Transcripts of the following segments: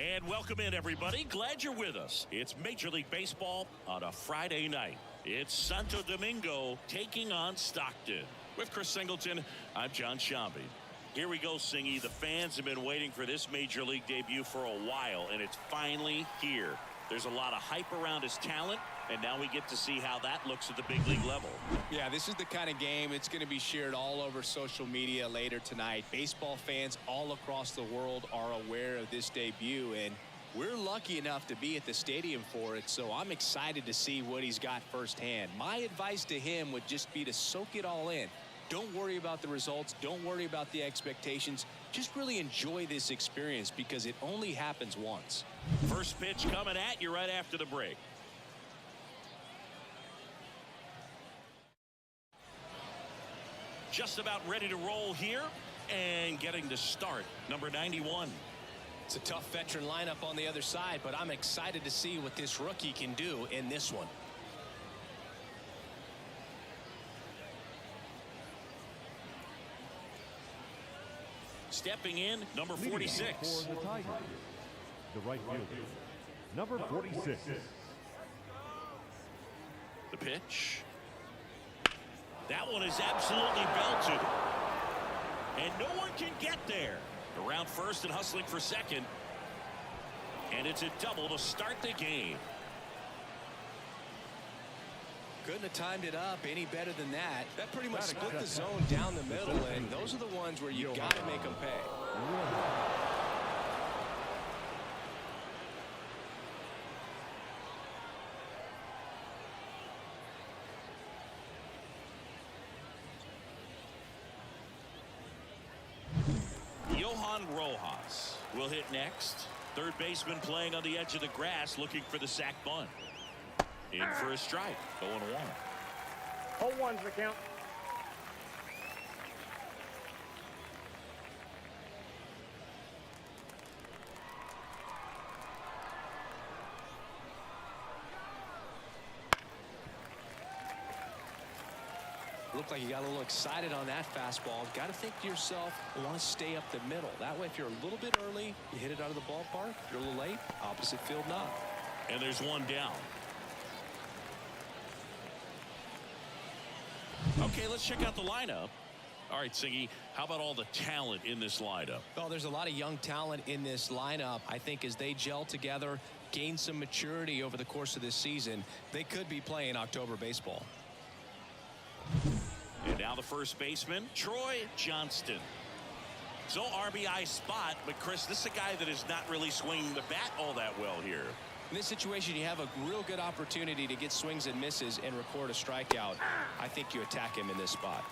And welcome in, everybody. Glad you're with us. It's Major League Baseball on a Friday night. It's Santo Domingo taking on Stockton. With Chris Singleton, I'm John Shambi. Here we go, Singy. The fans have been waiting for this Major League debut for a while, and it's finally here. There's a lot of hype around his talent, and now we get to see how that looks at the big league level. Yeah, this is the kind of game it's going to be shared all over social media later tonight. Baseball fans all across the world are aware of this debut, and we're lucky enough to be at the stadium for it, so I'm excited to see what he's got firsthand. My advice to him would just be to soak it all in. Don't worry about the results. Don't worry about the expectations. Just really enjoy this experience because it only happens once. First pitch coming at you right after the break. Just about ready to roll here and getting to start, number 91. It's a tough veteran lineup on the other side, but I'm excited to see what this rookie can do in this one. Stepping in, number 46. For the Tigers, the right fielder, number 46. The pitch. That one is absolutely belted. And no one can get there. Around first and hustling for second. And it's a double to start the game. Couldn't have timed it up any better than that. That pretty much split the zone down the middle, and those are the ones where you got to make them pay. Johan Rojas will hit next. Third baseman playing on the edge of the grass looking for the sac bunt. In for a strike. 0-1. 0-1's the count. Looked like you got a little excited on that fastball. Got to think to yourself, you want to stay up the middle. That way, if you're a little bit early, you hit it out of the ballpark. If you're a little late, opposite field knock. And there's one down. Okay, let's check out the lineup. All right, Singy, how about all the talent in this lineup? Well, there's a lot of young talent in this lineup. I think as they gel together, gain some maturity over the course of this season, they could be playing October baseball. And now the first baseman, Troy Johnston. So RBI spot, but Chris, this is a guy that is not really swinging the bat all that well here. In this situation, you have a real good opportunity to get swings and misses and record a strikeout. I think you attack him in this spot.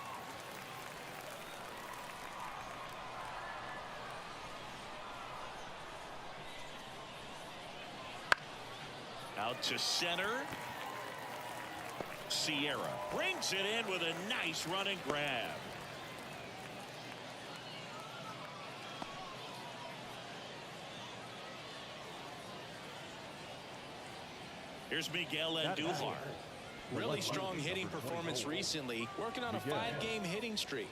Out to center. Sierra brings it in with a nice running grab. Here's Miguel Andujar. Really strong hitting performance recently, working on a 5-game hitting streak.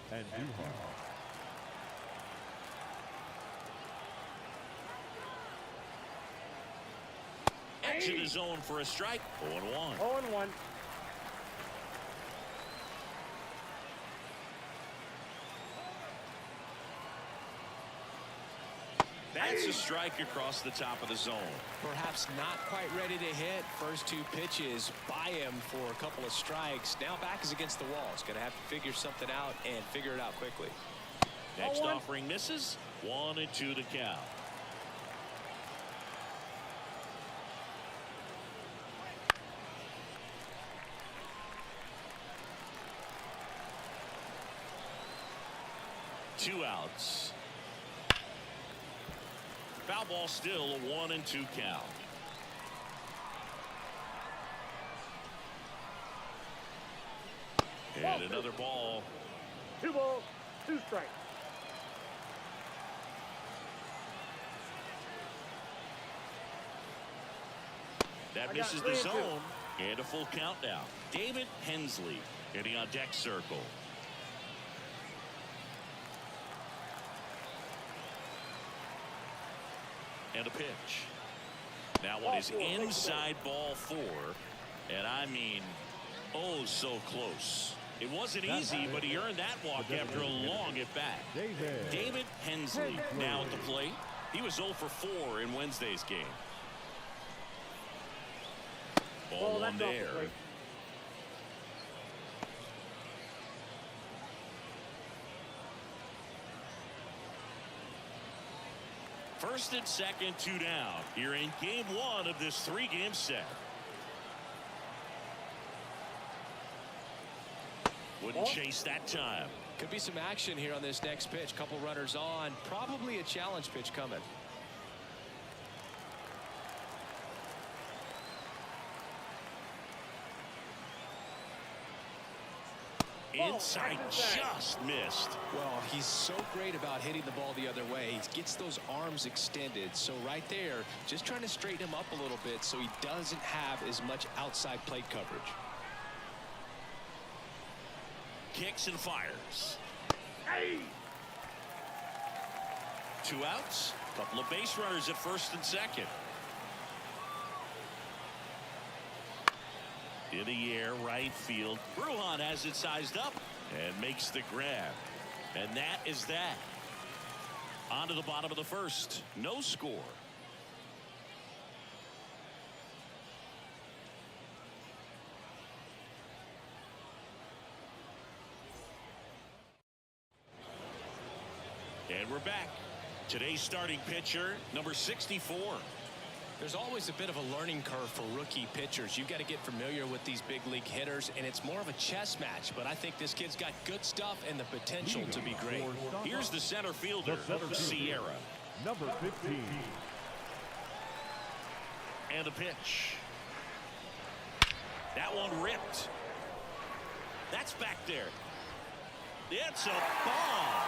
Exit the zone for a strike. 0-1. 0-1. That's a strike across the top of the zone. Perhaps not quite ready to hit. First 2 pitches by him for a couple of strikes. Now back is against the wall. He's going to have to figure something out and figure it out quickly. Next offering misses. 1-2 to count. Two outs. Foul ball, still a 1-2 count. And another ball. 2 balls, 2 strikes. That misses the zone. And a full countdown. David Hensley getting on deck circle. And a pitch. That one is inside ball 4. And I mean, oh, so close. It wasn't easy, but he earned that walk after a long at bat. David Hensley now at the plate. He was 0 for 4 in Wednesday's game. Ball one there. First and second, 2 down. Here in game 1 of this 3-game set. Wouldn't chase that time. Could be some action here on this next pitch. Couple runners on. Probably a challenge pitch coming. Inside, just missed. Well, he's so great about hitting the ball the other way. He gets those arms extended. So right there, just trying to straighten him up a little bit so he doesn't have as much outside plate coverage. Kicks and fires. 2 outs. Couple of base runners at first and second. In the air, right field. Brujan has it sized up and makes the grab. And that is that. On to the bottom of the first. No score. And we're back. Today's starting pitcher, number 64. There's always a bit of a learning curve for rookie pitchers. You've got to get familiar with these big league hitters, and it's more of a chess match. But I think this kid's got good stuff and the potential to be great. Here's the center fielder, Sierra. Number 15. And a pitch. That one ripped. That's back there. It's a bomb.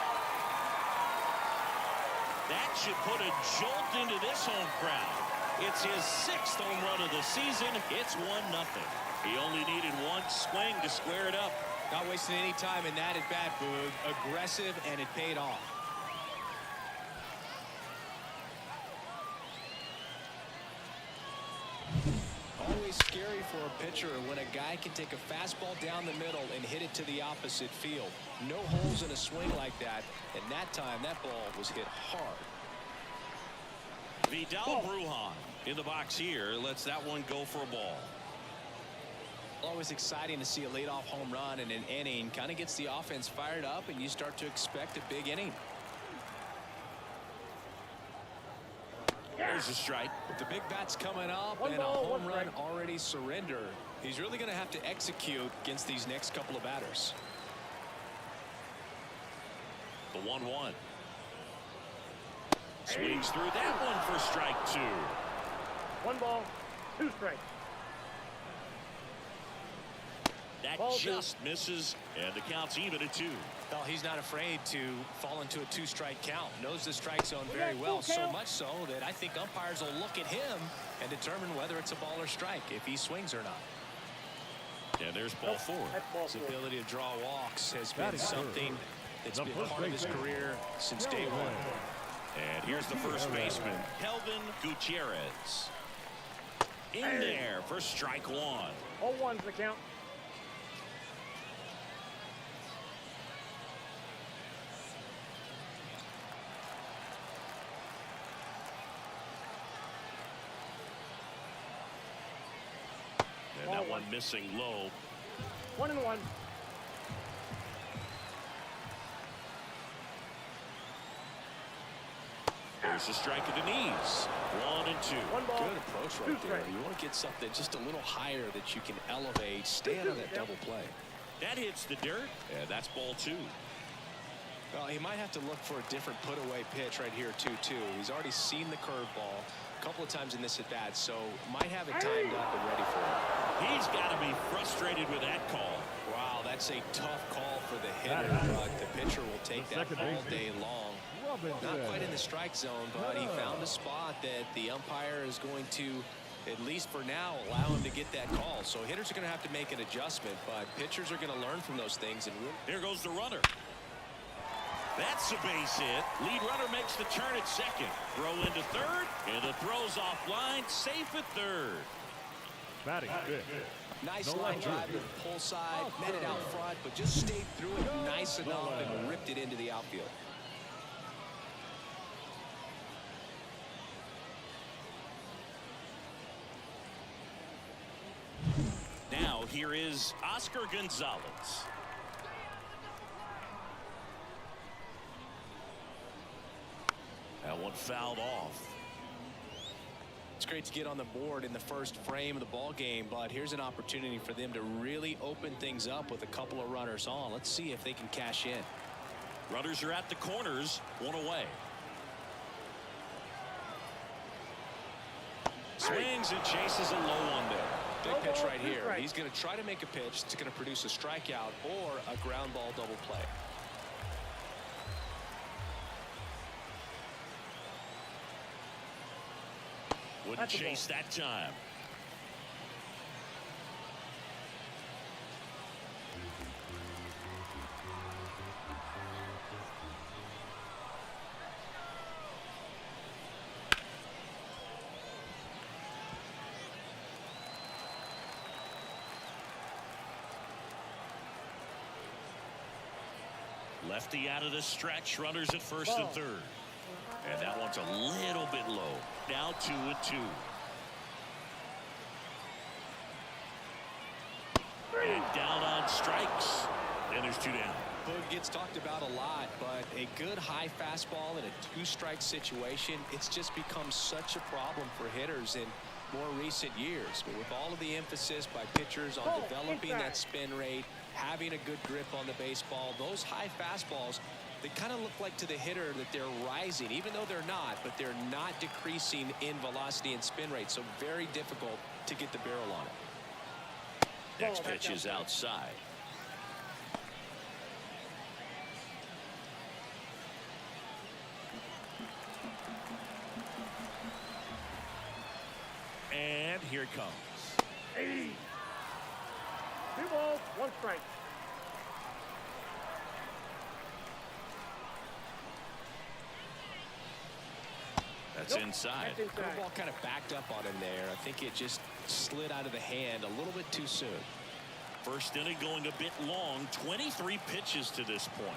That should put a jolt into this home crowd. It's his 6th home run of the season. It's 1-0. He only needed one swing to square it up. Not wasting any time in that at bat, Boog. Aggressive, and it paid off. Always scary for a pitcher when a guy can take a fastball down the middle and hit it to the opposite field. No holes in a swing like that, and that time that ball was hit hard. Vidal Brujan in the box here lets that one go for a ball. Always exciting to see a leadoff home run in an inning. Kind of gets the offense fired up, and you start to expect a big inning. There's a strike. The big bat's coming up, and a home run already surrendered. He's really going to have to execute against these next couple of batters. The 1-1. Swings through that one for strike 2. 1 ball, 2 strikes. That just misses, and the count's even at 2. Well, he's not afraid to fall into a 2-strike count. Knows the strike zone very well, so much so that I think umpires will look at him and determine whether it's a ball or strike, if he swings or not. And there's ball 4. His ability to draw walks has been something that's been part of his career since day 1. And here's the first baseman, Kelvin Gutierrez. In there for strike 1. 0-1's the count. And that one missing low. 1-1. There's a strike at the knees. 1-2. 1 ball. Good approach right there. You want to get something just a little higher that you can elevate. Stay out of that double play. That hits the dirt, and that's ball 2. Well, he might have to look for a different put-away pitch right here, 2-2. He's already seen the curveball a couple of times in this at-bat, so might have it timed up and ready for it. He's got to be frustrated with that call. Wow, that's a tough call for the hitter, but the pitcher will take that all day long. Not quite in the strike zone, but he found a spot that the umpire is going to, at least for now, allow him to get that call. So hitters are going to have to make an adjustment, but pitchers are going to learn from those things. And here goes the runner. That's a base hit. Lead runner makes the turn at second. Throw into third, and the throw's offline. Safe at third. Batting fifth. Nice line drive to the pull side, met it out front, but just stayed through it nice enough and ripped it into the outfield. Now here is Oscar Gonzalez. That one fouled off. It's great to get on the board in the first frame of the ball game, but here's an opportunity for them to really open things up with a couple of runners on. Let's see if they can cash in. Runners are at the corners, one away. Swings and chases a low one there. Big pitch right here. He's going to try to make a pitch that's going to produce a strikeout or a ground ball double play. Wouldn't chase that time. Lefty out of the stretch, runners at first and third. And that one's a little bit low. Now 2-2. And down on strikes. And there's two down. Boog gets talked about a lot, but a good high fastball in a two-strike situation, it's just become such a problem for hitters in more recent years. But with all of the emphasis by pitchers on developing that spin rate, having a good grip on the baseball, those high fastballs, they kind of look like to the hitter that they're rising, even though they're not, but they're not decreasing in velocity and spin rate, so very difficult to get the barrel on it. Next pitch is outside. And here it comes. 80. 2 balls, 1 strike. That's inside. Curveball kind of backed up on him there. I think it just slid out of the hand a little bit too soon. First inning going a bit long. 23 pitches to this point.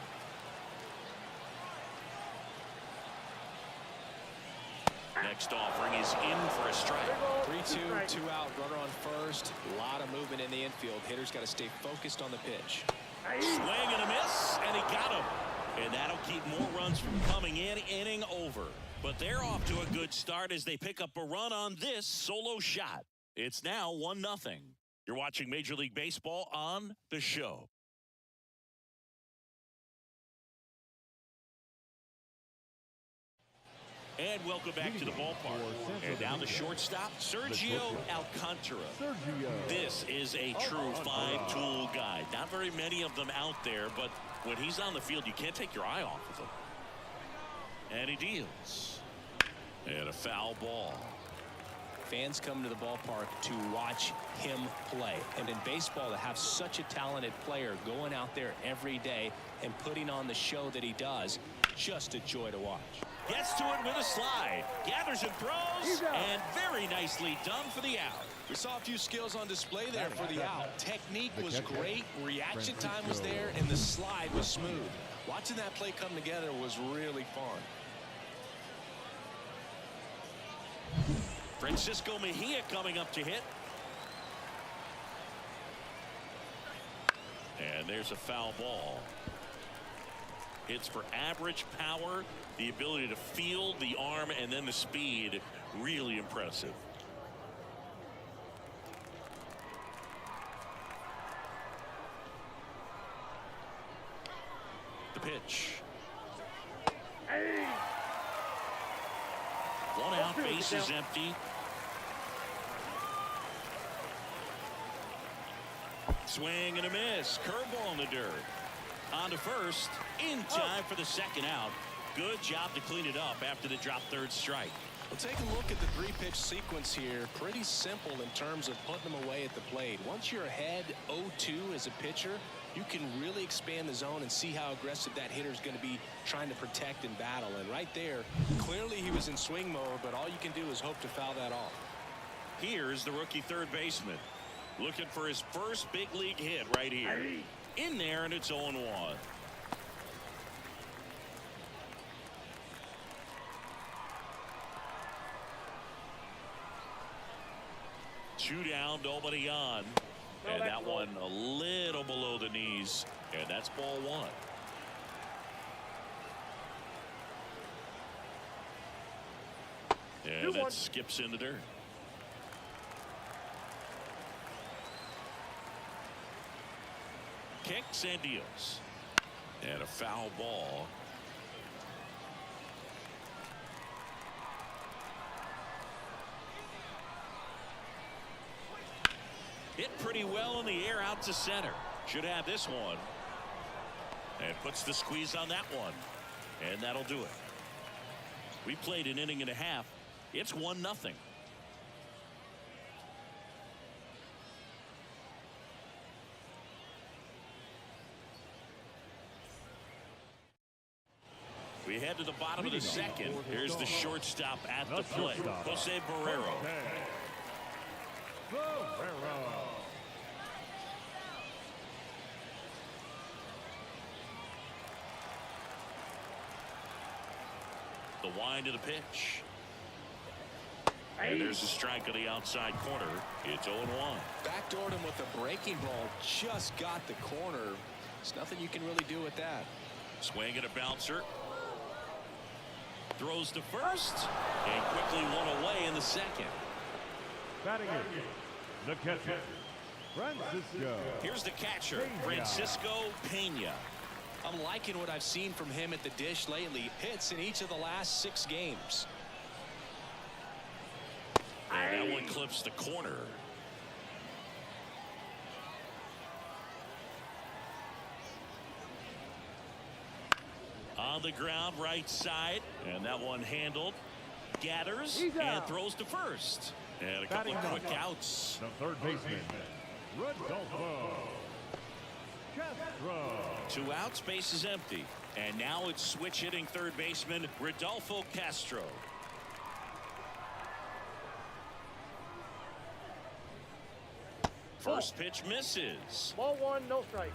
Next offering is in for a strike. 3-2, 2 out, runner on first. A lot of movement in the infield. Hitter's got to stay focused on the pitch. Swing and a miss, and he got him. And that'll keep more runs from coming in. Inning over. But they're off to a good start as they pick up a run on this solo shot. It's now 1-0. You're watching Major League Baseball on The Show. And welcome back to the ballpark. And now the shortstop, Sergio Alcantara. This is a true five-tool guy. Not very many of them out there, but when he's on the field, you can't take your eye off of him. And he deals. And a foul ball. Fans come to the ballpark to watch him play. And in baseball, to have such a talented player going out there every day and putting on the show that he does, just a joy to watch. Gets to it with a slide. Gathers and throws. And very nicely done for the out. We saw a few skills on display there for the out. Technique was great. Reaction time was there. And the slide was smooth. Watching that play come together was really fun. Francisco Mejia coming up to hit. And there's a foul ball. Hits for average power, the ability to field the arm, and then the speed. Really impressive. The pitch. One out, base is empty. Swing and a miss. Curveball in the dirt. On to first. In time for the second out. Good job to clean it up after the drop third strike. Well, take a look at the three-pitch sequence here. Pretty simple in terms of putting them away at the plate. Once you're ahead 0-2 as a pitcher, you can really expand the zone and see how aggressive that hitter is going to be trying to protect and battle. And right there, clearly he was in swing mode, but all you can do is hope to foul that off. Here's the rookie third baseman looking for his first big league hit right here. In there, and it's 0-1. Two down, nobody on. And that one a little below the knees. And that's ball one. And that skips in the dirt. Kicks and deals. And a foul ball. Hit pretty well in the air out to center. Should have this one. And puts the squeeze on that one. And that'll do it. We played an inning and a half. It's 1-0. We head to the bottom of the second. Here's the shortstop at the plate, Jose Barrero. The wind of the pitch. And there's a strike on the outside corner. It's 0-1. Backdoored him with a breaking ball. Just got the corner. There's nothing you can really do with that. Swing and a bouncer. Throws to first. And quickly one away in the second. Batting in, the catcher, Francisco. Here's the catcher, Francisco Pena. I'm liking what I've seen from him at the dish lately. Hits in each of the last 6 games. And that one clips the corner. On the ground, right side. And that one handled. Gathers and throws to first. And a couple of quick outs. The third baseman, Rodolfo Castro. 2 outs, base is empty. And now it's switch hitting third baseman Rodolfo Castro. First pitch misses. Ball 1, no strike.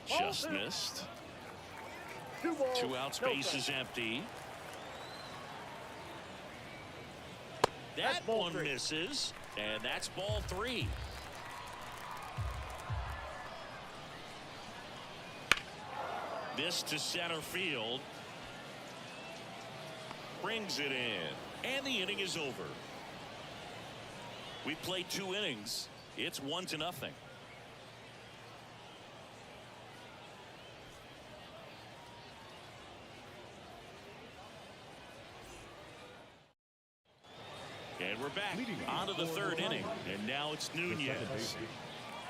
Just missed. 2 outs, base is empty. That one misses, and that's ball 3. This to center field. Brings it in, and the inning is over. We played 2 innings. It's 1-0. And we're back on to the 3rd inning. And now it's Nunez.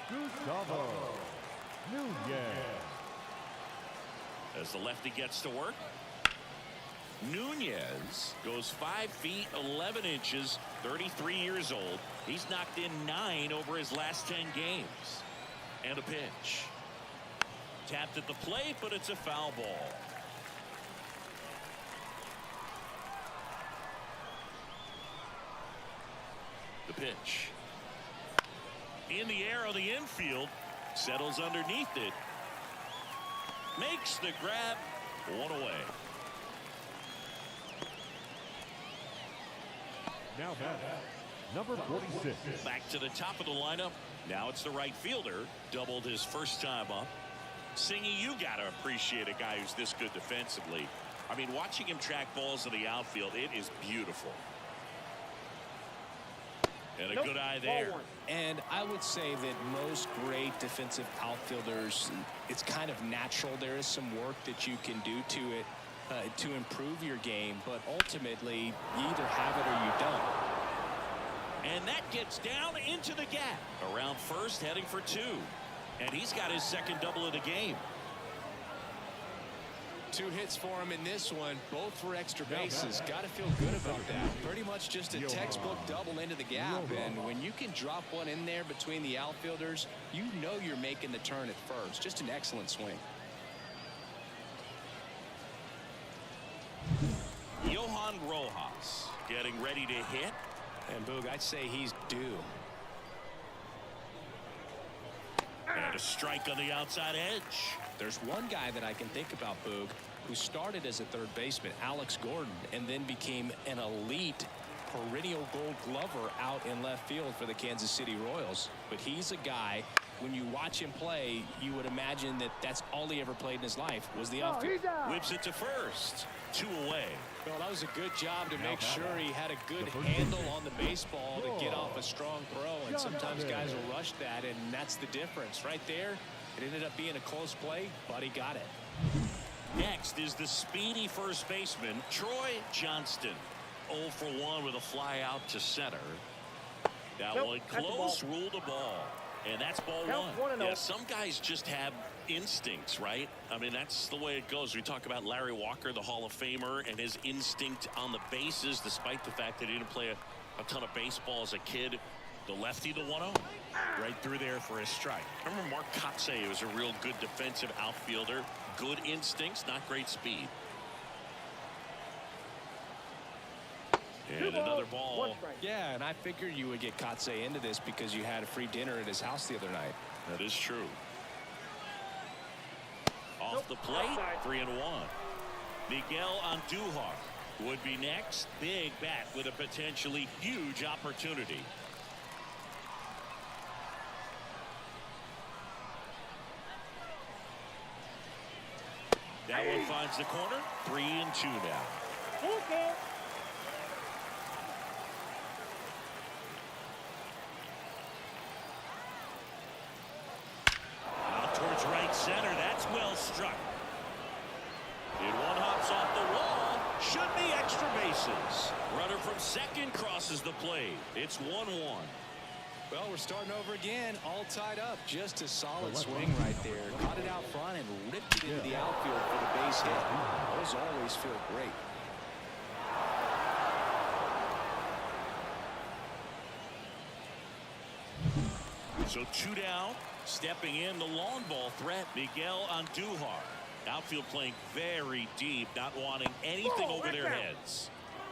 Gustavo Nunez. As the lefty gets to work. Nunez goes 5 feet 11 inches, 33 years old. He's knocked in 9 over his last 10 games. And a pitch. Tapped at the plate, but it's a foul ball. The pitch. In the air of the infield. Settles underneath it. Makes the grab. 1 away. Now back, number 46. Back to the top of the lineup. Now it's the right fielder. Doubled his first time up. Singy, you got to appreciate a guy who's this good defensively. I mean, watching him track balls in the outfield, it is beautiful. And a good eye there. And I would say that most great defensive outfielders, it's kind of natural. There is some work that you can do to it to improve your game, but ultimately you either have it or you don't. And that gets down into the gap. Around first, heading for 2. And he's got his second double of the game. 2 hits for him in this one, both for extra bases. Got to feel good about that. Pretty much just a textbook double into the gap. And when you can drop one in there between the outfielders, you know you're making the turn at first. Just an excellent swing. Johan Rojas getting ready to hit. And Boog, I'd say he's due. And a strike on the outside edge. There's one guy that I can think about, Boog, who started as a third baseman, Alex Gordon, and then became an elite perennial Gold Glover out in left field for the Kansas City Royals. But he's a guy, when you watch him play, you would imagine that that's all he ever played in his life was the outfield. Whips it to first. 2 away. Well, that was a good job to make sure he had a good handle on the baseball to get off a strong throw. And sometimes guys will rush that, and that's the difference. Right there, it ended up being a close play, but he got it. Next is the speedy first baseman, Troy Johnston. 0 for 1 with a fly out to center. That one close, ruled a ball. And that's ball 1. Yeah, some guys just have instincts, right? I mean, that's the way it goes. We talk about Larry Walker, the Hall of Famer, and his instinct on the bases, despite the fact that he didn't play a ton of baseball as a kid. The lefty, the 1-0, right through there for his strike. I remember Mark Kotsay was a real good defensive outfielder. Good instincts, not great speed. And another ball. Yeah, and I figured you would get Kotsay into this because you had a free dinner at his house the other night. That is true. Off the plate, 3-1. Miguel Andujar would be next. Big bat with a potentially huge opportunity. That one finds the corner. 3-2 now. Okay. Towards right center. That's well struck. And one hops off the wall. Should be extra bases. Runner from second crosses the plate. It's 1-1. Well, we're starting over again, all tied up. Just a solid swing right there. Caught it out front and ripped it into the outfield for the base hit. Those always feel great. So 2 down. Stepping in the long ball threat, Miguel Andujar. Outfield playing very deep, not wanting anything over their heads.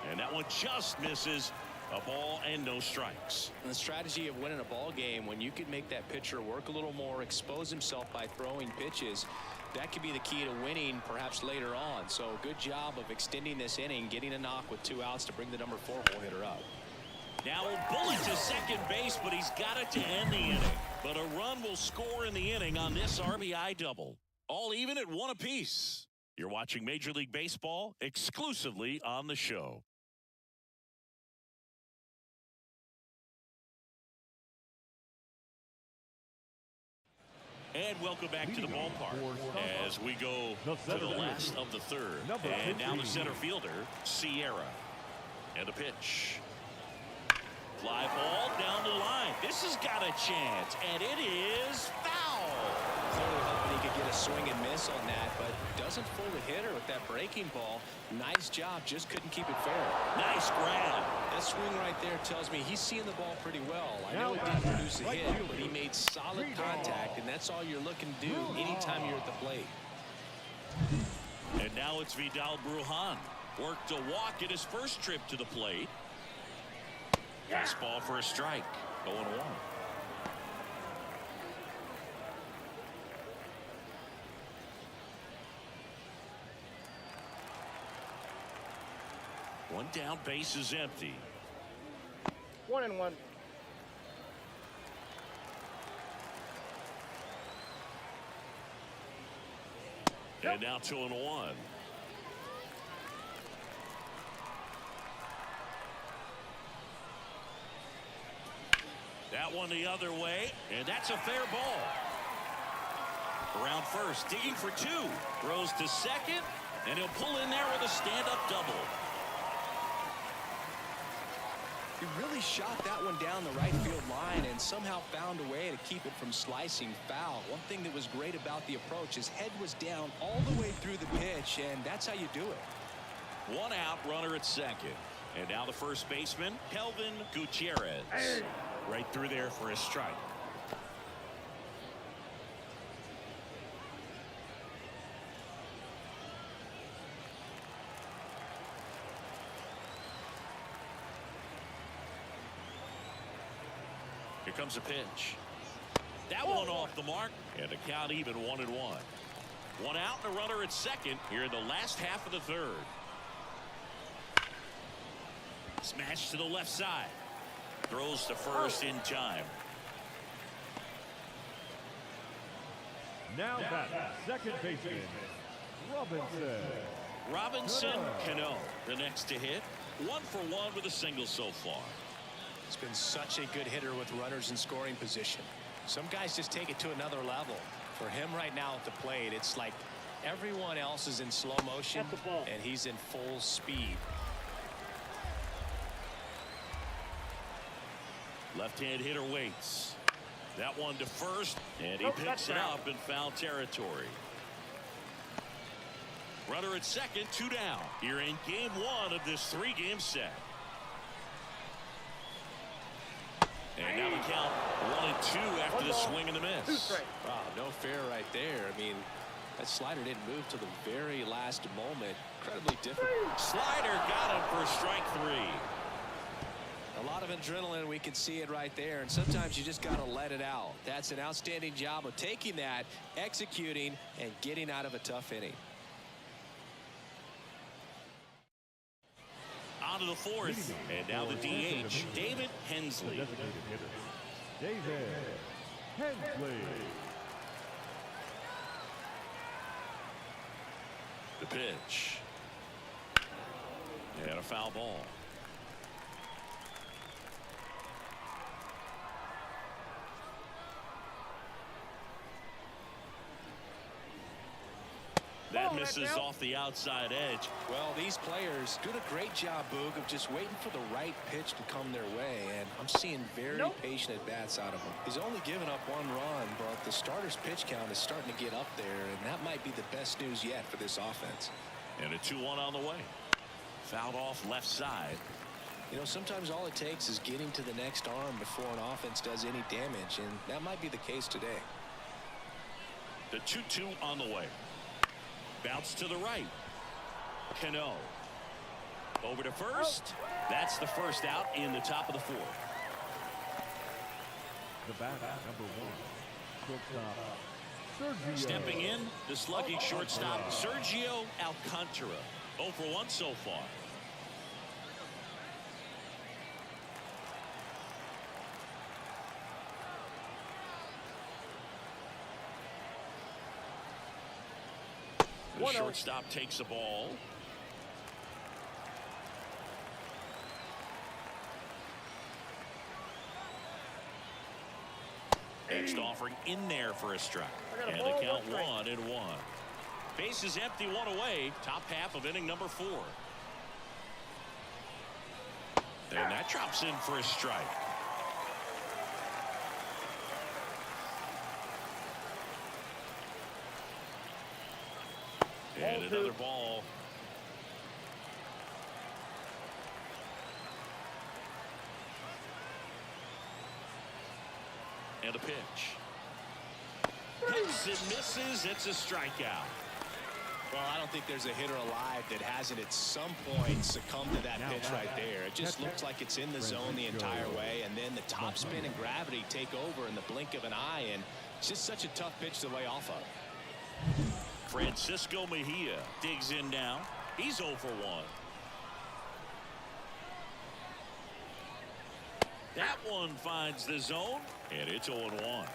And that one just misses. A ball and no strikes. And the strategy of winning a ball game, when you can make that pitcher work a little more, expose himself by throwing pitches, that could be the key to winning perhaps later on. So good job of extending this inning, getting a knock with 2 outs to bring the number 4 hole hitter up. Now a bullet to second base, but he's got it to end the inning. But a run will score in the inning on this RBI double. All even at 1 apiece. You're watching Major League Baseball exclusively on the show. And welcome back to the ballpark as we go to the last of the third. And now the center fielder, Sierra. And the pitch. Fly ball down the line. This has got a chance, and it is foul. Clearly hoping he could get a swing and miss on that, but doesn't fool the hitter with that breaking ball. Nice job, just couldn't keep it fair. Nice grab. That swing right there tells me he's seeing the ball pretty well. I know it didn't produce a hit, but he made solid contact, and that's all you're looking to do anytime you're at the plate. And now it's Vidal Brujan. Worked a walk at his first trip to the plate. Fastball for a strike. 0-1. One down, base is empty. 1-1. And now 2-1. That one the other way, and that's a fair ball. Around first, digging for 2. Throws to second, and he'll pull in there with a stand-up double. He really shot that one down the right field line, and somehow found a way to keep it from slicing foul. One thing that was great about the approach, his head was down all the way through the pitch, and that's how you do it. One out, runner at second. And now the first baseman, Kelvin Gutierrez. Right through there for a strike. Here comes a pitch. That one off the mark, and the count even 1-1. One out and a runner at second here in the last half of the third. Smash to the left side. Throws to first in time. Now back, second baseman, Robinson Cano, the next to hit. 1 for 1 with a single so far. He's been such a good hitter with runners in scoring position. Some guys just take it to another level. For him right now at the plate, it's like everyone else is in slow motion and he's in full speed. Left-hand hitter waits. That one to first, and he picks it up in foul territory. Runner at second, 2 down. Here in game 1 of this 3-game set. And now the count 1-2 after the swing and the miss. Wow, no fair right there. I mean, that slider didn't move till the very last moment. Incredibly difficult. Slider got him for strike 3. A lot of adrenaline, we can see it right there, and sometimes you just got to let it out. That's an outstanding job of taking that, executing, and getting out of a tough inning. On to the fourth, and now the DH, David Hensley. David Hensley. The pitch. And a foul ball. That misses off the outside edge. Well, these players do a great job, Boog, of just waiting for the right pitch to come their way, and I'm seeing very patient at-bats out of him. He's only given up 1 run, but the starter's pitch count is starting to get up there, and that might be the best news yet for this offense. And a 2-1 on the way. Fouled off left side. You know, sometimes all it takes is getting to the next arm before an offense does any damage, and that might be the case today. The 2-2 on the way. Bounce to the right. Cano. Over to first. That's the first out in the top of the 4th. The bat, number 1, shortstop, Sergio. Stepping in, the slugging shortstop, Sergio Alcantara. 0 for 1 so far. The shortstop takes the ball. Next offering in there for a strike. And the count 1-1. Base is empty, 1 away. Top half of inning number 4. And that drops in for a strike. And another ball. And a pitch. Hits and misses. It's a strikeout. Well, I don't think there's a hitter alive that hasn't at some point succumbed to that pitch right there. It just looks like it's in the zone the entire way, and then the top spin and gravity take over in the blink of an eye, and it's just such a tough pitch to lay off of. Francisco Mejia digs in now. He's 0 for 1. That one finds the zone, and it's 0-1.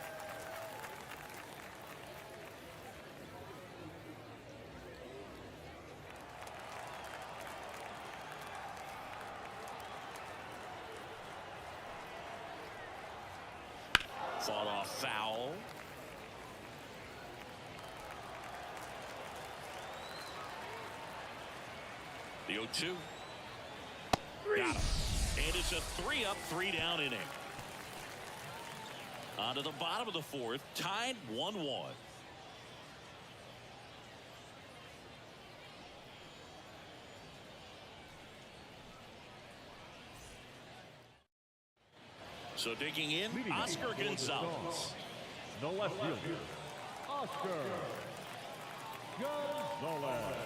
Fought off foul. The 0-2. Got him. And it's a 3-up, 3-down inning. On to the bottom of the fourth, tied 1-1. So digging in, Leading Oscar the Gonzalez. The left fielder, Oscar Gonzalez.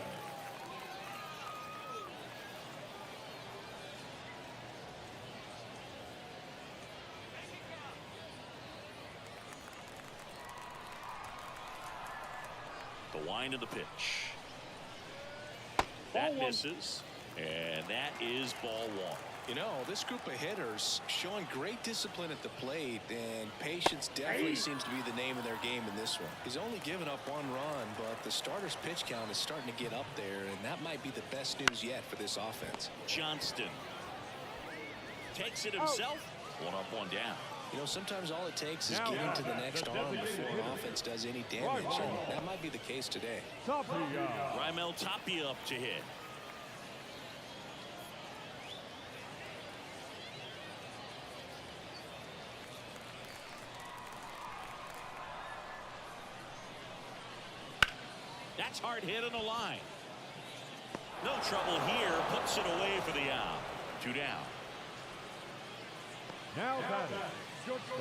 The wind of the pitch. That misses, and that is ball one. You know, this group of hitters showing great discipline at the plate, and patience definitely seems to be the name of their game in this one. He's only given up 1 run, but the starter's pitch count is starting to get up there, and that might be the best news yet for this offense. Johnston takes it himself. 1 up, 1 down. You know, sometimes all it takes is getting to the next arm before an offense does any damage, and that might be the case today. Raimel Tapia up to hit. That's hard hit on the line. No trouble here. Puts it away for the out. 2 down. Now batting,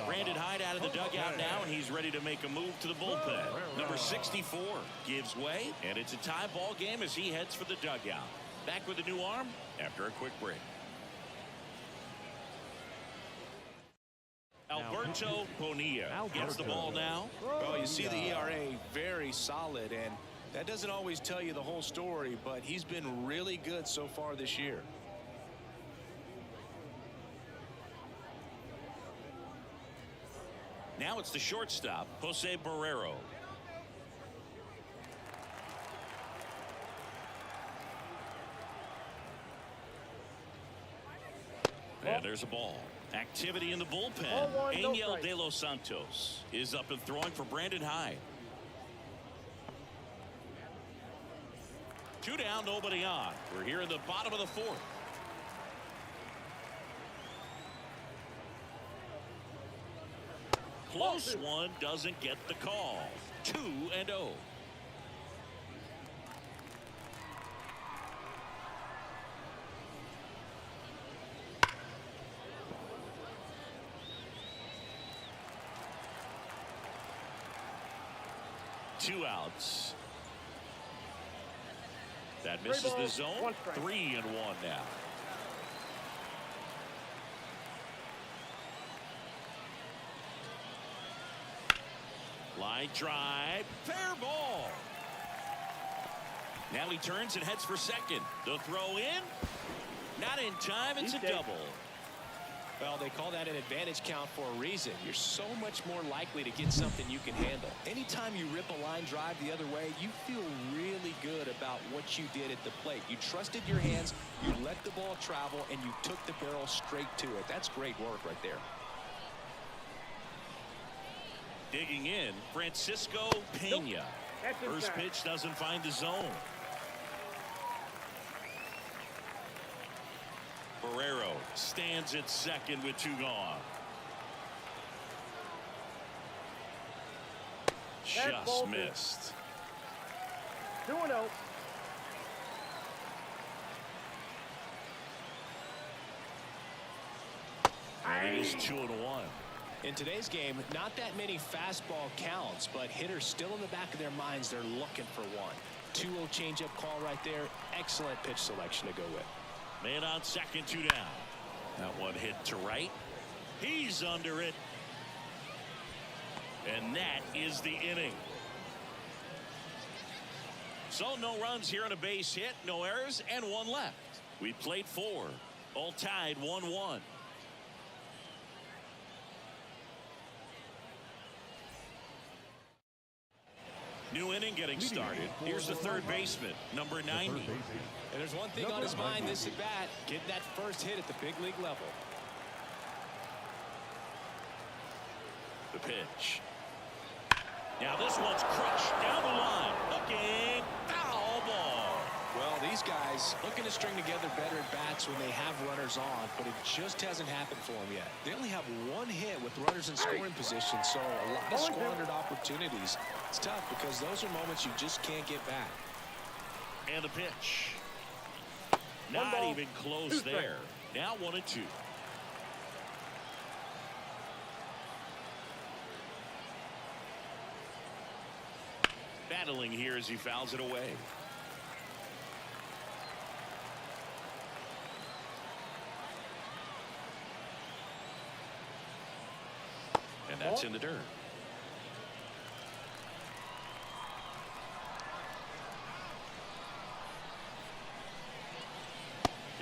Brandon Hyde out of the dugout now, and he's ready to make a move to the bullpen. Number 64 gives way, and it's a tie ball game as he heads for the dugout. Back with a new arm after a quick break. Alberto Bonilla gets the ball now. Well, you see the ERA very solid, and that doesn't always tell you the whole story, but he's been really good so far this year. Now it's the shortstop, Jose Barrero. And there's a ball. Activity in the bullpen. Angel De Los Santos is up and throwing for Brandon Hyde. 2 down, nobody on. We're here in the bottom of the fourth. Close one, doesn't get the call. 2-0. Two outs. That misses the zone. 3-1 now. Line drive. Fair ball. Now he turns and heads for second. The throw in. Not in time. It's a double. Well, they call that an advantage count for a reason. You're so much more likely to get something you can handle. Anytime you rip a line drive the other way, you feel really good about what you did at the plate. You trusted your hands, you let the ball travel, and you took the barrel straight to it. That's great work right there. Digging in, Francisco Pena. First pitch doesn't find the zone. Barrero stands at second with 2 gone. Just missed. 2-0. And it is 2-1. In today's game, not that many fastball counts, but hitters still in the back of their minds, they're looking for one. 2-0 changeup call right there. Excellent pitch selection to go with. Man on second, 2 down. That one hit to right. He's under it. And that is the inning. So no runs here on a base hit, no errors, and 1 left. We played 4. All tied 1-1. New inning getting started. Here's the third baseman, number 90. And there's one thing on his mind this at bat, get that first hit at the big league level. The pitch. Now this one's crushed down the line. Looking foul ball. Well, these guys looking to string together better at bats when they have runners on, but it just hasn't happened for them yet. They only have one hit with runners in scoring position, so a lot of squandered opportunities. It's tough because those are moments you just can't get back. And the pitch. Not even close there. Now 1-2. Battling here as he fouls it away. And that's in the dirt.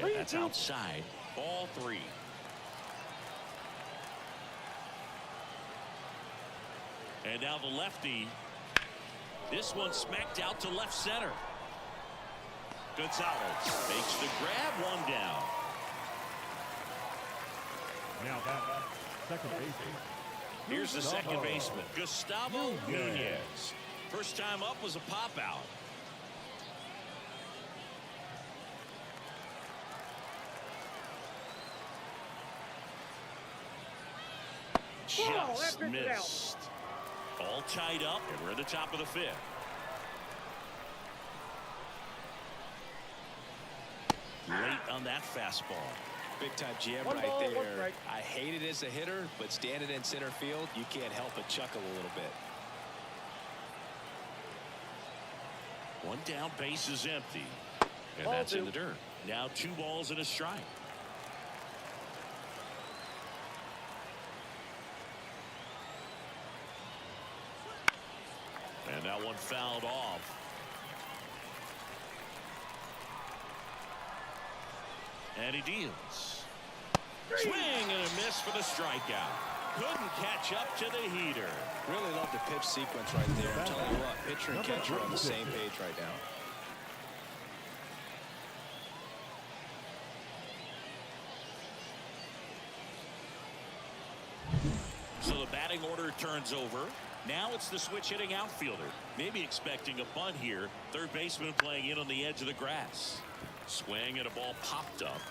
And that's outside. Ball 3. And now the lefty. This one smacked out to left center. Gonzalez makes the grab, one down. Now that second baseman. Here's the second baseman, Gustavo Nunez. First time up was a pop out. Just missed. All tied up, and we're at the top of the 5th. Late on that fastball. Big time jam right there. I hate it as a hitter, but standing in center field, you can't help but chuckle a little bit. One down, base is empty. And that's in the dirt. Now 2 balls and a strike. And that one fouled off. And he deals. Swing and a miss for the strikeout. Couldn't catch up to the heater. Really love the pitch sequence right there. I'm telling you what, pitcher and catcher are on the same page right now. So the batting order turns over. Now it's the switch hitting outfielder. Maybe expecting a bunt here. Third baseman playing in on the edge of the grass. Swing and a ball popped up.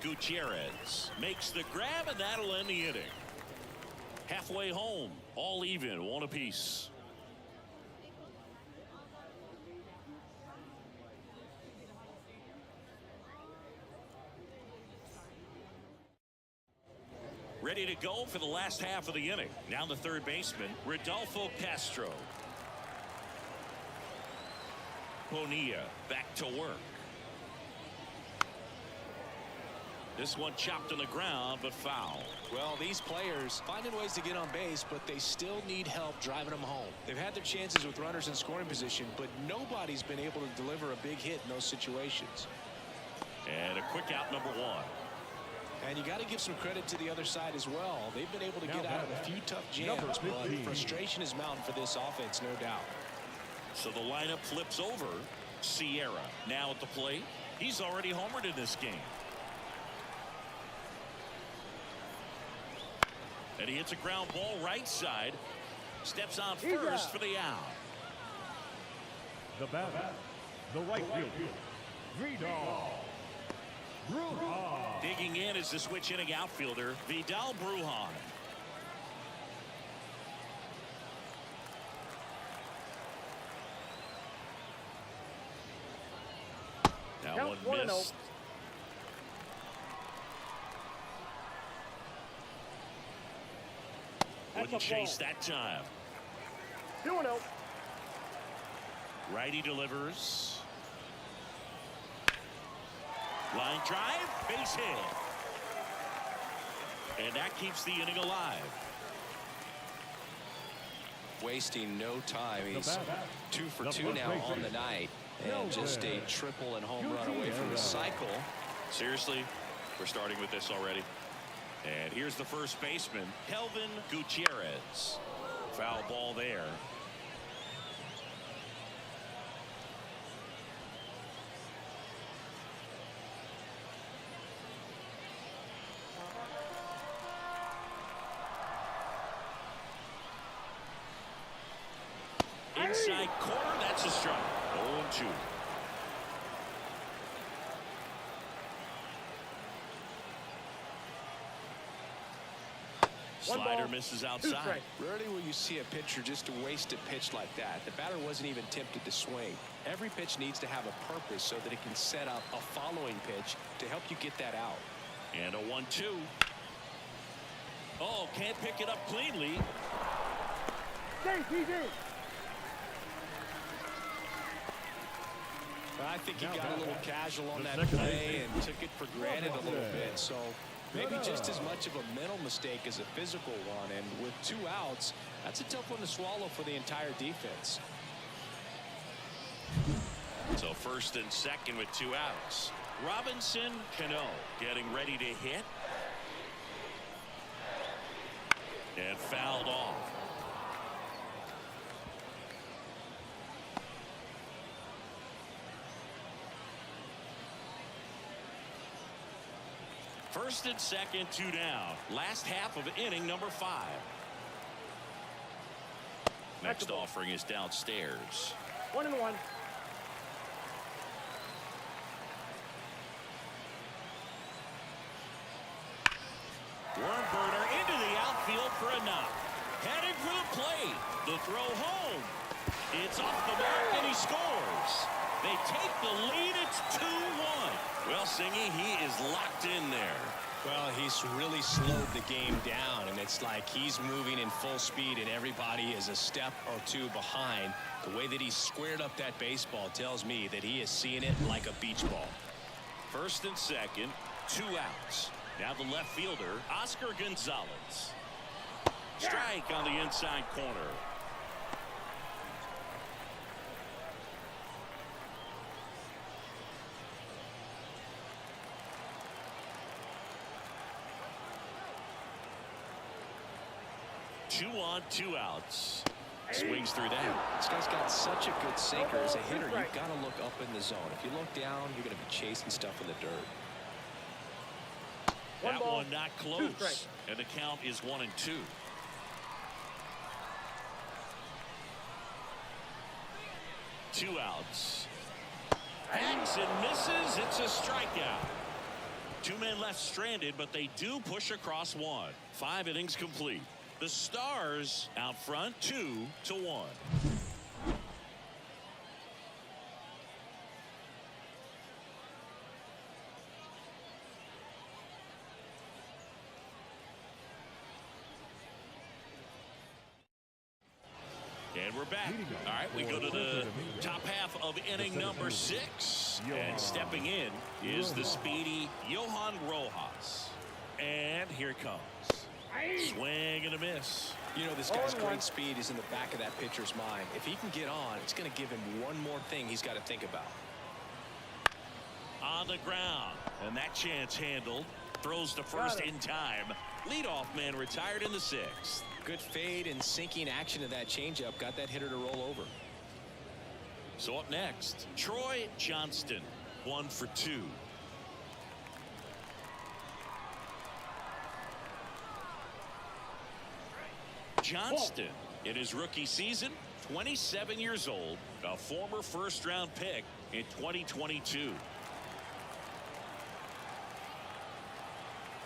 Gutierrez makes the grab, and that'll end the inning. Halfway home, all even, 1 apiece. Ready to go for the last half of the inning. Now the third baseman, Rodolfo Castro. Bonilla back to work. This one chopped on the ground, but foul. Well, these players finding ways to get on base, but they still need help driving them home. They've had their chances with runners in scoring position, but nobody's been able to deliver a big hit in those situations. And a quick out, number 1. And you got to give some credit to the other side as well. They've been able to get out of a few tough jams, but frustration is mounting for this offense, no doubt. So the lineup flips over. Sierra now at the plate. He's already homered in this game. And he hits a ground ball right side. Steps on first for the out. The batter, the right fielder, Vidal Brujan. Digging in is the switch hitting outfielder, Vidal Brujan. Now one missed. Wouldn't chase that time. 2-0. Righty delivers. Line drive, base hit. And that keeps the inning alive. Wasting no time. He's 2 for 2 now on the night. And just a triple and home run away from the cycle. Seriously, we're starting with this already. And here's the first baseman, Kelvin Gutierrez. Foul ball there. Inside corner, that's a strike. 0-2. Slider misses outside. Rarely will you see a pitcher just waste a pitch like that. The batter wasn't even tempted to swing. Every pitch needs to have a purpose so that it can set up a following pitch to help you get that out. And a 1-2. Oh, can't pick it up cleanly. I think he got a little casual on that play and took it for granted a little bit. So maybe just as much of a mental mistake as a physical one. And with 2 outs, that's a tough one to swallow for the entire defense. So first and second with 2 outs. Robinson Cano getting ready to hit. And fouled off. First and second, 2 down. Last half of inning number 5. Next offering is downstairs. 1-1. Worm burner into the outfield for a knock. Headed for the plate. The throw home. It's off the mark and he scores. They take the lead. It's 2-1. Well, Singy, he is locked in there. Well, he's really slowed the game down, and it's like he's moving in full speed and everybody is a step or 2 behind. The way that he squared up that baseball tells me that he is seeing it like a beach ball. First and second, 2 outs. Now the left fielder, Oscar Gonzalez. Strike on the inside corner. Two on, 2 outs. Swings through that. This guy's got such a good sinker. As a hitter, you've got to look up in the zone. If you look down, you're going to be chasing stuff in the dirt. That one not close. And the count is 1-2. Two outs. Hangs and misses. It's a strikeout. 2 men left stranded, but they do push across 1. 5 innings complete. The Stars out front 2-1. And we're back. All right, we go to the top half of inning number 6. And stepping in is the speedy Johan Rojas. And here it comes. Swing and a miss. You know, this guy's great speed is in the back of that pitcher's mind. If he can get on, it's going to give him one more thing he's got to think about. On the ground. And that chance handled. Throws to first in time. Leadoff man retired in the 6th. Good fade and sinking action of that changeup got that hitter to roll over. So up next, Troy Johnston, 1 for 2. Johnston, in his rookie season, 27 years old, a former first-round pick in 2022.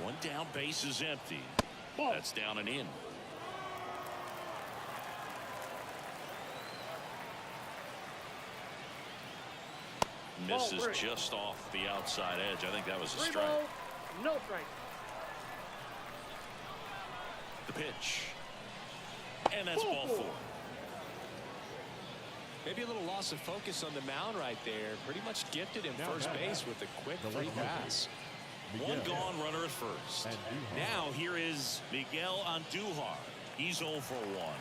1 down, base is empty. That's down and in. Misses just off the outside edge. I think that was a strike. No strike. The pitch. And that's ball 4. Maybe a little loss of focus on the mound right there. Pretty much gifted him first base with a quick free pass. 1 gone, runner at first. Now here is Miguel Andujar. He's 0 for 1.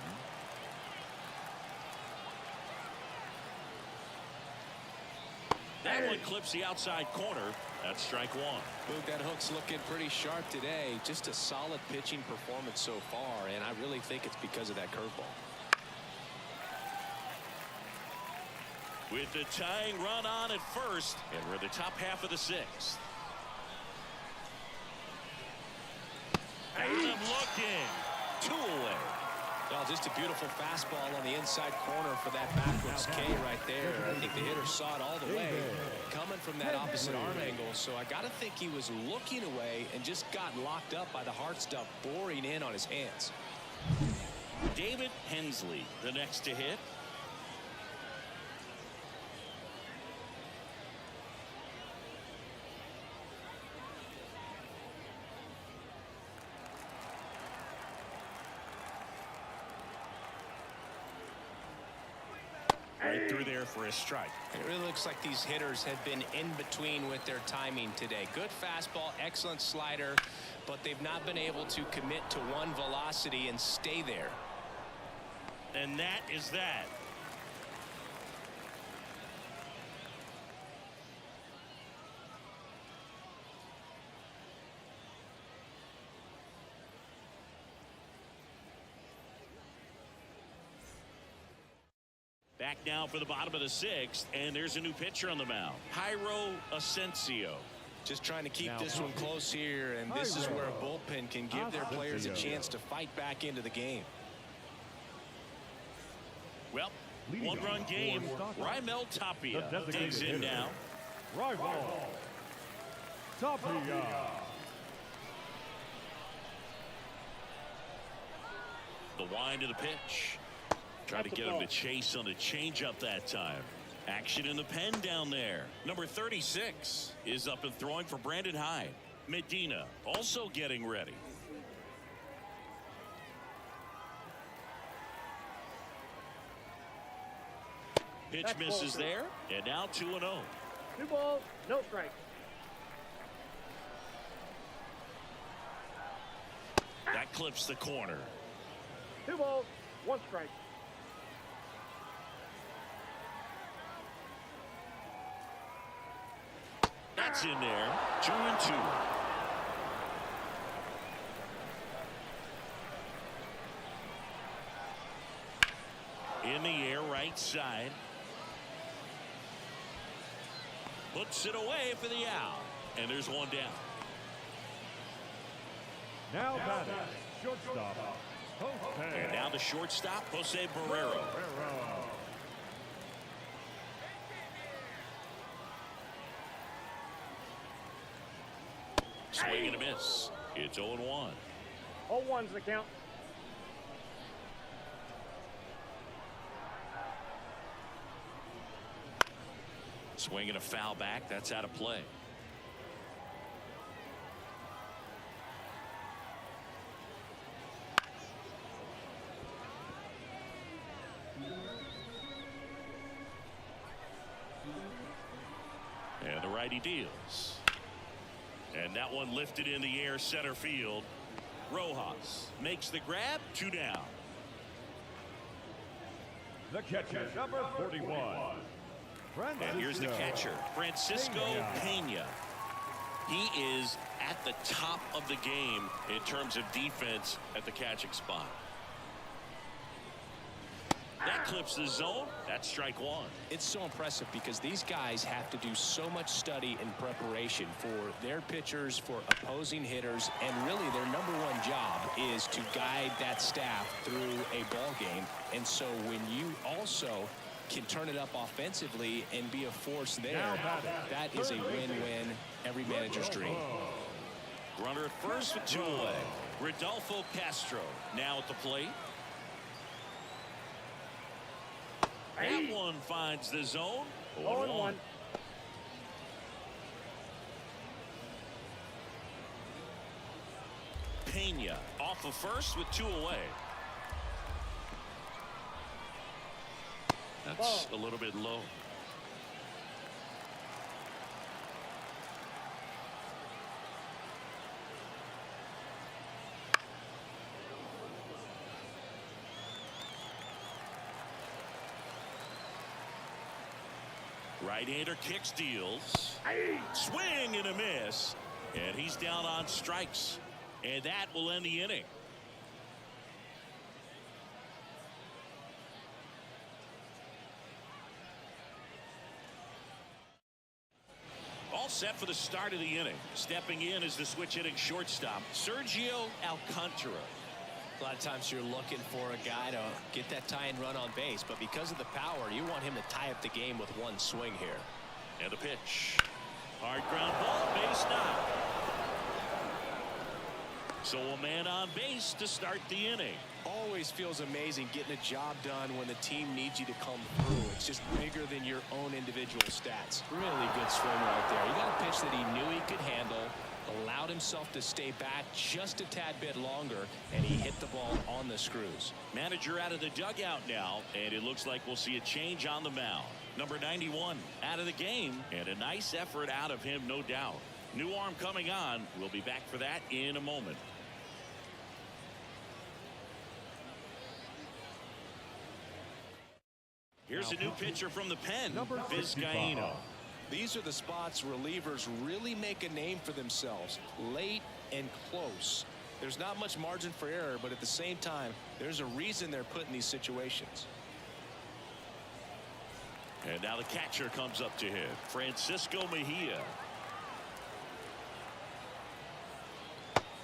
That one clips the outside corner. That's strike 1. Luke, that hook's looking pretty sharp today. Just a solid pitching performance so far, and I really think it's because of that curveball. With the tying run on at first, and we're the top half of the 6th. And I'm looking. 2 away. Well, just Just a beautiful fastball on the inside corner for that backwards K right there. I think the hitter saw it all the way coming from that opposite arm angle. So I got to think he was looking away and just got locked up by the hard stuff boring in on his hands. David Hensley, the next to hit. Right through there for a strike. It really looks like these hitters have been in between with their timing today. Good fastball, excellent slider, but they've not been able to commit to one velocity and stay there. And that is that. Back now for the bottom of the sixth, and there's a new pitcher on the mound, Jairo Asensio. Just trying to keep this one close here, and this is where a bullpen can give their players a chance to fight back into the game. Well, one-run game. Raimel Tapia digs in now. Raimel Tapia. The wind of the pitch. Try to get him to chase on the changeup that time. Action in the pen down there. Number 36 is up and throwing for Brandon Hyde. Medina also getting ready. Pitch misses there, and now 2-0. 2 balls, no strike. That clips the corner. 2 balls, 1 strike. That's in there. 2-2. In the air, right side. Puts it away for the out. And there's one down. Now batting, shortstop, Jose. And now the shortstop, Jose Barrero. Swing and a miss. It's 0-1. 0-1's the count. Swing and a foul back. That's out of play. And the righty deals. And that one lifted in the air, center field. Rojas makes the grab. 2 down. The catcher, number 41. And here's the catcher, Francisco Pena. He is at the top of the game in terms of defense at the catching spot. That clips the zone. That's strike 1. It's so impressive because these guys have to do so much study and preparation for their pitchers, for opposing hitters, and really their #1 job is to guide that staff through a ball game. And so when you also can turn it up offensively and be a force there, that is a win-win, every manager's dream. Runner at first with 2 away. Rodolfo Castro now at the plate. That one finds the zone. 0-1. Pena off of first with 2 away. That's a little bit low. Right-hander kicks, deals. Swing and a miss. And he's down on strikes. And that will end the inning. All set for the start of the inning. Stepping in is the switch hitting shortstop, Sergio Alcantara. A lot of times you're looking for a guy to get that tying run on base, but because of the power, you want him to tie up the game with one swing here. And a pitch. Hard ground ball, base knock. So a man on base to start the inning. Always feels amazing getting a job done when the team needs you to come through. It's just bigger than your own individual stats. Really good swing right there. He got a pitch that he knew he could handle, allowed himself to stay back just a tad bit longer, and he hit the ball on the screws. Manager out of the dugout now, and it looks like we'll see a change on the mound. Number 91 out of the game, and a nice effort out of him, no doubt. New arm coming on. We'll be back for that in a moment. Here's a new pitcher from the pen, Vizcaíno. These are the spots relievers really make a name for themselves, late and close. There's not much margin for error, but at the same time, there's a reason they're put in these situations. And now the catcher comes up to hit, Francisco Mejia.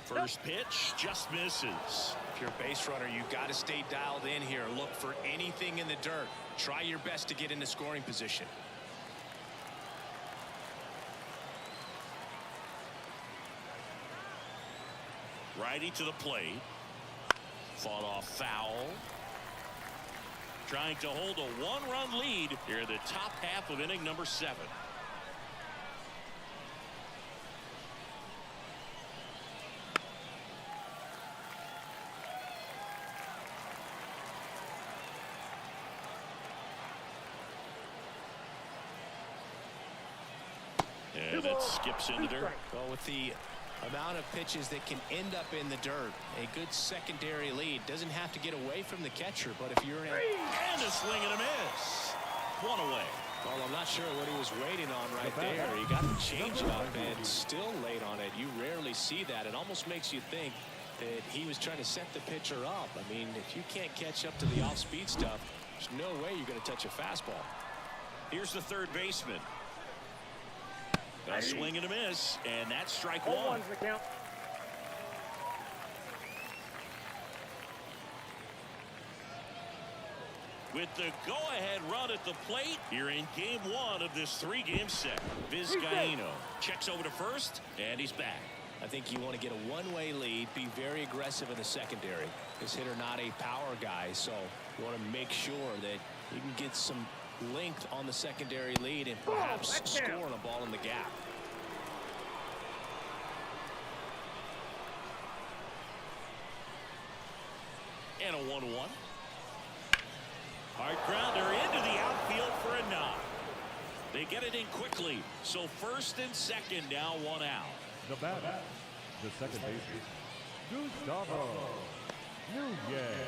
First pitch just misses. If you're a base runner, you've got to stay dialed in here. Look for anything in the dirt. Try your best to get into scoring position. Righty to the plate. Fought off foul. Trying to hold a one-run lead here in the top half of inning number 7. And it skips into dirt. Well, with the amount of pitches that can end up in the dirt, a good secondary lead doesn't have to get away from the catcher, but if you're in and a swing and a miss, one away. Well, I'm not sure what he was waiting on right there. He got the changeup and still late on it. You rarely see that. It almost makes you think that he was trying to set the pitcher up. I mean, if you can't catch up to the off-speed stuff, there's no way you're going to touch a fastball. Here's the third baseman. A swing and a miss, and that's strike one. 0-1's the count. With the go-ahead run at the plate here in game 1 of this 3-game set. Vizcaíno checks over to first, and he's back. I think you want to get a one-way lead, be very aggressive in the secondary. This hitter not a power guy, so you want to make sure that you can get some length on the secondary lead and perhaps score a ball in the gap. And a 1-1. Hard grounder into the outfield for a knock. They get it in quickly, so first and second now, one out. The batter, the second baseman, Gustavo Nunez.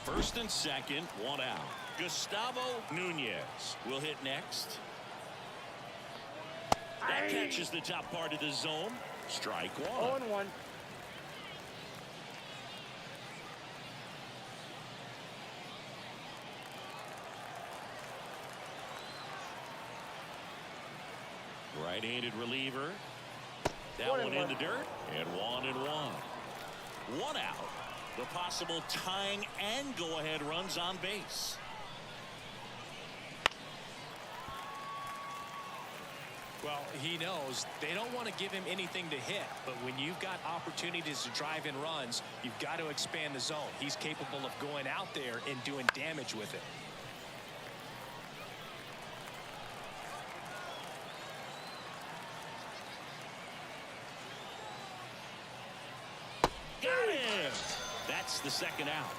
First and second, one out. Gustavo Nunez will hit next. That catches the top part of the zone. Strike one. 0-1. Right-handed reliever. That one in the dirt. And 1-1. One out. The possible tying and go-ahead runs on base. Well, he knows they don't want to give him anything to hit, but when you've got opportunities to drive in runs, you've got to expand the zone. He's capable of going out there and doing damage with it. Got him! That's the second out.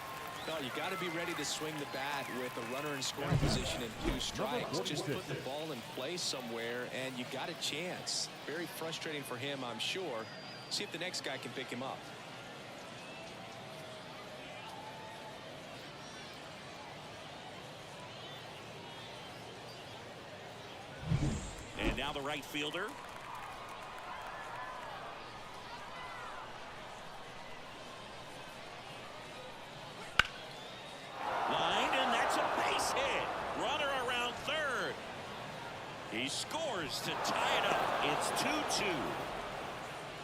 Well, you got to be ready to swing the bat with a runner in scoring position and 2 strikes. Just put the ball in place somewhere, and you got a chance. Very frustrating for him, I'm sure. See if the next guy can pick him up. And now the right fielder. Line, and that's a base hit. Runner around third. He scores to tie it up. It's 2-2.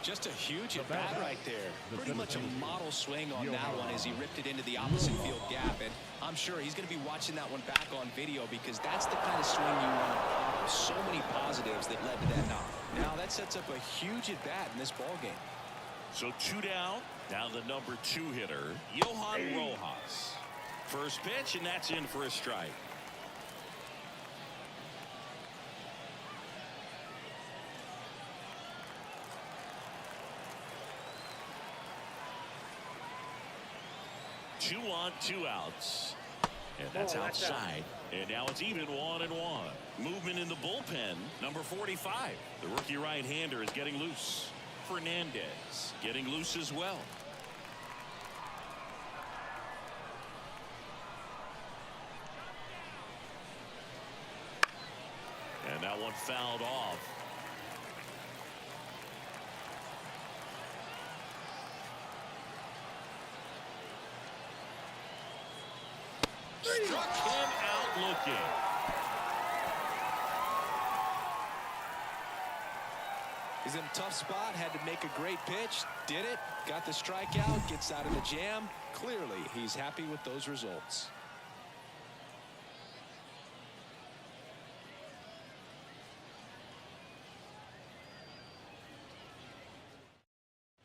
Just a huge at bat right there. Pretty much a model swing on that one as he ripped it into the opposite field gap. And I'm sure he's going to be watching that one back on video because that's the kind of swing you want to pop. So many positives that led to that knock. Now that sets up a huge at bat in this ball game. So 2 down. Now the number 2 hitter, Johan Rojas. First pitch, and that's in for a strike. Two on, 2 outs. And that's outside. And now it's even 1-1. Movement in the bullpen. Number 45. The rookie right-hander is getting loose. Fernandez getting loose as well. And that one fouled off. Struck him out looking. He's in a tough spot, had to make a great pitch, did it, got the strikeout, gets out of the jam. Clearly, he's happy with those results.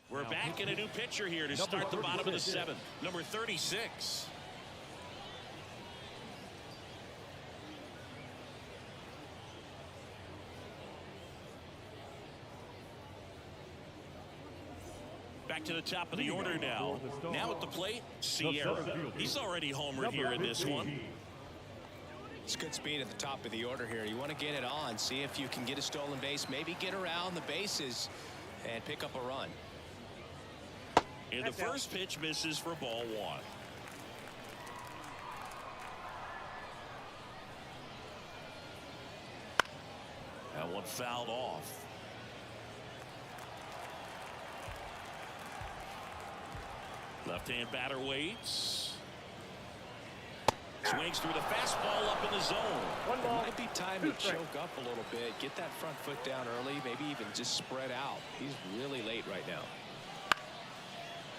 We're back in a new pitcher here to start the bottom of the 7th. Number 36. Back to the top of the order now. Now at the plate, Sierra. He's already homered here in this one. It's good speed at the top of the order here. You want to get it on, see if you can get a stolen base, maybe get around the bases and pick up a run. And the first pitch misses for ball 1. That one fouled off. Left-hand batter waits. Swings through the fastball up in the zone. One ball. It might be time to choke up a little bit, get that front foot down early, maybe even just spread out. He's really late right now.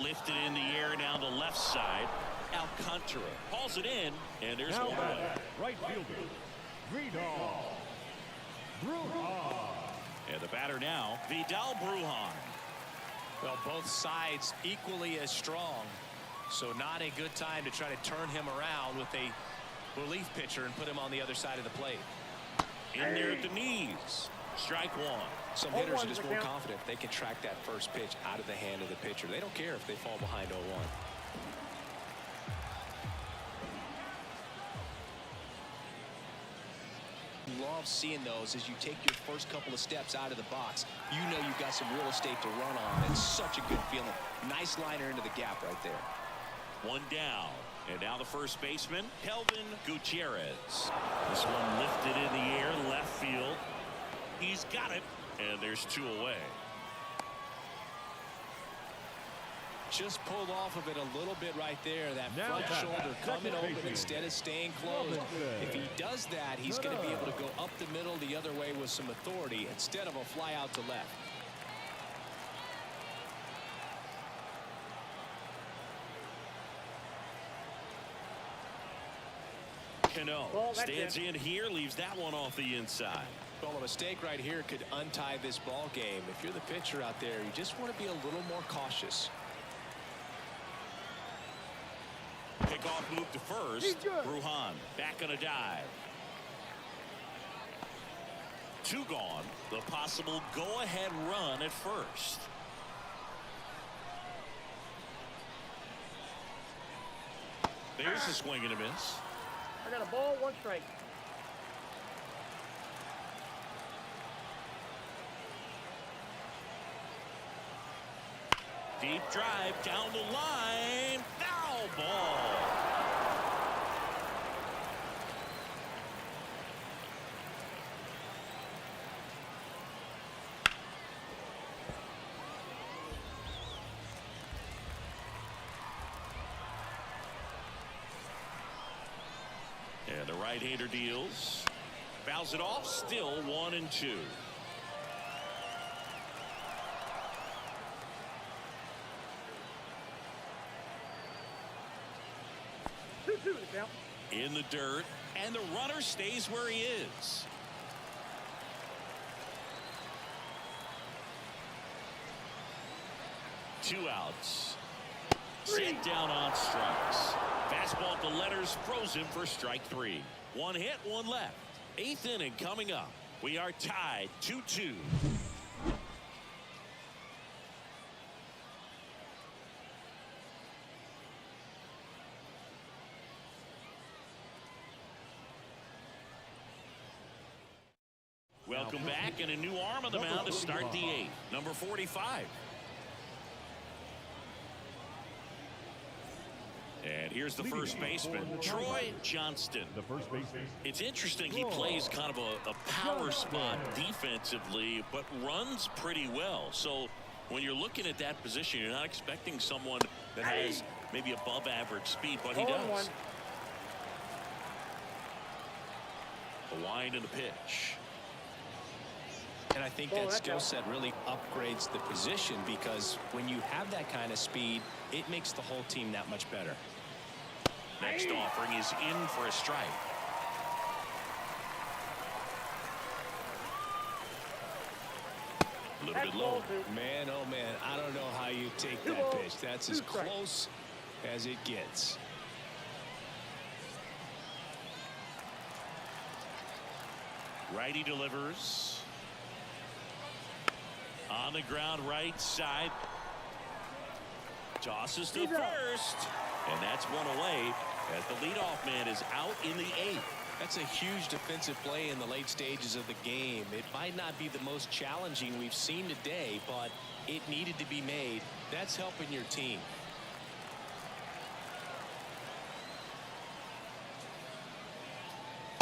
Lifted in the air down the left side. Alcantara hauls it in, and there's one away. Right fielder, Vidal Brujan. And the batter now, Vidal Brujan. Well, both sides equally as strong, so not a good time to try to turn him around with a relief pitcher and put him on the other side of the plate. In there at the knees. Strike 1. Some hitters are just more confident they can track that first pitch out of the hand of the pitcher. They don't care if they fall behind 0-1. Love seeing those as you take your first couple of steps out of the box. You know you've got some real estate to run on. It's such a good feeling. Nice liner into the gap right there. 1 down. And now the first baseman, Kelvin Gutierrez. This one lifted in the air, left field. He's got it, and there's 2 away. Just pulled off of it a little bit right there. That front shoulder coming open instead of staying closed. If he does that, he's going to be able to go up the middle the other way with some authority instead of a fly out to left. Cano stands in here, leaves that one off the inside. Well, a mistake right here could untie this ball game. If you're the pitcher out there, you just want to be a little more cautious. Kickoff move to first. Brujan back on a dive. 2 gone. The possible go-ahead run at first. There's a swing and a miss. I got a ball, 1 strike. Deep drive down the line. Foul ball. Right-hander deals. Fouls it off. Still 1-2. In the dirt, and the runner stays where he is. Two outs. Set down on strikes. Fastball at the letters, frozen for strike 3. One hit, one left. 8th inning coming up. We are tied 2-2. Welcome back, and a new arm on the mound to start the 8th. Number 45. And here's the first baseman, Troy Johnston. The first baseman. It's interesting, he plays kind of a power spot defensively, but runs pretty well. So when you're looking at that position, you're not expecting someone that has maybe above average speed, but he does. The wind and the pitch. And I think that skill set really upgrades the position, because when you have that kind of speed, it makes the whole team that much better. Next offering is in for a strike. A little bit low. Man, oh man, I don't know how you take that pitch. That's as close as it gets. Righty delivers. On the ground, right side. Tosses to first. And that's one away as the leadoff man is out in the 8th. That's a huge defensive play in the late stages of the game. It might not be the most challenging we've seen today, but it needed to be made. That's helping your team.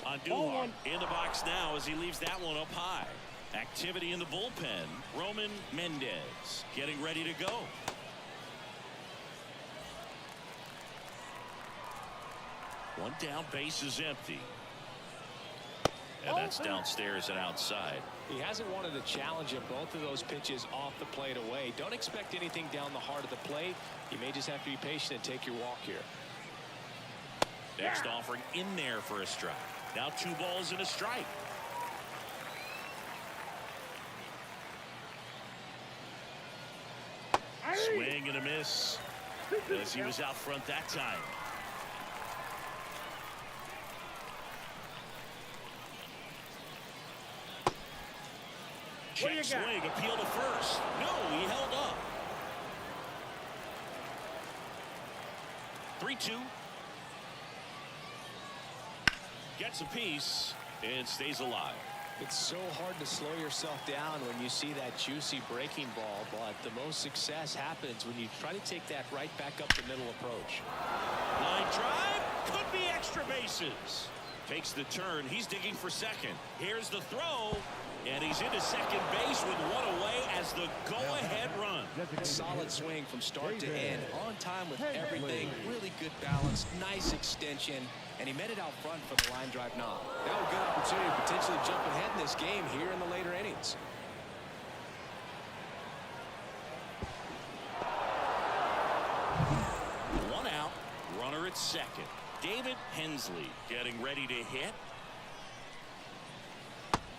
Andujar in the box now as he leaves that one up high. Activity in the bullpen. Roman Mendez getting ready to go. One down, base is empty. And that's downstairs and outside. He hasn't wanted to challenge him. Both of those pitches off the plate away. Don't expect anything down the heart of the plate. You may just have to be patient and take your walk here. Next offering in there for a strike. Now 2 balls and a strike. Swing and a miss as he was out front that time. Check swing, appeal to first. No, he held up. 3-2. Gets a piece and stays alive. It's so hard to slow yourself down when you see that juicy breaking ball, but the most success happens when you try to take that right back up the middle approach. Line drive, could be extra bases. Takes the turn, he's digging for second. Here's the throw, and he's into second base with one away as the go-ahead run. Solid swing from start to end, on time with everything, really good balance, nice extension, and he met it out front for the line drive knock. Now a good opportunity to potentially jump ahead in this game here in the later innings. One out, runner at second. David Hensley getting ready to hit.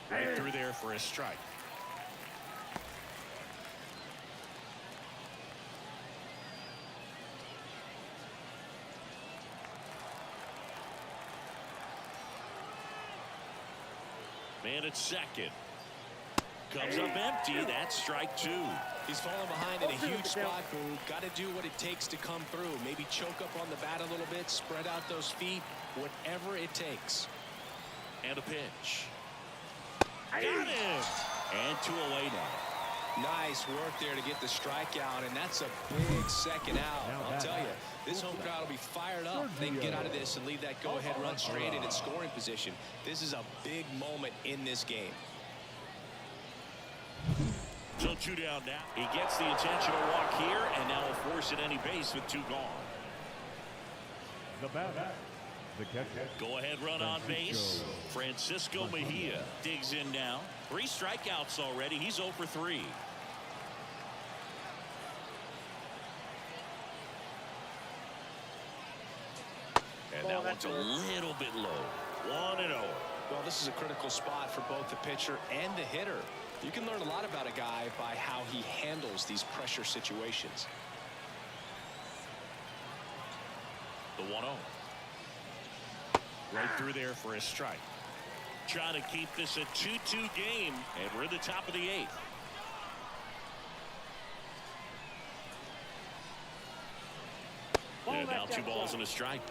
Right through there for a strike. Man at second. Comes up empty. That's strike 2. He's falling behind in a huge spot, Boo. Got to do what it takes to come through. Maybe choke up on the bat a little bit, spread out those feet, whatever it takes. And a pitch. Got him. And 2 away now. Nice work there to get the strikeout, and that's a big second out. I'll tell you, this home crowd will be fired up. They can get out of this and leave that go-ahead run straight in scoring position. This is a big moment in this game. So 2 down now. He gets the intentional walk here, and now will force at any base with 2 gone. The batter, The catcher. Go ahead run on base. Francisco Mejia digs in now. 3 strikeouts already. He's 0 for 3. And that one's a little bit low. 1-0. Well, this is a critical spot for both the pitcher and the hitter. You can learn a lot about a guy by how he handles these pressure situations. The 1-0. Right through there for a strike. Trying to keep this a 2-2 game, and we're at the top of the 8th. And now 2 balls and a strike.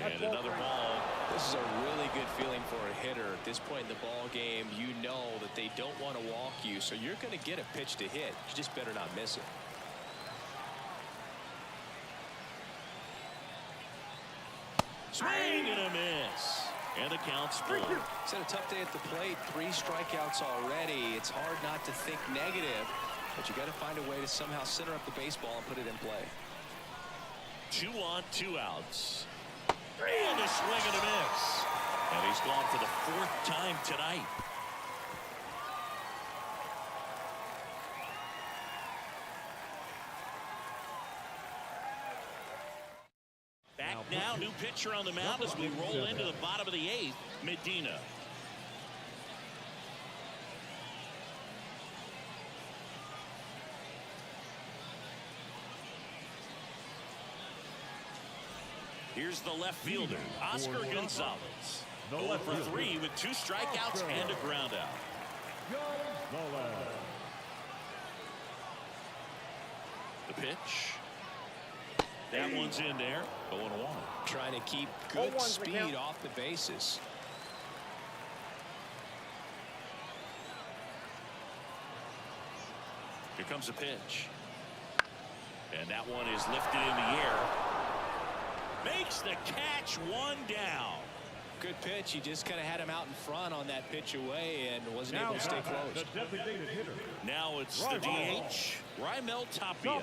And another ball. This is a really good feeling for a hitter. At this point in the ball game, you know that they don't want to walk you, so you're going to get a pitch to hit. You just better not miss it. Swing and a miss. And the count's full. It's been a tough day at the plate. 3 strikeouts already. It's hard not to think negative, but you got to find a way to somehow center up the baseball and put it in play. 2 on, 2 outs. And a swing and a miss. And he's gone for the 4th time tonight. Back now, new pitcher on the mound as we roll into the bottom of the 8th, Medina. Here's the left fielder, Oscar Gonzalez. 0 for 3 with 2 strikeouts and a ground out. The pitch. That one's in there. 0-1. Trying to keep good speed off the bases. Here comes a pitch. And that one is lifted in the air. Makes the catch, 1 down. Good pitch. He just kind of had him out in front on that pitch away and wasn't able to stay close. The designated hitter. Now it's the DH, Raimel Tapia.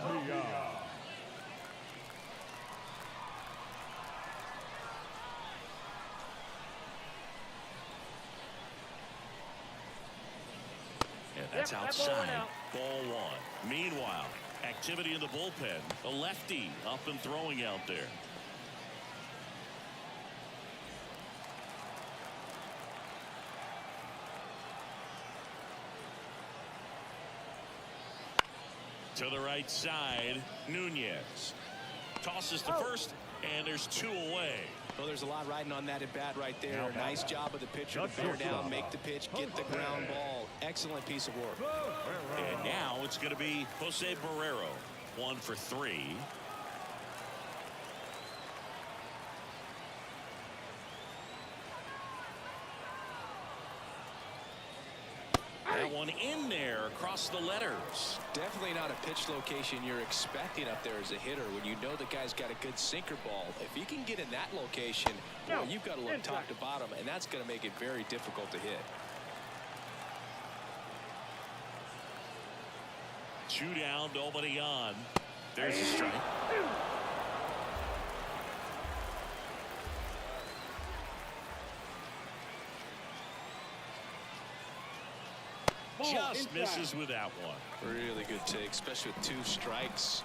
And that's outside. Ball 1. Meanwhile, activity in the bullpen. A lefty up and throwing out there. To the right side, Nunez tosses to first, and there's 2 away. Well, there's a lot riding on that at bat right there. Nice job of the pitcher to bear down, make the pitch, get the ground ball. Excellent piece of work. And now it's going to be Jose Barrero, 1 for 3. That one in there across the letters. Definitely not a pitch location you're expecting up there as a hitter when you know the guy's got a good sinker ball. If he can get in that location, well, you've got to look top to bottom, and that's going to make it very difficult to hit. 2 down, nobody on. There's a strike. Just misses with that one. Really good take, especially with 2 strikes.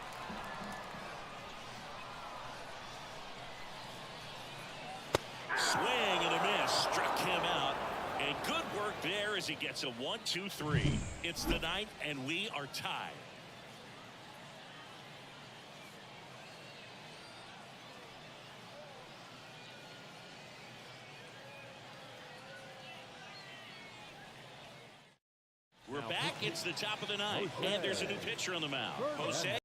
Swing and a miss. Struck him out. And good work there as he gets a 1-2-3. It's the 9th, and we are tied. We're back. It's the top of the 9th, and there's a new pitcher on the mound. Jose.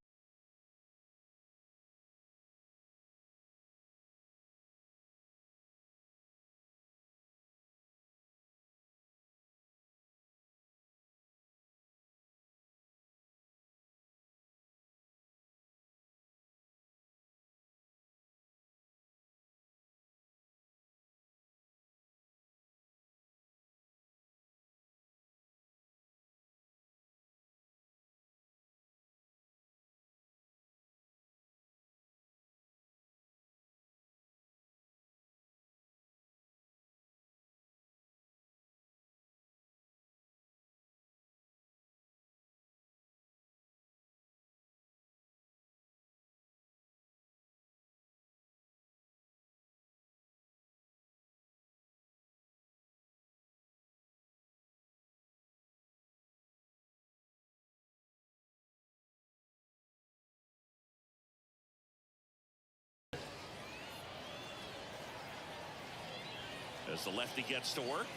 As the lefty gets to work.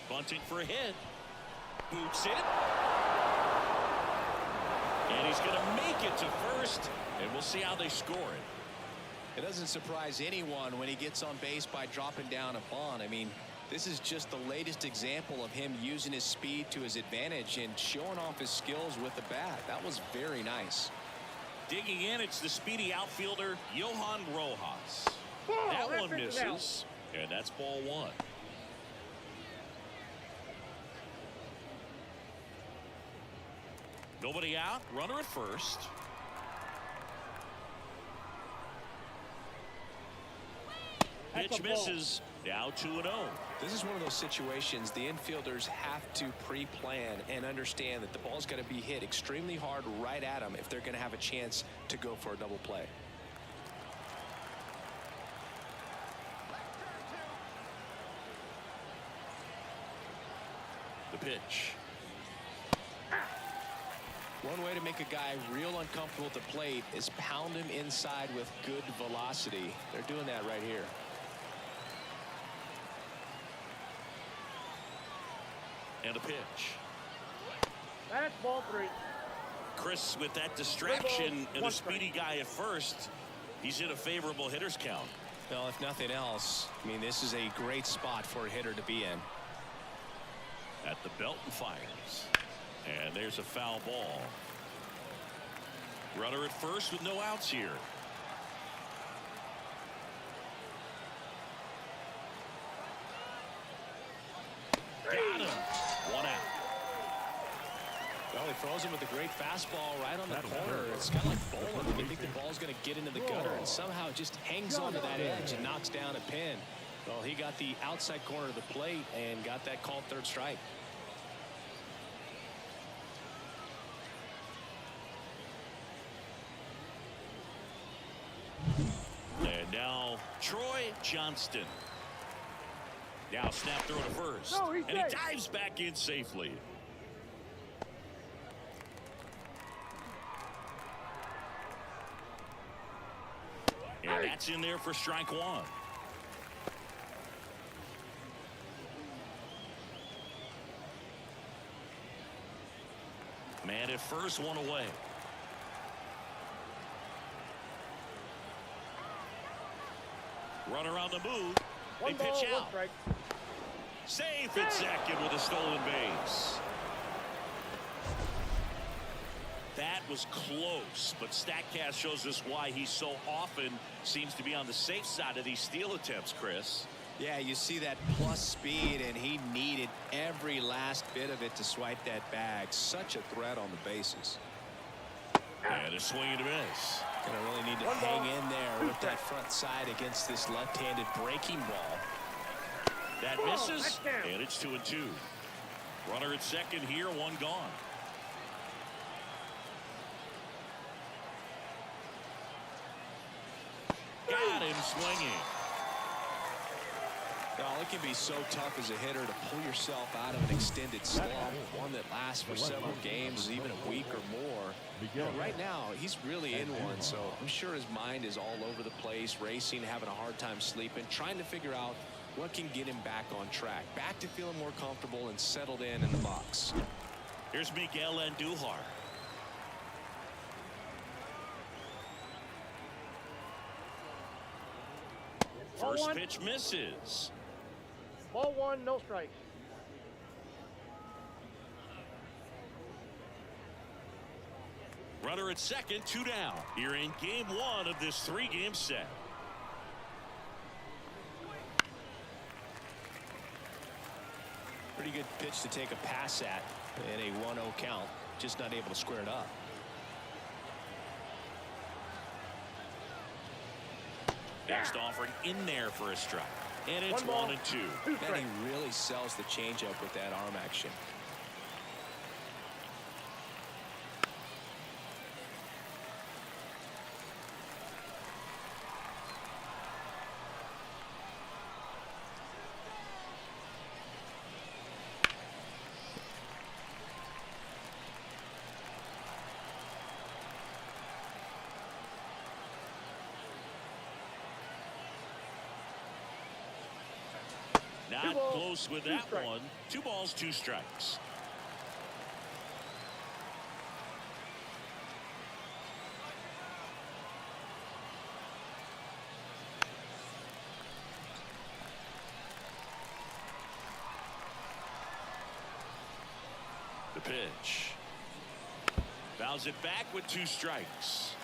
Bunting for a hit. Boots it. And he's going to make it to first. And we'll see how they score it. It doesn't surprise anyone when he gets on base by dropping down a bunt. I mean, this is just the latest example of him using his speed to his advantage and showing off his skills with the bat. That was very nice. Digging in, it's the speedy outfielder, Johan Rojas. Oh, That one pitch is out. misses. And that's ball one. Nobody out. Runner at first. That's Pitch a ball. misses. Now 2-0. This is one of those situations the infielders have to pre-plan and understand that the ball's got to be hit extremely hard right at them if they're going to have a chance to go for a double play. The pitch. One way to make a guy real uncomfortable at the plate is pound him inside with good velocity. They're doing that right here. And a pitch. That's ball three. Chris, with that distraction and a one speedy guy at first, he's in a favorable hitter's count. Well, if nothing else, I mean, this is a great spot for a hitter to be in. At the belt and fires. And there's a foul ball. Runner at first with no outs here. Got him. One out. Well, he throws him with a great fastball right on the corner. It's kind of like bowling. You think the ball's going to get into the gutter, and somehow it just hangs onto that edge and knocks down a pin. Well, he got the outside corner of the plate and got that called third strike. And now Troy Johnston. Now snap throw to first. No, he's and he safe. dives back in safely. And that's in there for strike one. Man at first, one away. Runner on the move. They One ball, pitch one out. strike. Safe at second with a stolen base. That was close, but StatCast shows us why he so often seems to be on the safe side of these steal attempts, Chris. Yeah, you see that plus speed, and he needed every last bit of it to swipe that bag. Such a threat on the bases. And a swing and a miss. Gonna really need to One ball, hang in there two with that strikes. front side against this left-handed breaking ball. That Oh, misses, touchdown. and it's 2-2. Runner at second here, one gone. Got him swinging. Well, it can be so tough as a hitter to pull yourself out of an extended slump, one that lasts for several games, even a week or more. You know, right now, he's really in one, so I'm sure his mind is all over the place, racing, having a hard time sleeping, trying to figure out what can get him back on track, back to feeling more comfortable and settled in the box. Here's Miguel Andujar. Ball First one. pitch misses. Ball one, no strikes. Runner at second, two down. Here in game one of this three-game set. Pretty good pitch to take a pass at in a 1-0 count, just not able to square it up. Next offering in there for a strike. And it's One ball, 1-2. two And strikes. he really sells the changeup with that arm action. Not close with that one. 2 balls, 2 strikes. The pitch. Fouls it back with 2 strikes.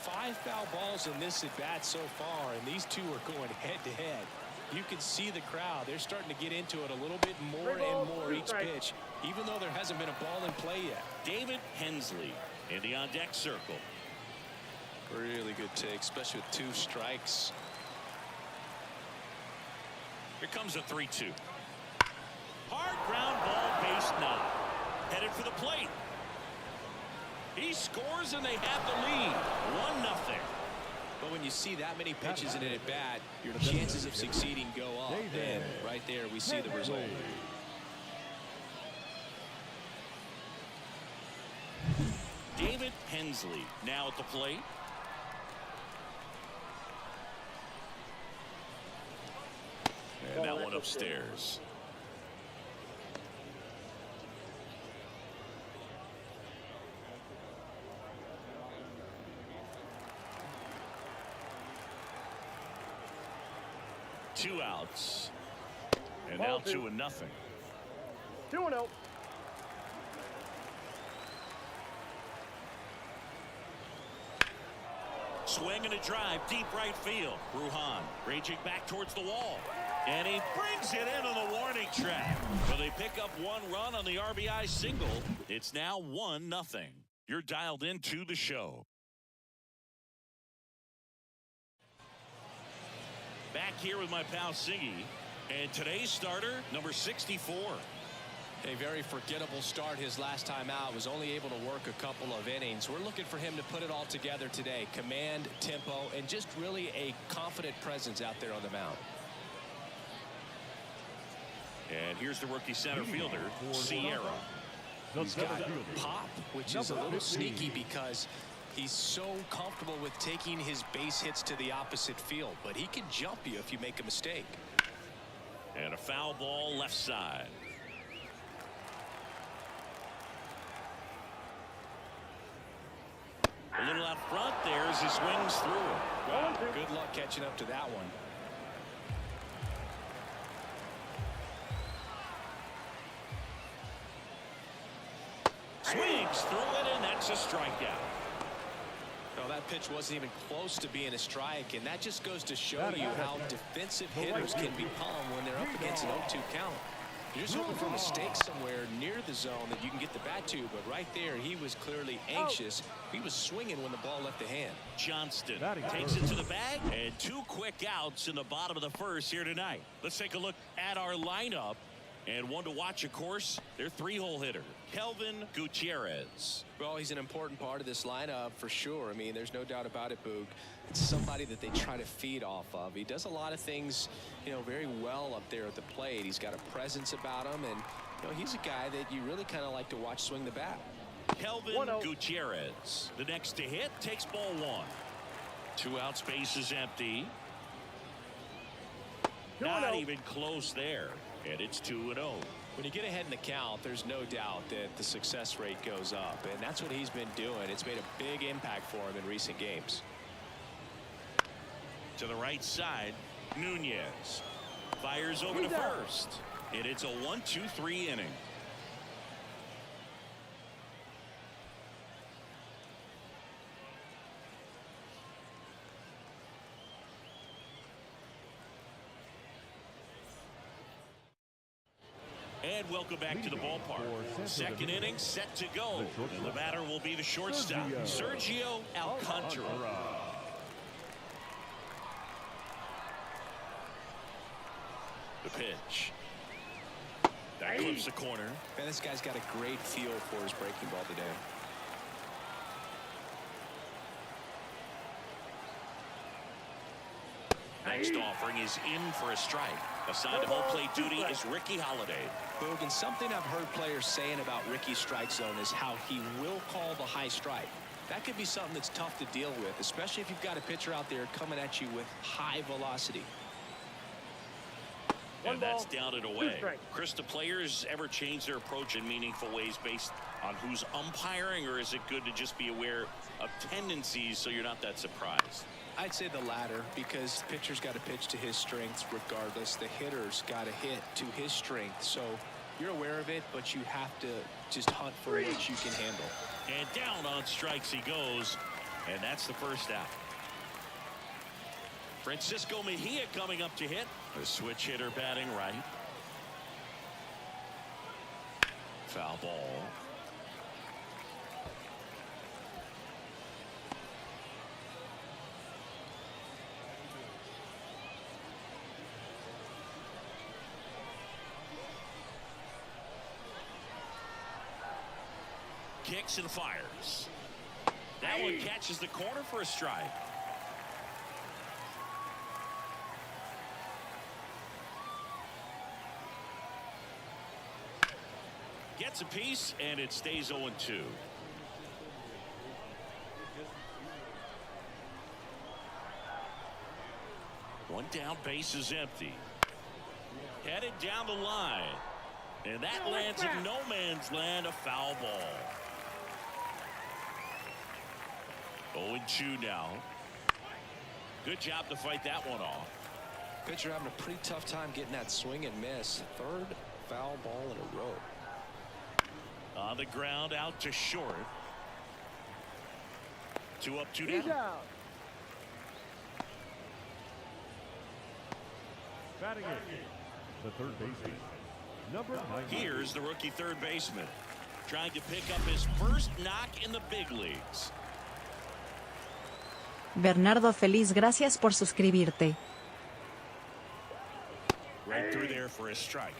5 foul balls in this at bat so far, and these two are going head to head. You can see the crowd. They're starting to get into it a little bit more and more each pitch, even though there hasn't been a ball in play yet. David Hensley in the on-deck circle. Really good take, especially with 2 strikes. Here comes a 3-2. Hard ground ball, base knock. Headed for the plate. He scores and they have the lead. 1-0. But when you see that many pitches in an at bat, your chances of succeeding go up. And right there we see the result. David Hensley now at the plate. And that one upstairs. Two outs. And now 2-0. 2-0. Swing and a drive, deep right field. Bruhan raging back towards the wall. And he brings it into the warning track. So they pick up 1 run on the RBI single. It's now 1-0. You're dialed into the show. Back here with my pal Siggy. And today's starter, number 64. A very forgettable start his last time out. Was only able to work a couple of innings. We're looking for him to put it all together today. Command, tempo, and just really a confident presence out there on the mound. And here's the rookie center fielder, Sierra. He's got pop, which is a little sneaky because he's so comfortable with taking his base hits to the opposite field. But he can jump you if you make a mistake. And a foul ball left side. A little out front there as he swings through it. Wow, good luck catching up to that one. Swings through it, and that's a strikeout. No, that pitch wasn't even close to being a strike, and that just goes to show you how defensive hitters can become when they're up against an 0-2 count. You're just hoping for a mistake somewhere near the zone that you can get the bat to, but right there he was clearly anxious. He was swinging when the ball left the hand. Johnston takes it to the bag, and 2 quick outs in the bottom of the first here tonight. Let's take a look at our lineup. And one to watch, of course, their 3-hole hitter, Kelvin Gutierrez. Well, he's an important part of this lineup for sure. I mean, there's no doubt about it, Boog. It's somebody that they try to feed off of. He does a lot of things, very well up there at the plate. He's got a presence about him, and, he's a guy that you really kind of like to watch swing the bat. Kelvin Gutierrez, the next to hit, takes ball 1. 2 outs, base is empty. Not even close there. And it's 2-0. When you get ahead in the count, there's no doubt that the success rate goes up, and that's what he's been doing. It's made a big impact for him in recent games. To the right side, Nunez fires over to first, and it's a 1-2-3 inning. And welcome back to the ballpark. Second inning set to go. And the batter will be the shortstop, Sergio Alcantara. The pitch. That clips the corner. Man, this guy's got a great feel for his breaking ball today. Next offering is in for a strike. Assigned to home plate duty is Ricky Holiday. Bogan, something I've heard players saying about Ricky's strike zone is how he will call the high strike. That could be something that's tough to deal with, especially if you've got a pitcher out there coming at you with high velocity. And that's down and away. strikes. Chris, do players ever change their approach in meaningful ways based on who's umpiring, or is it good to just be aware of tendencies so you're not that surprised? I'd say the latter, because the pitcher's got to pitch to his strengths regardless. The hitter's got to hit to his strength. So you're aware of it, but you have to just hunt for what you can handle. And down on strikes he goes, and that's the first out. Francisco Mejia coming up to hit. A switch hitter batting right. Foul ball. Kicks and fires. That one catches the corner for a strike. Gets a piece, and it stays 0-2. One down, base is empty. Headed down the line. And that lands in no man's land, a foul ball. 0-2 now. Good job to fight that one off. Pitcher having a pretty tough time getting that swing and miss. Third foul ball in a row. On the ground, out to short. 2 up, 2 He's down. out. Batting in, the third baseman, number 9. Here's the rookie third baseman, trying to pick up his first knock in the big leagues. Bernardo Feliz, gracias por suscribirte. Right through there for a strike.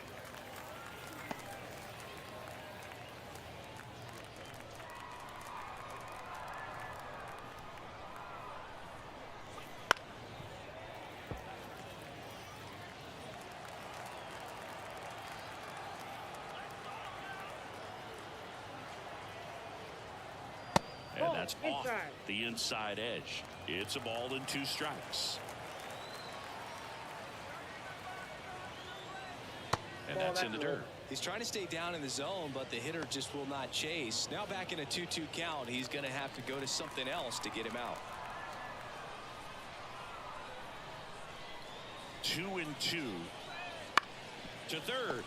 And that's off the inside edge. It's a ball and 2 strikes. And that's in the dirt. He's trying to stay down in the zone, but the hitter just will not chase. Now back in a 2-2 count, he's going to have to go to something else to get him out. 2-2 to third.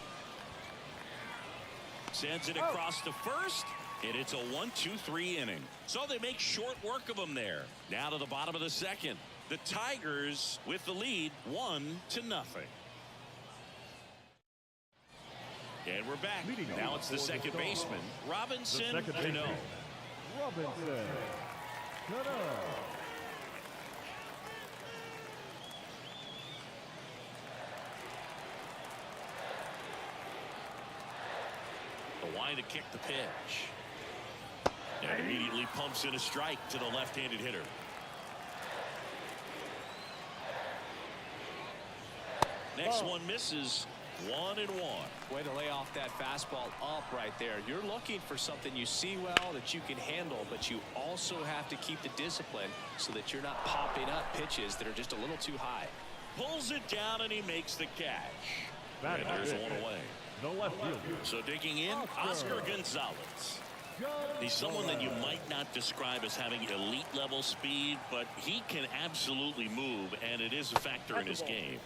Sends it across to first, and it's a 1-2-3 inning. So they make short work of him there. Now to the bottom of the second. The Tigers with the lead, 1-0. And we're back. Now it's the second baseman, Robinson Cano. Robinson Cano. The line to kick the pitch. And immediately pumps in a strike to the left-handed hitter. Next one misses. 1-1. Way to lay off that fastball up right there. You're looking for something you see well that you can handle, but you also have to keep the discipline so that you're not popping up pitches that are just a little too high. Pulls it down and he makes the catch. Batting And there's fifth, one away. the left fielder. So digging in, Oscar Gonzalez. He's someone that you might not describe as having elite level speed, but he can absolutely move, and it is a factor in his game.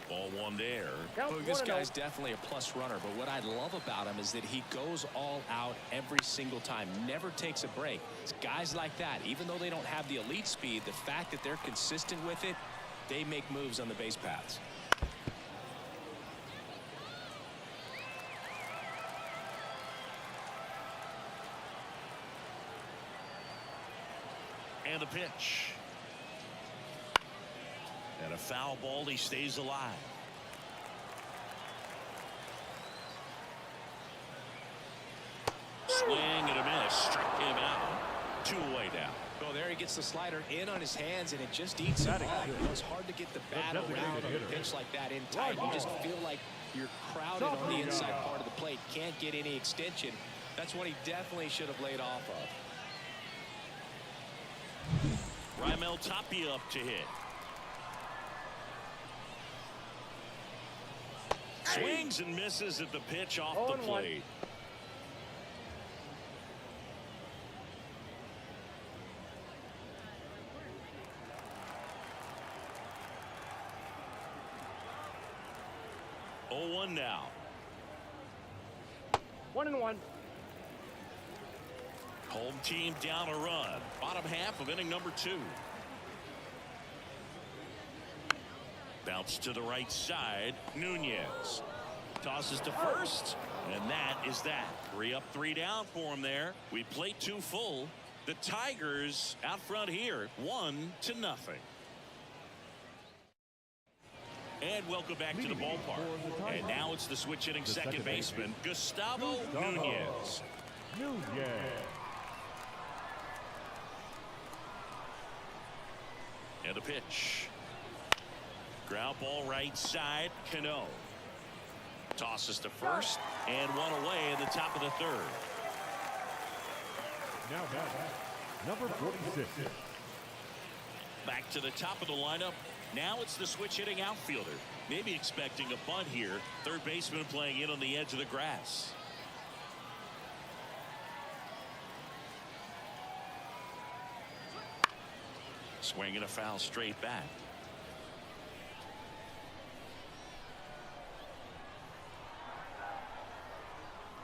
Ball one there. Look, this guy's definitely a plus runner, but what I love about him is that he goes all out every single time, never takes a break. It's guys like that, even though they don't have the elite speed, the fact that they're consistent with it, they make moves on the base paths. And the pitch. And a foul ball, he stays alive. Swing and a miss. Struck him out. 2 away now. Oh, there he gets the slider in on his hands, and it just eats him up. It's hard to get the bat around on a pitch like that in tight. You just feel like you're crowded on the inside part of the plate. Can't get any extension. That's what he definitely should have laid off of. Raimel Tapia up to hit. Swings and misses at the pitch off the 0-1. plate. Oh, 1 now. 1-1. Home team down a run. Bottom half of inning number 2. Bounce to the right side. Nunez tosses to first, and that is that. 3 up, 3 down for him there. We play 2 full. The Tigers out front here, 1-0. And welcome back to the ballpark. And now it's the switch hitting second baseman, Gustavo Nunez. And a pitch. Ground ball right side. Cano tosses to first, and 1 away in the top of the 3rd. Now number 46. Back to the top of the lineup. Now it's the switch hitting outfielder. Maybe expecting a bunt here. Third baseman playing in on the edge of the grass. Swinging a foul straight back.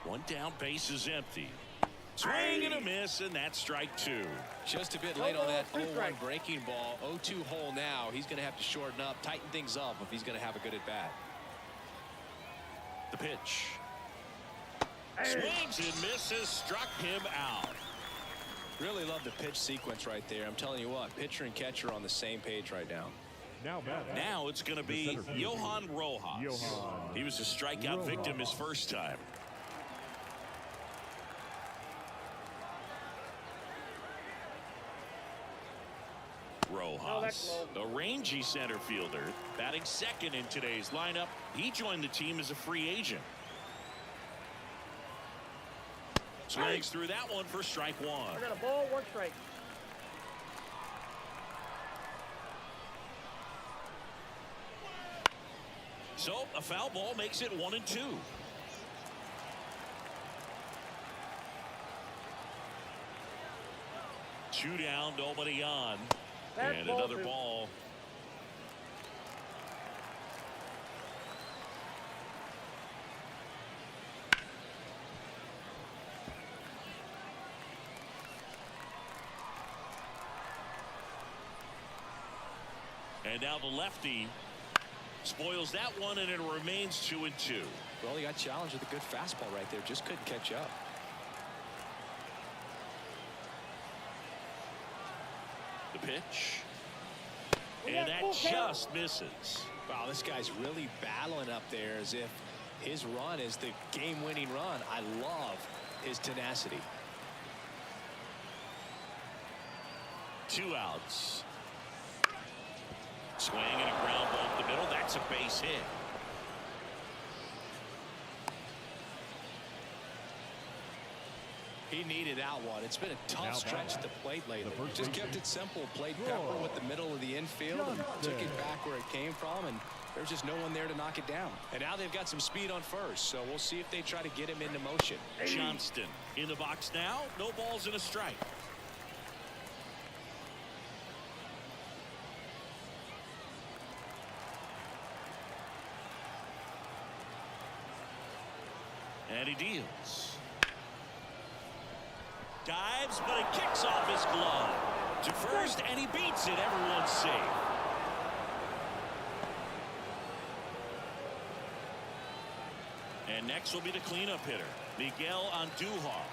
One down, base is empty. Swing and a miss, and that's strike 2. Just a bit late on that 0-1 breaking ball. 0-2 hole now. He's going to have to shorten up, tighten things up if he's going to have a good at bat. The pitch. Swings and misses, struck him out. Really love the pitch sequence right there. I'm telling you what, pitcher and catcher on the same page right now. Now it's going to be Johan Rojas. He was a strikeout victim his first time. Rojas, a rangy center fielder, batting second in today's lineup. He joined the team as a free agent. Swings through that one for strike 1. I got a ball, 1 strike. So a foul ball makes it 1-2. Two down, nobody on. And another ball. And now the lefty spoils that one, and it remains 2-2. Well, he got challenged with a good fastball right there. Just couldn't catch up. The pitch. And that just misses. Wow, this guy's really battling up there as if his run is the game-winning run. I love his tenacity. 2 outs. Swing and a ground ball up the middle. That's a base hit. He needed out one. It's been a tough stretch at the plate lately. Just kept it simple. Played pepper with the middle of the infield and took it back where it came from, and there's just no one there to knock it down. And now they've got some speed on first, so we'll see if they try to get him into motion. Johnston in the box now. No balls and a strike. And he deals. Dives, but it kicks off his glove. To first, and he beats it. Everyone's safe. And next will be the cleanup hitter, Miguel Andujar.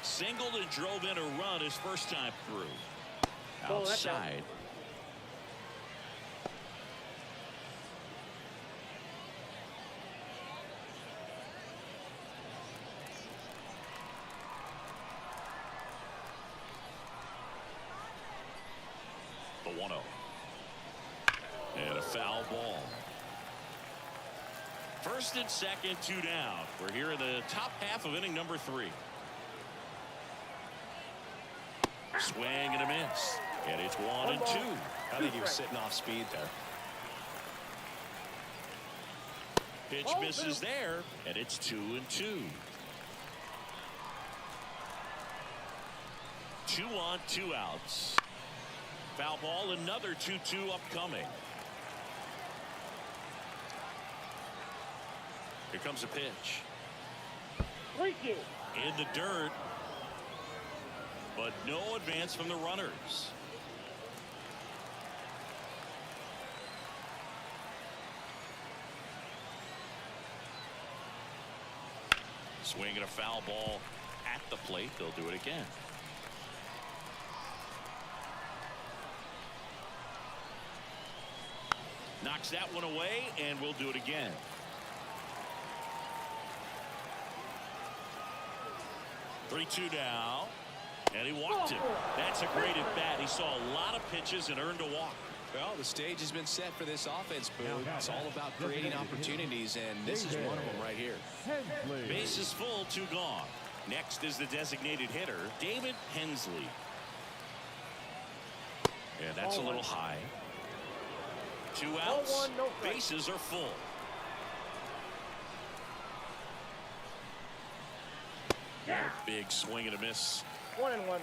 Singled and drove in a run his first time through. Outside. The 1-0. And a foul ball. First and second, 2 down. We're here in the top half of inning number 3. Swing and a miss. And it's 1-2. I think he was sitting off speed there. Pitch misses there, and it's 2-2. 2 on, 2 outs. Foul ball, another 2-2 upcoming. Here comes a pitch. In the dirt, but no advance from the runners. Swinging a foul ball at the plate. They'll do it again. Knocks that one away, and we'll do it again. Three-two now, and he walked him. That's a great at bat. He saw a lot of pitches and earned a walk. Well, the stage has been set for this offense, Boo. It's all about creating opportunities, and this is one of them right here. Base is full, 2 gone. Next is the designated hitter, David Hensley. And that's a little high. 2 outs. Bases are full. Big swing and a miss. 1-1.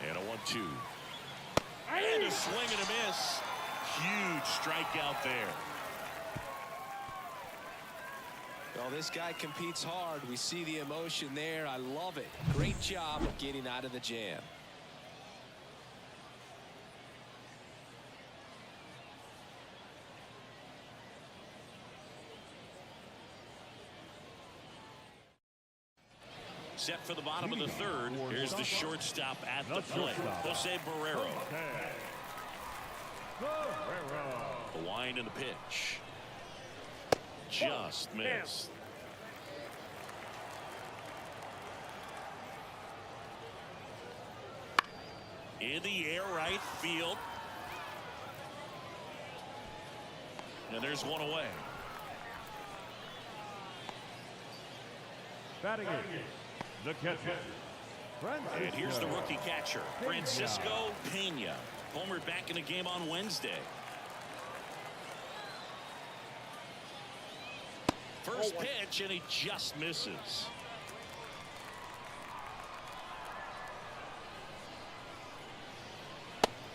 And a 1-2. And a swing and a miss. Huge strikeout there. Well, this guy competes hard. We see the emotion there. I love it. Great job of getting out of the jam. Set for the bottom of the third. Here's the shortstop at the plate, Jose Barrero. The wind and the pitch. Just missed. In the air, right field. And there's one away. Batting it, the catcher. And here's the rookie catcher, Francisco Pena. Homered back in the game on Wednesday. First pitch, and he just misses.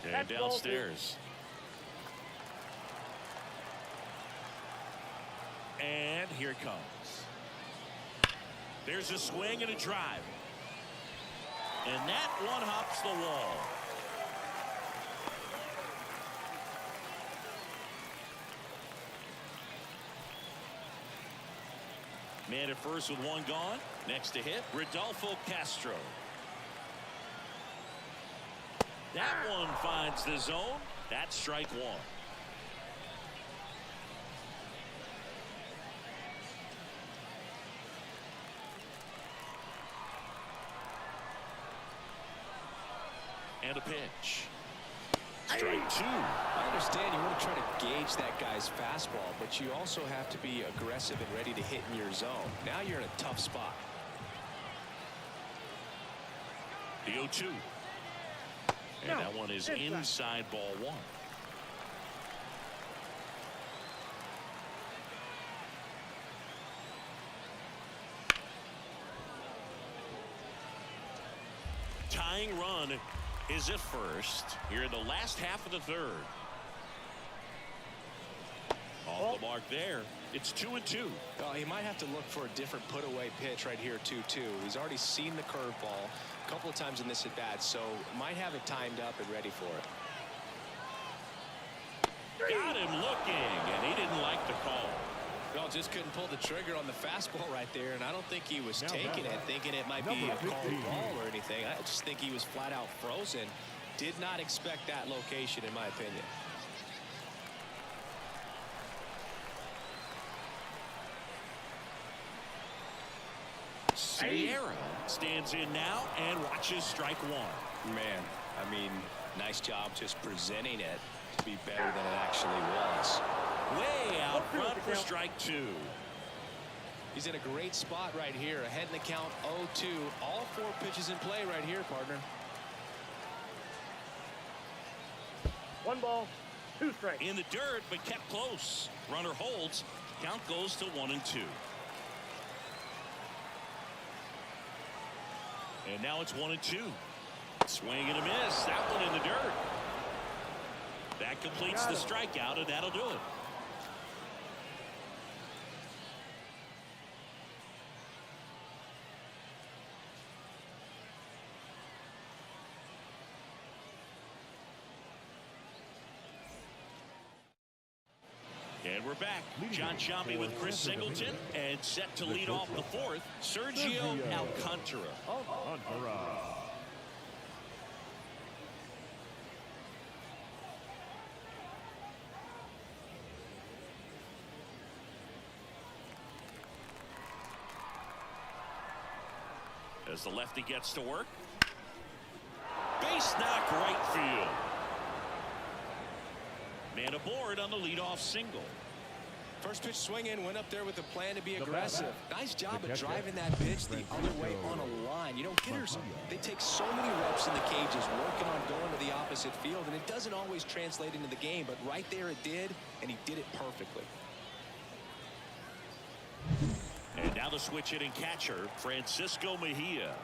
And downstairs. And here it comes. There's a swing and a drive. And that one hops the wall. Man at first with one gone. Next to hit, Rodolfo Castro. That one finds the zone. That's strike one. And a pitch. Strike two. I understand you want to try to gauge that guy's fastball, but you also have to be aggressive and ready to hit in your zone. Now you're in a tough spot. The 0-2. And that one is inside ball one. Tying run is at first here in the last half of the third. Off the mark there. It's 2-2. Oh, he might have to look for a different put away pitch right here. 2-2. He's already seen the curveball a couple of times in this at bat, so might have it timed up and ready for it. Got him looking, and he didn't like the call. Well, just couldn't pull the trigger on the fastball right there, and I don't think he was taking it, thinking it might be a called ball or anything. I just think he was flat out frozen. Did not expect that location, in my opinion. Sierra stands in now and watches strike one. Man, I mean, nice job just presenting it to be better than it actually was. Way out front for strike two. He's in a great spot right here. Ahead in the count 0-2. All 4 pitches in play right here, partner. 1 ball, 2 strikes. In the dirt, but kept close. Runner holds. Count goes to 1-2. And now it's 1-2. Swing and a miss. That one in the dirt. That completes the strikeout, and that'll do it. And we're back. John Shambi with Chris Singleton, and set to lead off the 4th, Sergio Alcantara. As the lefty gets to work. Base knock right field. Man aboard on the leadoff single. First pitch swinging, went up there with a plan to be aggressive. Nice job of driving that pitch the other way on a line. You know, hitters, they take so many reps in the cages working on going to the opposite field, and it doesn't always translate into the game, but right there it did, and he did it perfectly. And now the switch hitting catcher, Francisco Mejia.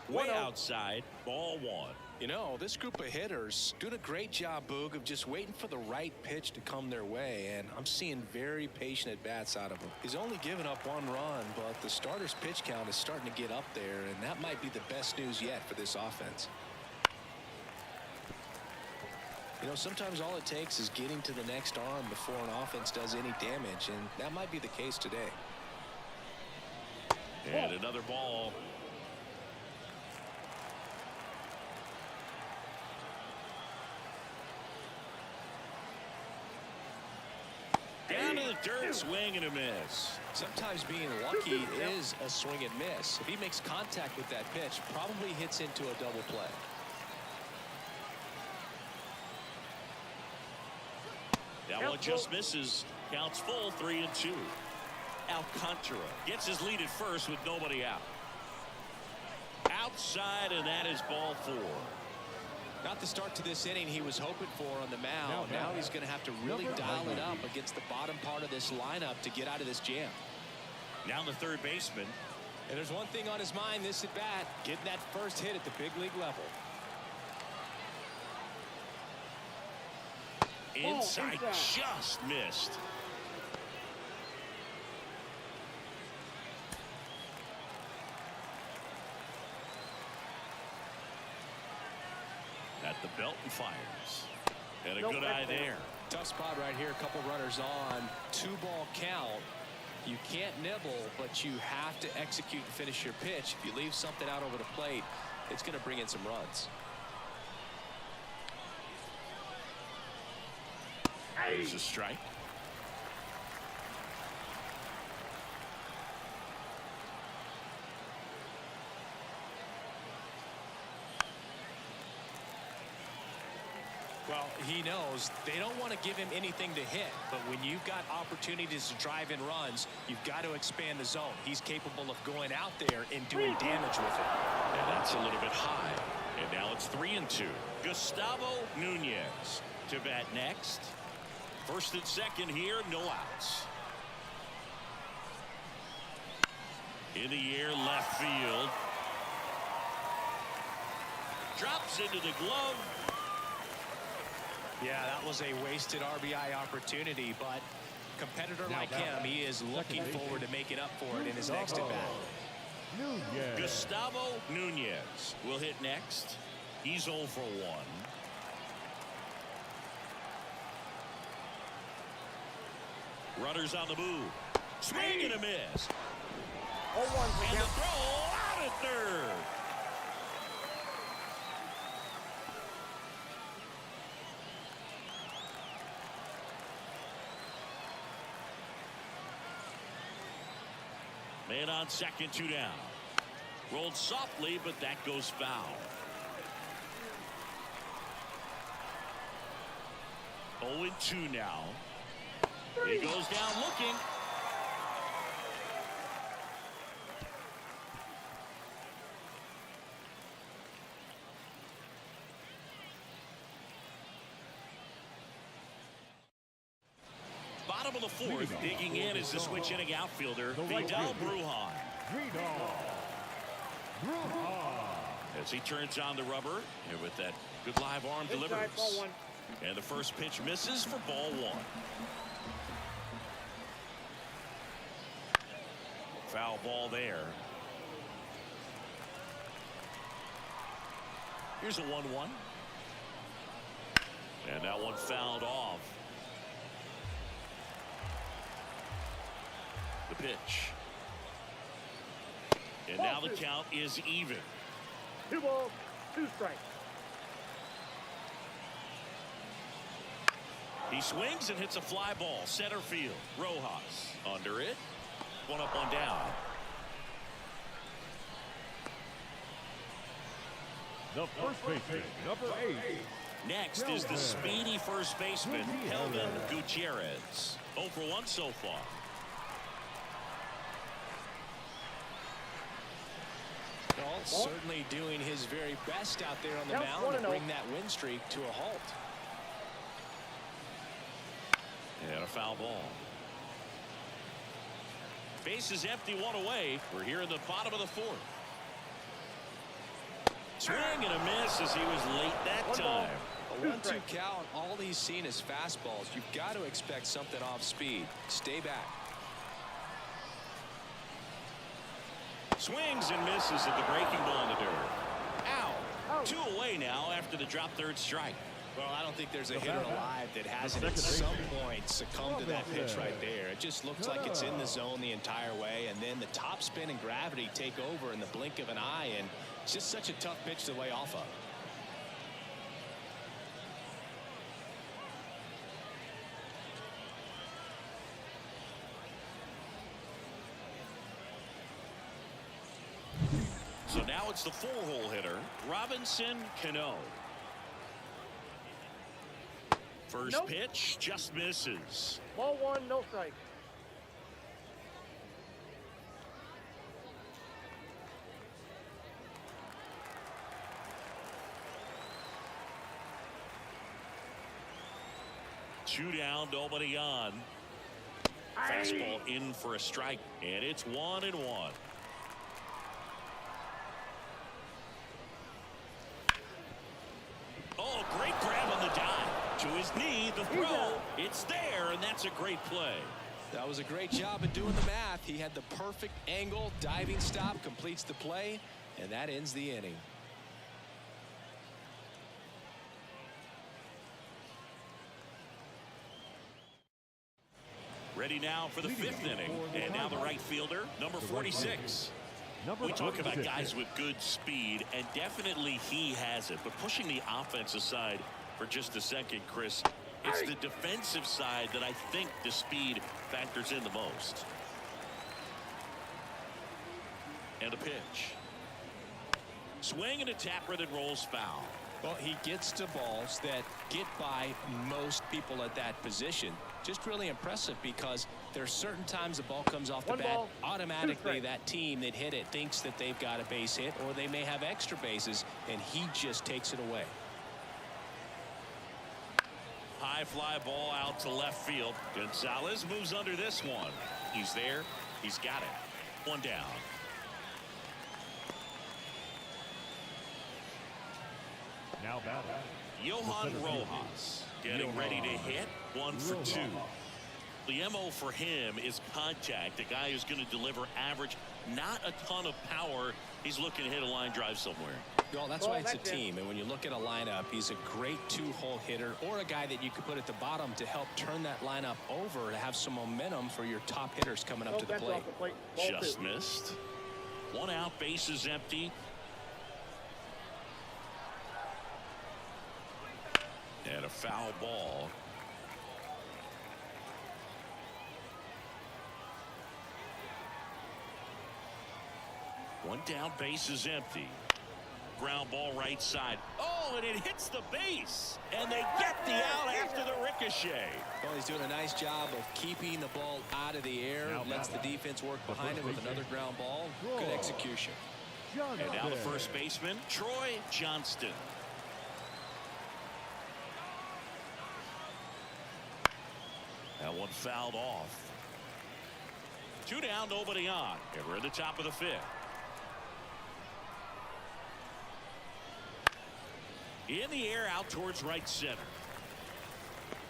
Way outside, ball 1. You know, this group of hitters doing a great job, Boog, of just waiting for the right pitch to come their way, and I'm seeing very patient at-bats out of him. He's only given up 1 run, but the starter's pitch count is starting to get up there, and that might be the best news yet for this offense. You know, sometimes all it takes is getting to the next arm before an offense does any damage, and that might be the case today. And another ball. Down to the dirt, swing and a miss. Sometimes being lucky is a swing and miss. If he makes contact with that pitch, probably hits into a double play. That one just misses. Counts full, 3-2. Alcantara gets his lead at first with nobody out. Outside, and that is ball 4. Not the start to this inning he was hoping for on the mound. Now he's going to have to really dial it up against the bottom part of this lineup to get out of this jam. Now the third baseman. And there's one thing on his mind this at bat, getting that first hit at the big league level. Inside, just missed. At the belt and fires. And a good eye there. Tough spot right here. A couple runners on. 2-ball count. You can't nibble, but you have to execute and finish your pitch. If you leave something out over the plate, it's going to bring in some runs. There's a strike. Well, he knows they don't want to give him anything to hit, but when you've got opportunities to drive in runs, you've got to expand the zone. He's capable of going out there and doing damage with it. And that's a little bit high. And now it's 3-2. Gustavo Nunez to bat next. First and second here, no outs. In the air, left field. Drops into the glove. Yeah, that was a wasted RBI opportunity, but competitor like him, he is looking forward to making up for it in his next at-bat. Gustavo Nunez will hit next. He's 0 for 1. Runners on the move. Swing and a miss. 0-1. And the throw out at third. Man on second, 2 down. Rolled softly, but that goes foul. 0-2 now. He goes down looking. Bottom of the fourth, digging in is the switch hitting outfielder, Vidal Brujan. As he turns on the rubber, and with that good live arm delivers. And the first pitch misses for ball one. Foul ball there. Here's a 1-1. And that one fouled off. The pitch. And now the count is even. 2 balls, 2 strikes. He swings and hits a fly ball center field. Rojas under it. 1 up, 1 down. The first baseman, number 8. Next is the speedy first baseman, Kelvin Gutierrez. 0 for 1 so far. Well, certainly doing his very best out there on the mound to bring that win streak to a halt. And a foul ball. Base is empty, 1 away. We're here in the bottom of the fourth. Swing and a miss as he was late that time. A 1-2 count. All he's seen is fastballs. You've got to expect something off speed. Stay back. Swings and misses at the breaking ball in the dirt. Ow. 2 away now after the drop third strike. Well, I don't think there's a hitter alive that hasn't at some point succumbed to that pitch right there. It just looks like it's in the zone the entire way, and then the top spin and gravity take over in the blink of an eye, and it's just such a tough pitch to lay off of. So now it's the 4-hole hitter, Robinson Cano. First pitch just misses. Ball 1, no strike. Two down, nobody on. Fastball in for a strike, and it's 1-1. Oh, great grab on the dive. To his knee, the throw. It's there, and that's a great play. That was a great job of doing the math. He had the perfect angle, diving stop, completes the play, and that ends the inning. Ready now for the 5th inning. And now the right fielder, number 46. We talk about guys with good speed, and definitely he has it. But pushing the offense aside for just a second, Chris, it's the defensive side that I think the speed factors in the most. And a pitch. Swing and a tapper that rolls foul. Well, he gets to balls that get by most people at that position. Just really impressive because there are certain times the ball comes off the bat, automatically that team that hit it thinks that they've got a base hit, or they may have extra bases, and he just takes it away. High fly ball out to left field. Gonzalez moves under this one. He's there. He's got it. 1 down. Now batting. Johan Rojas getting ready to hit. 1 for 2. The MO for him is contact. A guy who's going to deliver average, not a ton of power. He's looking to hit a line drive somewhere. Well, that's why it's a team. And when you look at a lineup, he's a great 2-hole hitter, or a guy that you could put at the bottom to help turn that lineup over to have some momentum for your top hitters coming up to the plate. Just missed. 1 out, bases empty. And a foul ball. One down, base is empty. ground ball right side. Oh, and it hits the base. And they get the out after the ricochet. Well, he's doing a nice job of keeping the ball out of the air. Lets the defense work behind him with another ground ball. Good execution. And now the first baseman, Troy Johnston. That one fouled off. 2 down, nobody on. And we're at the top of the 5th. In the air, out towards right center.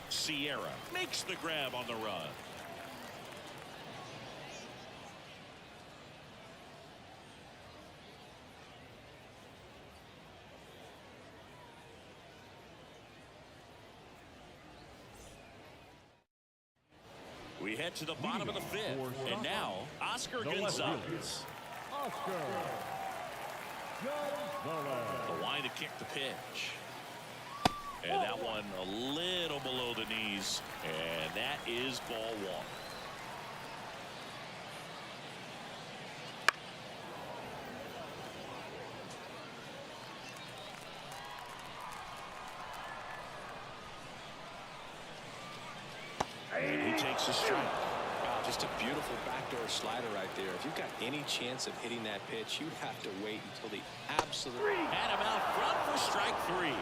Sierra makes the grab on the run. We head to the bottom of the 5th. And now, Oscar Gonzalez. Oscar Gonzalez. The line to kick the pitch. And that one a little below the knees. And that is ball 1. And he takes a strike. Wow, just a beautiful backdoor slider right there. If you've got any chance of hitting that pitch, you have to wait until the absolute. Had him out front for strike 3.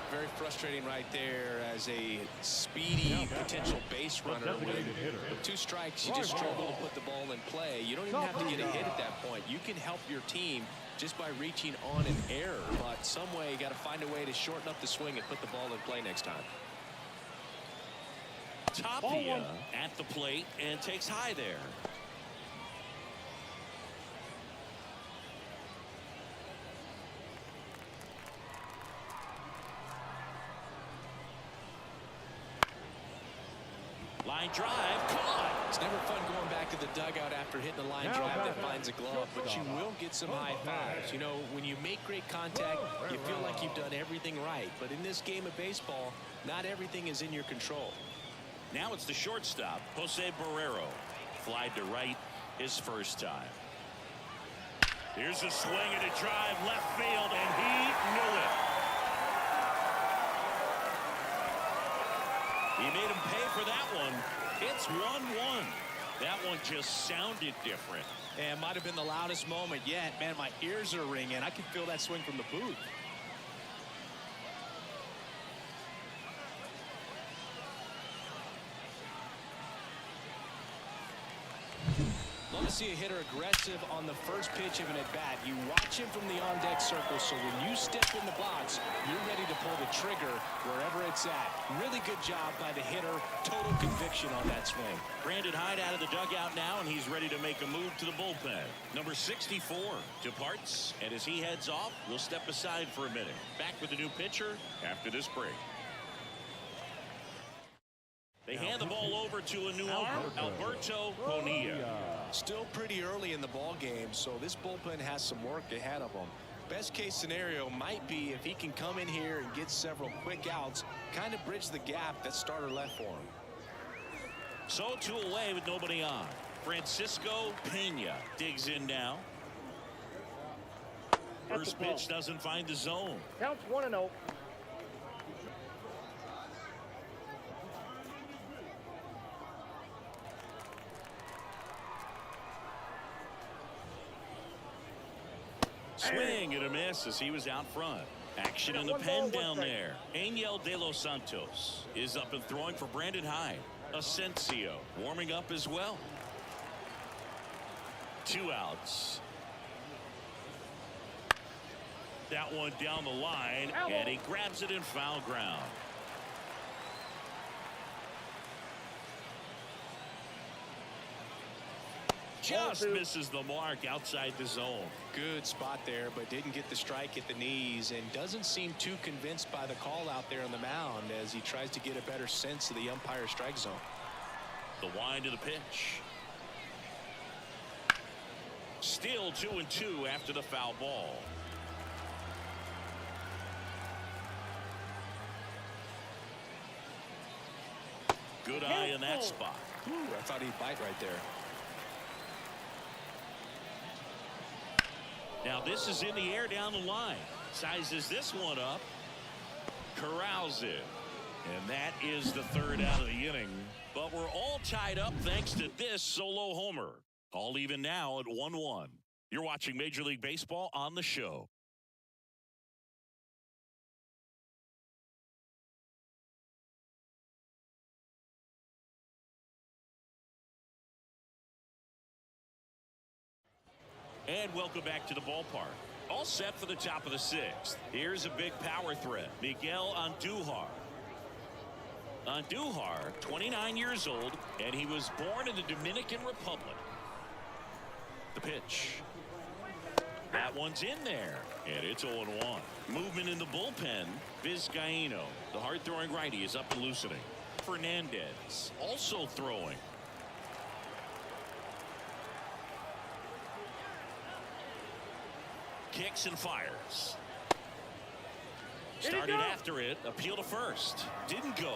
Very frustrating right there as a speedy potential base runner. With 2 strikes, you just struggle to put the ball in play. You don't even have to get a hit at that point. You can help your team just by reaching on an error. But some way, you got to find a way to shorten up the swing and put the ball in play next time. Tapia at the plate and takes high there. Line drive caught. It's never fun going back to the dugout after hitting a line drive that finds a glove, but you will get some high fives. You know, when you make great contact, you feel like you've done everything right. But in this game of baseball, not everything is in your control. Now it's the shortstop, Jose Barrero. Flied to right his first time. Here's a swing and a drive left field, and he knew it. He made him pay for that one. It's 1-1. That one just sounded different. And might have been the loudest moment yet. Man, my ears are ringing. I can feel that swing from the booth. Love to see a hitter aggressive on the first pitch of an at-bat. You watch him from the on-deck circle, so when you step in the box, you're ready to pull the trigger wherever it's at. Really good job by the hitter. Total conviction on that swing. Brandon Hyde out of the dugout now, and he's ready to make a move to the bullpen. Number 64 departs, and as he heads off, we'll step aside for a minute. Back with the new pitcher after this break. They hand the ball over to a new arm, Alberto Bonilla. Still pretty early in the ball game, so this bullpen has some work ahead of them. Best case scenario might be if he can come in here and get several quick outs, kind of bridge the gap that starter left for him. So 2 away with nobody on. Francisco Pena digs in now. First pitch doesn't find the zone. Counts 1-0. Swing and a miss as he was out front. Action in the pen down there. Angel De Los Santos is up and throwing for Brandon Hyde. Asensio warming up as well. 2 outs. That one down the line, and he grabs it in foul ground. Just misses the mark outside the zone. Good spot there, but didn't get the strike at the knees, and doesn't seem too convinced by the call out there on the mound as he tries to get a better sense of the umpire strike zone. The wind of the pitch. Still 2-2 after the foul ball. Good eye in that spot. Ooh, I thought he'd bite right there. Now this is in the air down the line. Sizes this one up. Corrals it. And that is the third out of the inning. But we're all tied up thanks to this solo homer. All even now at 1-1. You're watching Major League Baseball on the show. And welcome back to the ballpark. All set for the top of the sixth. Here's a big power threat. Miguel Andujar. Andujar, 29 years old, and he was born in the Dominican Republic. The pitch. That one's in there, and it's 0-1. Movement in the bullpen. Vizcaíno, the hard-throwing righty, is up and loosening. Fernandez, also throwing. Kicks and fires. Started after it. Appeal to first. Didn't go.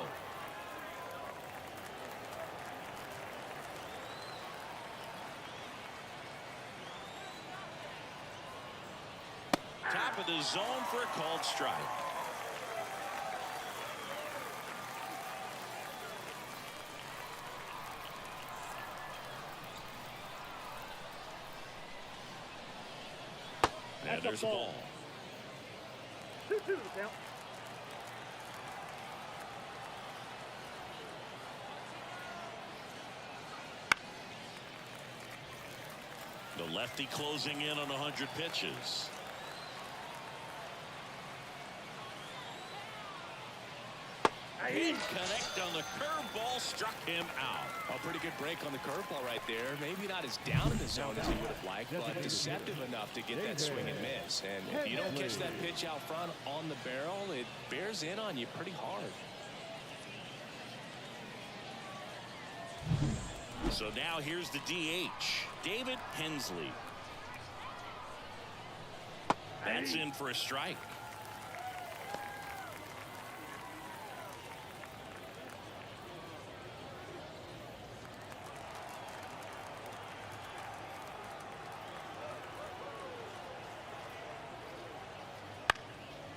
Top of the zone for a called strike. And there's a ball. 2-2 the count. The lefty closing in on 100 pitches. Didn't connect on the curveball, struck him out. A pretty good break on the curveball right there. Maybe not as down in the zone as he would have liked, but deceptive enough to get that swing and miss. And if you don't catch that pitch out front on the barrel, it bears in on you pretty hard. So now here's the DH, David Hensley. That's in for a strike.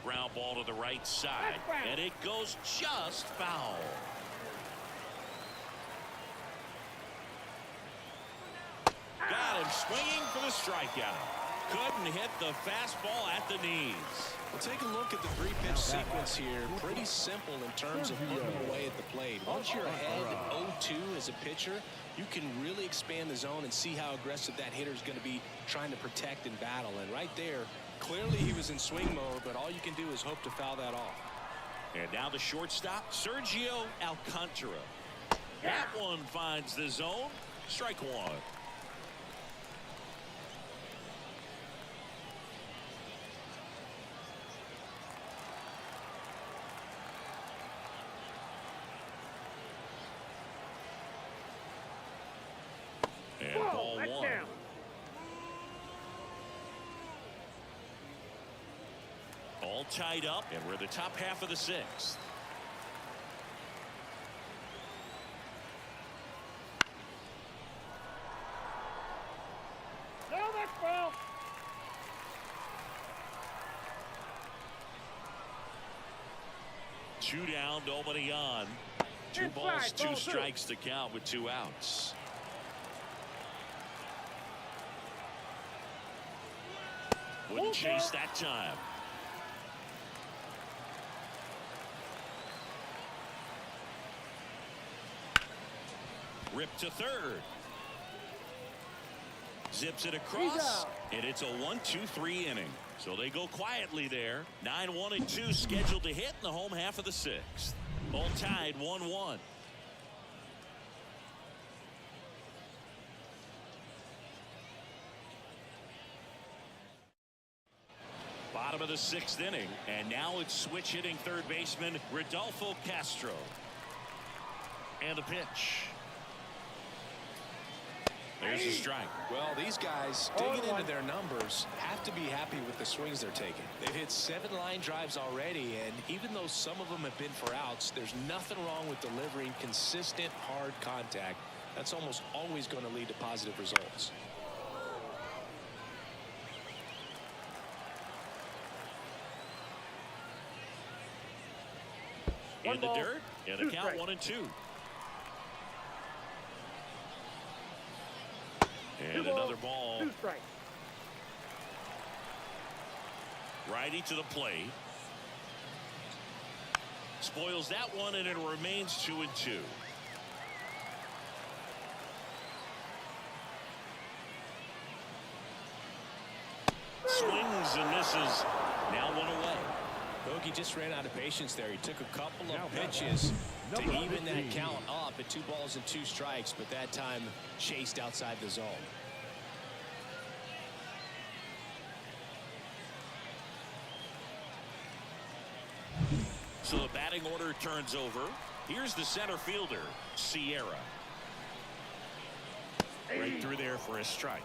Ground ball to the right side, and it goes just foul. Got him swinging for the strikeout. Couldn't hit the fastball at the knees. We'll take a look at the three-pitch sequence here. Pretty simple in terms of putting away at the plate. Once you're ahead 0-2 as a pitcher, you can really expand the zone and see how aggressive that hitter is going to be trying to protect and battle. And right there, clearly he was in swing mode, but all you can do is hope to foul that off. And now the shortstop, Sergio Alcantara. That one finds the zone. Strike one. And ball one. Down. All tied up, and we're the top half of the sixth. No, that's foul. Two down, nobody on. Two balls, two strikes to count with 2 outs. Wouldn't chase that time. Ripped to third. Zips it across, and it's a 1-2-3 inning. So they go quietly there. 9-1 and 2 scheduled to hit in the home half of the sixth. All tied 1-1. Bottom of the sixth inning, and now it's switch hitting third baseman Rodolfo Castro. And the pitch. There's a strike. Well, these guys digging into their numbers have to be happy with the swings they're taking. They've hit 7 line drives already, and even though some of them have been for outs, there's nothing wrong with delivering consistent hard contact. That's almost always going to lead to positive results. in the ball, dirt, and the count 1-2. And another ball. 2 strikes. Righty to the plate. Spoils that one, and it remains 2-2. Swings and misses. Now 1 away. Bogey just ran out of patience there. He took a couple of pitches to even that count up at 2 balls and 2 strikes, but that time chased outside the zone. So the batting order turns over. Here's the center fielder, Sierra. Right through there for a strike.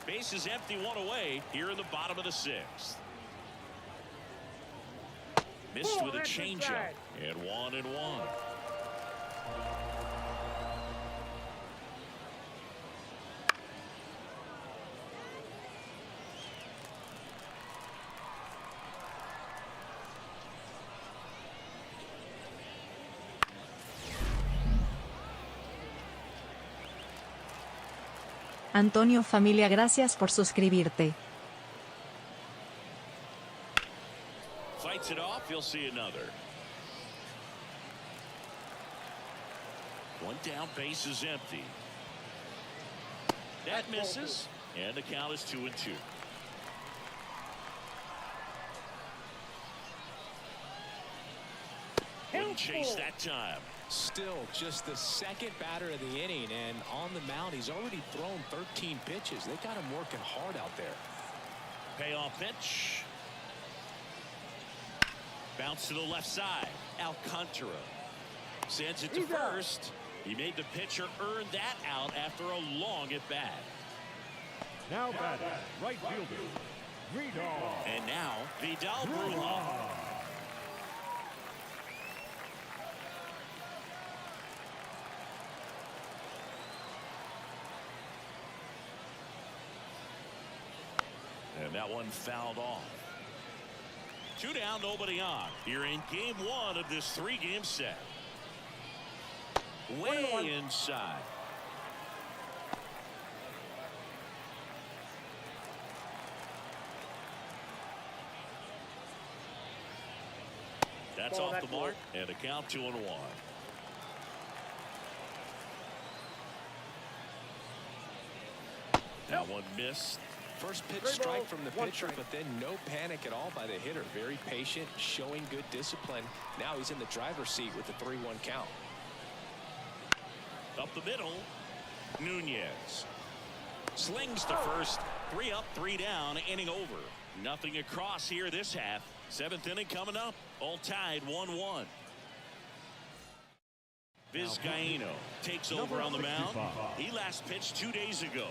Base is empty, 1 away here in the bottom of the 6th. Missed with a changeup, and 1-1. Antonio Familia, gracias por suscribirte. Fights it off, you'll see another. 1 down, base is empty. That misses, and the count is 2-2. Wouldn't chase that time. Still just the 2nd batter of the inning, and on the mound he's already thrown 13 pitches. They got him working hard out there. Payoff pitch. Bounce to the left side. Alcantara sends it to first. He made the pitcher earn that out after a long at bat. Now batting, right fielder, Vidal. And now Vidal Bruja. And that one fouled off. 2 down, nobody on. Here in game 1 of this 3-game set. Way inside. That's off the mark, and a count 2-1. That one missed. First pitch strike from the pitcher, but then no panic at all by the hitter. Very patient, showing good discipline. Now he's in the driver's seat with the 3-1 count. Up the middle, Nunez slings to first. 3 up, 3 down, inning over. Nothing across here this half. 7th inning coming up. All tied 1-1. Vizcaíno takes over on the mound. He last pitched 2 days ago.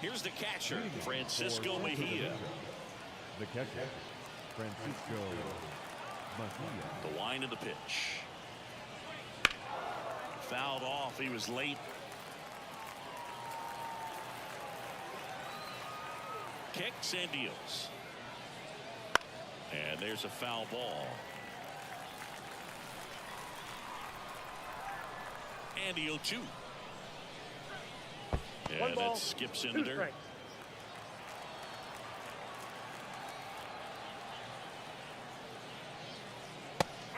Here's the catcher, Francisco Mejia. The catcher, Francisco Mejia. The line of the pitch. Fouled off. He was late. Kicks and deals. And there's a foul ball. And the 0-2. And that skips in the dirt.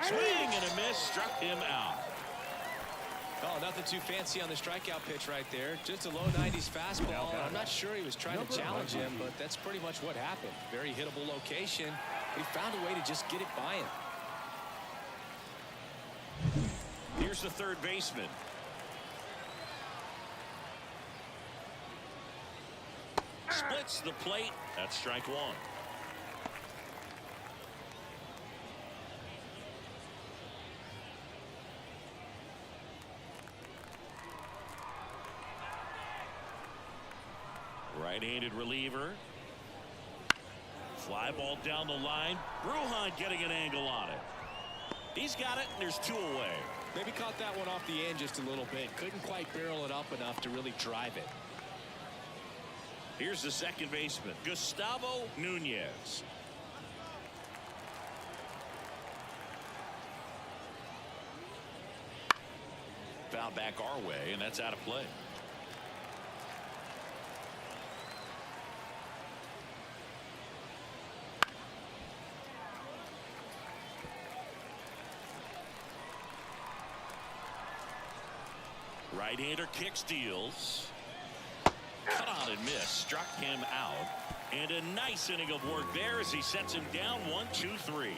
Swing and a miss, struck him out. Oh, nothing too fancy on the strikeout pitch right there. Just a low 90s fastball. I'm not sure he was trying to challenge him, but that's pretty much what happened. Very hittable location. He found a way to just get it by him. Here's the third baseman. Splits the plate. That's strike 1. Right-handed reliever. Fly ball down the line. Brujan getting an angle on it. He's got it, and there's 2 away. Maybe caught that one off the end just a little bit. Couldn't quite barrel it up enough to really drive it. Here's the second baseman, Gustavo Nunez. Foul back our way, and that's out of play. Right-hander kicks, deals. Cut on and miss. Struck him out. And a nice inning of work there as he sets him down 1-2-3.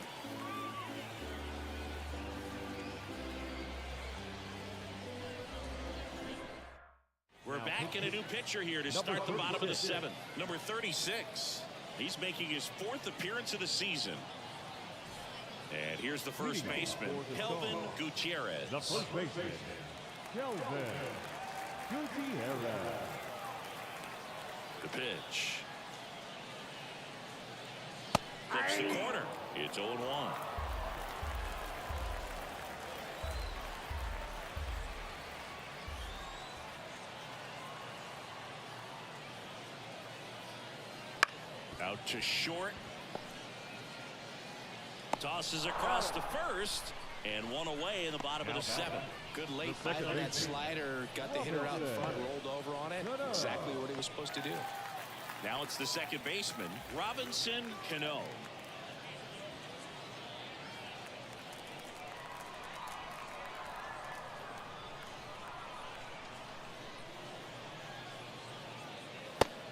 We're back in a new pitcher here to start the bottom of the 7th. Number 36. He's making his 4th appearance of the season. And here's the first baseman, Kelvin Gutierrez. The first baseman, Kelvin Gutierrez. The pitch. Flips the corner. It's 0-1. Out to short. Tosses across the first. And 1 away in the bottom of the 7th. Good late bite on that slider. Got the hitter out in front, rolled over on it. Exactly what he was supposed to do. Now it's the second baseman, Robinson Cano.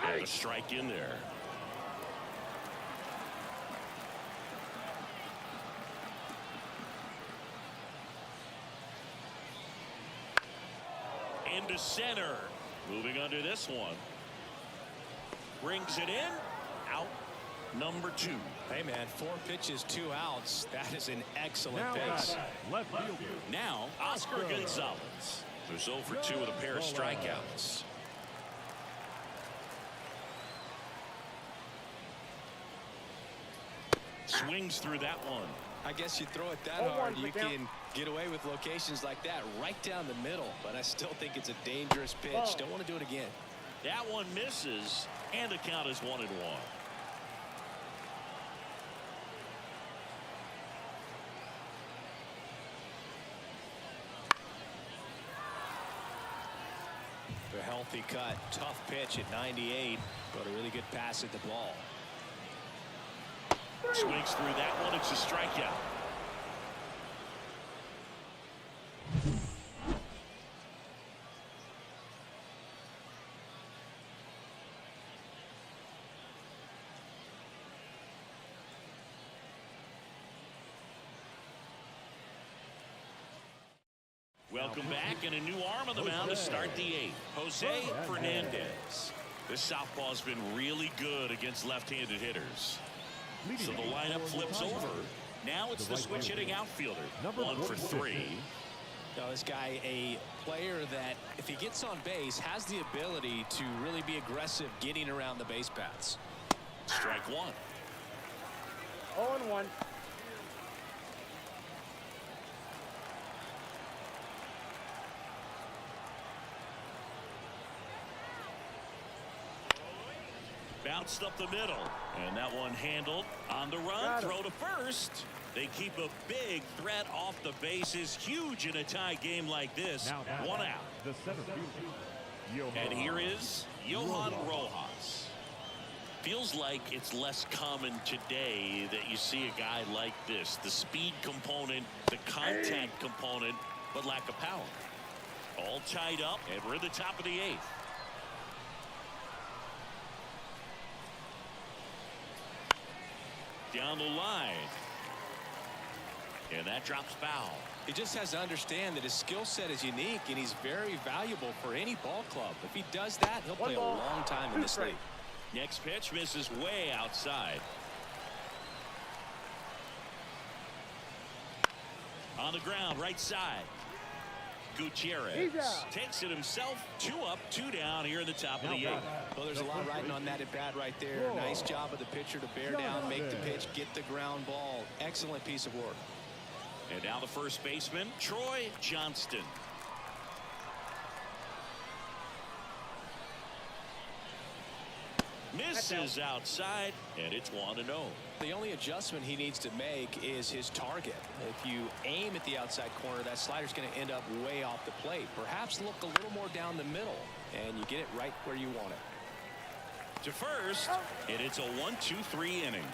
And a strike in there. Into center. Moving under this one. Brings it in. Out. Number 2. Hey, man, 4 pitches, 2 outs. That is an excellent pace. Left fielder. Now, Oscar Gonzalez. There's 0 for 2 with a pair of strikeouts. Swings through that one. I guess you throw it that hard, you can get away with locations like that right down the middle. But I still think it's a dangerous pitch. Don't want to do it again. That one misses, and the count is 1-1. A healthy cut, tough pitch at 98, but a really good pass at the ball. Swings through that one. It's a strikeout. Welcome back, and a new arm on the mound to start the 8th. Jose Fernandez. This southpaw's been really good against left-handed hitters. So the lineup flips over. Now it's the switch-hitting outfielder. 1 for 3. Now this guy, a player that, if he gets on base, has the ability to really be aggressive getting around the base paths. Strike 1. 0-1. Bounced up the middle, and that one handled on the run. Throw to first. They keep a big threat off the bases. Huge in a tie game like this. Now 1 out. The center fielder. And here is Johan Rojas. Feels like it's less common today that you see a guy like this. The speed component, the contact component, but lack of power. All tied up, and we're at the top of the 8th. Down the line. And that drops foul. He just has to understand that his skill set is unique, and he's very valuable for any ball club. If he does that, he'll play a long time in this league. Next pitch misses way outside. On the ground, right side. Gutierrez takes it himself. 2 up, 2 down here in the top of the 8th. Well, there's a lot riding on that at bat right there. Nice job of the pitcher to bear down, make the pitch, get the ground ball. Excellent piece of work. And now the first baseman, Troy Johnston. Misses outside, and it's 1-0. The only adjustment he needs to make is his target. If you aim at the outside corner, that slider's going to end up way off the plate. Perhaps look a little more down the middle, and you get it right where you want it. To first, and it's a 1-2-3 inning.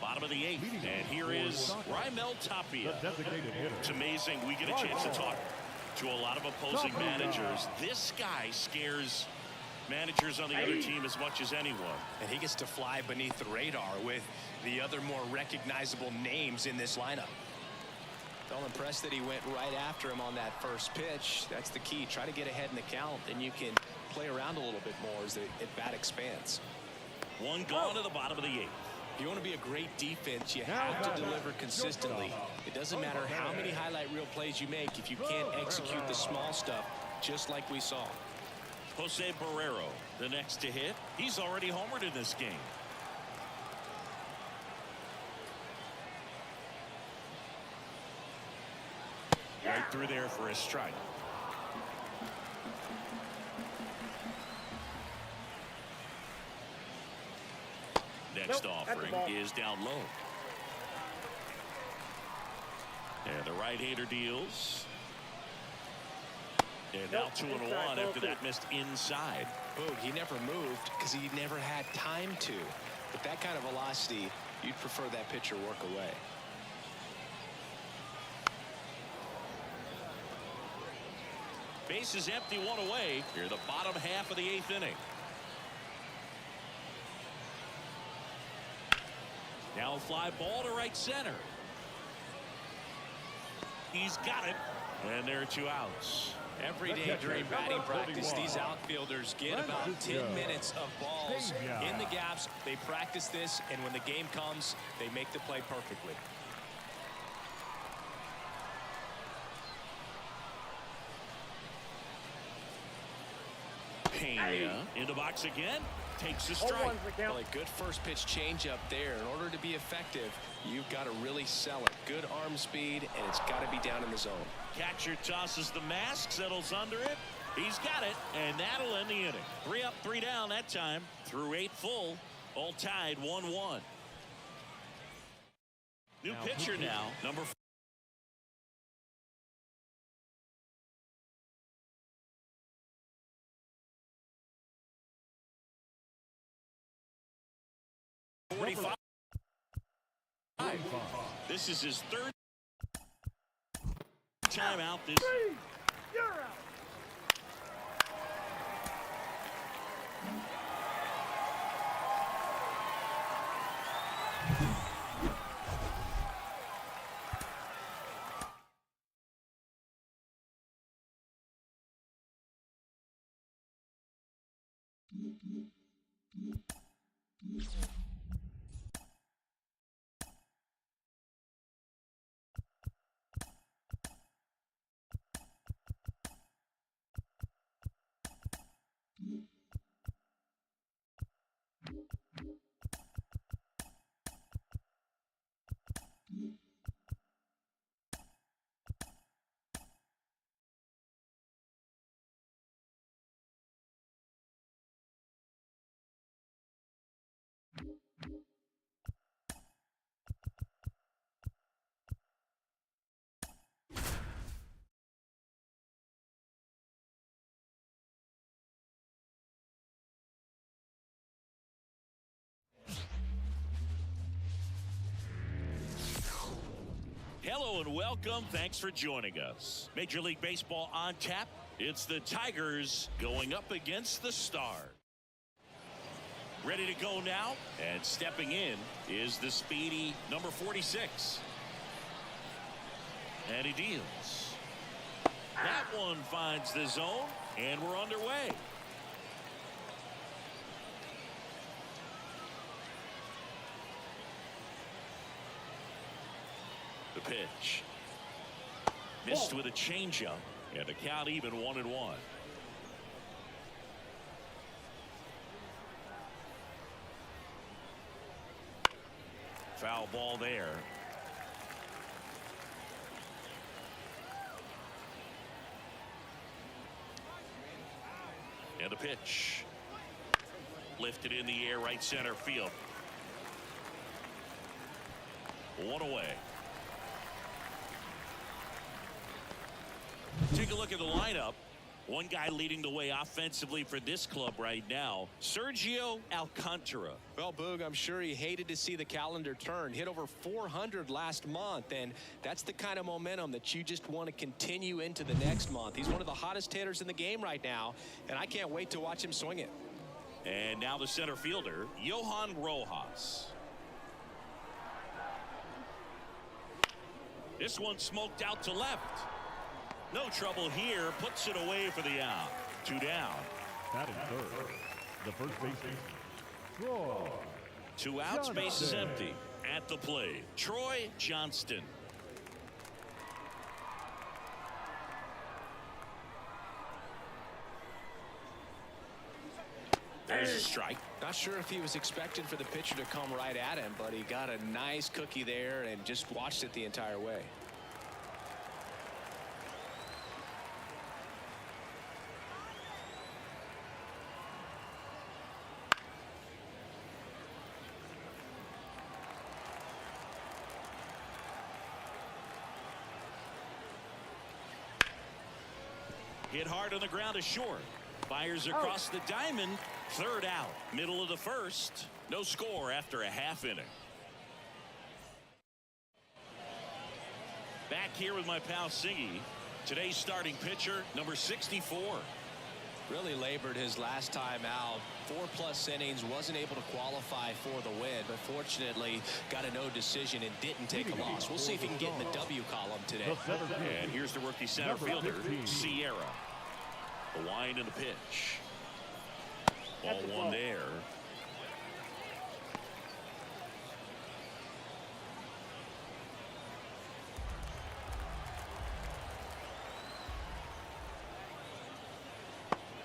Bottom of the 8th, and here is Raimel Tapia. It's amazing we get a chance to talk to a lot of opposing managers. This guy scares managers on the other team as much as anyone. And he gets to fly beneath the radar with the other more recognizable names in this lineup. Felt impressed that he went right after him on that first pitch. That's the key. Try to get ahead in the count, then you can play around a little bit more as the at-bat expands. One gone to the bottom of the 8th. If you want to be a great defense, you have to deliver consistently. It doesn't matter how many highlight reel plays you make if you can't execute the small stuff, just like we saw. Jose Barrero, the next to hit. He's already homered in this game. Right through there for a strike. Next offering is down low. And the right-hander deals. And now 2-1 after that missed inside. Boog, he never moved because he never had time to. With that kind of velocity, you'd prefer that pitcher work away. Base is empty, 1 away. Here the bottom half of the 8th inning. Now a fly ball to right center. He's got it. And there are 2 outs. Every day during batting practice, these outfielders get about 10 minutes of balls in the gaps. They practice this, and when the game comes, they make the play perfectly. Pena in the box again. Takes a strike. Well, a good first pitch changeup there. In order to be effective, you've got to really sell it. Good arm speed, and it's got to be down in the zone. Catcher tosses the mask, settles under it. He's got it, and that'll end the inning. 3 up, 3 down that time. Through 8 full, all tied 1-1. New pitcher now, number 45. This is his 3rd time out this. You're out. Hello and welcome. Thanks for joining us. Major League Baseball on tap. It's the Tigers going up against the Stars. Ready to go now, and stepping in is the speedy number 46. And he deals. That one finds the zone, and we're underway. The pitch. Missed with a changeup, and the count even 1-1. Foul ball there. And the pitch. Lifted in the air, right center field. One away. Take a look at the lineup. One guy leading the way offensively for this club right now, Sergio Alcantara. Well, Boog, I'm sure he hated to see the calendar turn. Hit over 400 last month, and that's the kind of momentum that you just want to continue into the next month. He's one of the hottest hitters in the game right now, and I can't wait to watch him swing it. And now the center fielder, Johan Rojas. This one smoked out to left. No trouble here, puts it away for the out. 2 down. Batting third, the first baseman, Troy. 2 outs, base is empty. At the plate, Troy Johnston. There's a strike. Not sure if he was expecting for the pitcher to come right at him, but he got a nice cookie there and just watched it the entire way. Hit hard on the ground to short. Fires across the diamond. 3rd out. Middle of the 1st. No score after a half inning. Back here with my pal Siggy. Today's starting pitcher, number 64. Really labored his last time out. 4+ innings, wasn't able to qualify for the win, but fortunately got a no decision and didn't take a loss. We'll see if he can get in the W column today. And here's the rookie center fielder, Sierra. The wind and the pitch. Ball 1 there.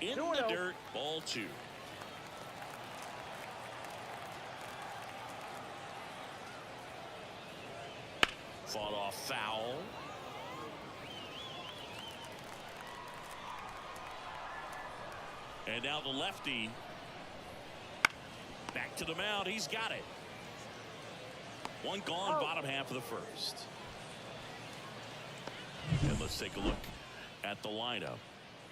In the dirt, ball 2. Fought off foul. And now the lefty. Back to the mound. He's got it. One gone, bottom half of the 1st. And let's take a look at the lineup.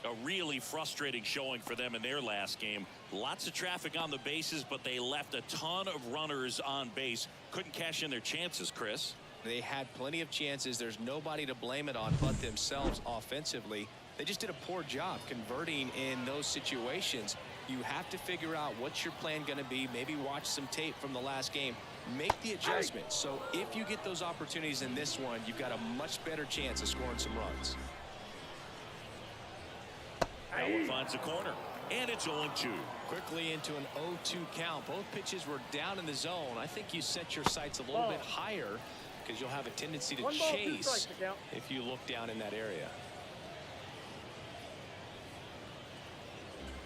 A really frustrating showing for them in their last game. Lots of traffic on the bases, but they left a ton of runners on base. Couldn't cash in their chances, Chris. They had plenty of chances. There's nobody to blame it on but themselves offensively. They just did a poor job converting in those situations. You have to figure out what's your plan going to be. Maybe watch some tape from the last game. Make the adjustments. So if you get those opportunities in this one, you've got a much better chance of scoring some runs. That one finds the corner, and it's 0-2. Quickly into an 0-2 count. Both pitches were down in the zone. I think you set your sights a little bit higher because you'll have a tendency to chase if you look down in that area.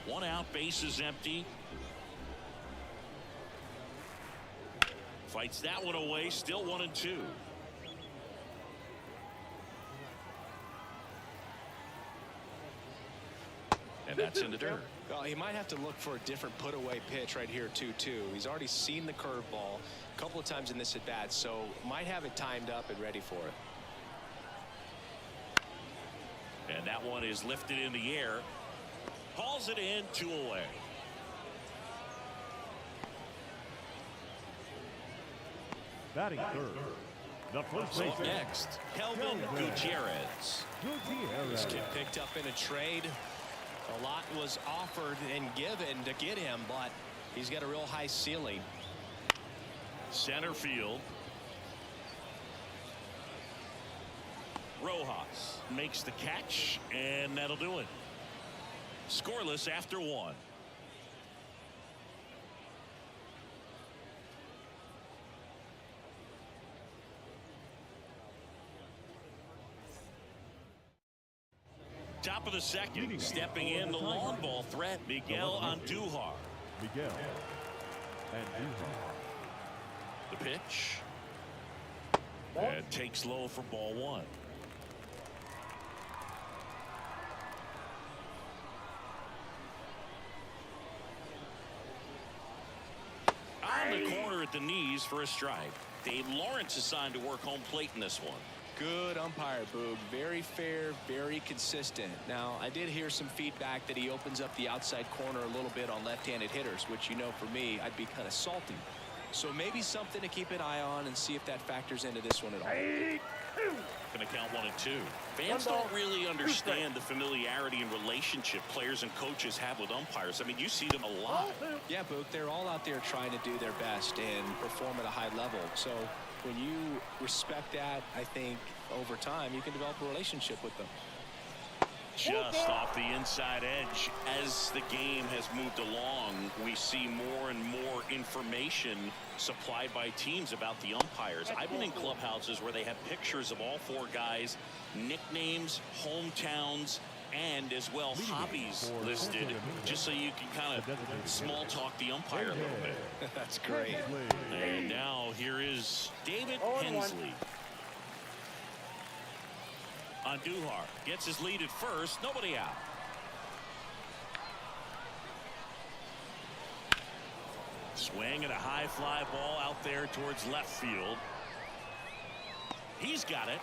1 out, base is empty. Fights that one away, still 1-2. And that's in the dirt. Well, he might have to look for a different put away pitch right here 2-2. He's already seen the curveball a couple of times in this at bat, so might have it timed up and ready for it. And that one is lifted in the air. Hauls it in, 2 away. Batting third, the first So baseman, next, Kelvin Gutierrez. This kid picked up in a trade. A lot was offered and given to get him, but he's got a real high ceiling. Center field. Rojas makes the catch, and that'll do it. Scoreless after one. Top of the second, stepping in the long ball threat, Miguel Andujar. Miguel Andujar. The pitch. And takes low for ball one. On the corner at the knees for a strike. Dave Lawrence assigned to work home plate in this one. Good umpire, Boog. Very fair, very consistent. Now, I did hear some feedback that he opens up the outside corner a little bit on left-handed hitters, which, you know, for me, I'd be kind of salty. So maybe something to keep an eye on and see if that factors into this one at all. Going to count 1-2. Fans don't really understand the familiarity and relationship players and coaches have with umpires. I mean, you see them a lot. Yeah, Boog, they're all out there trying to do their best and perform at a high level. So when you respect that, I think over time you can develop a relationship with them. Just off the inside edge. As the game has moved along, we see more and more information supplied by teams about the umpires. I've been in clubhouses where they have pictures of all four guys, nicknames, hometowns, and as well hobbies listed, just so you can kind of small talk the umpire a little bit. That's great. And now here is David Hensley. Andujar gets his lead at first, nobody out. Swing and a high fly ball out there towards left field. He's got it.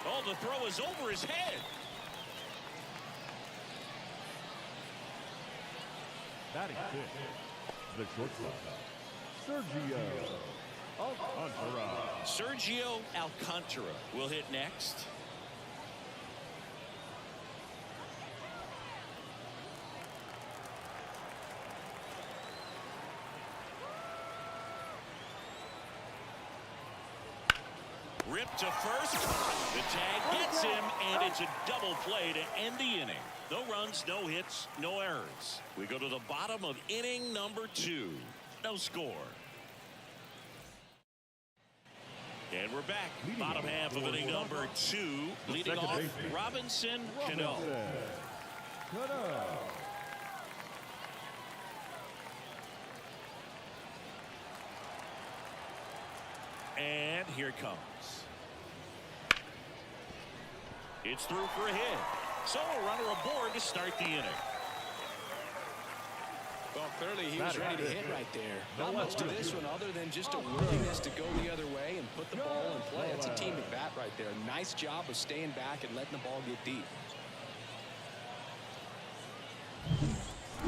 Oh, the throw is over his head. Batting fifth, the shortstop, Sergio Alcantara. Sergio Alcantara will hit next. Ripped to first. The tag gets him, and it's a double play to end the inning. No runs, no hits, no errors. We go to the bottom of inning number 2. No score. And we're back. Bottom half of inning number 2. Leading off, Robinson Cano. And here it comes. It's through for a hit. So a runner aboard to start the inning. Well, clearly he was ready to hit right there. Not much to this one other than just a willingness to go the other way and put the ball in play. It's a team at bat right there. Nice job of staying back and letting the ball get deep.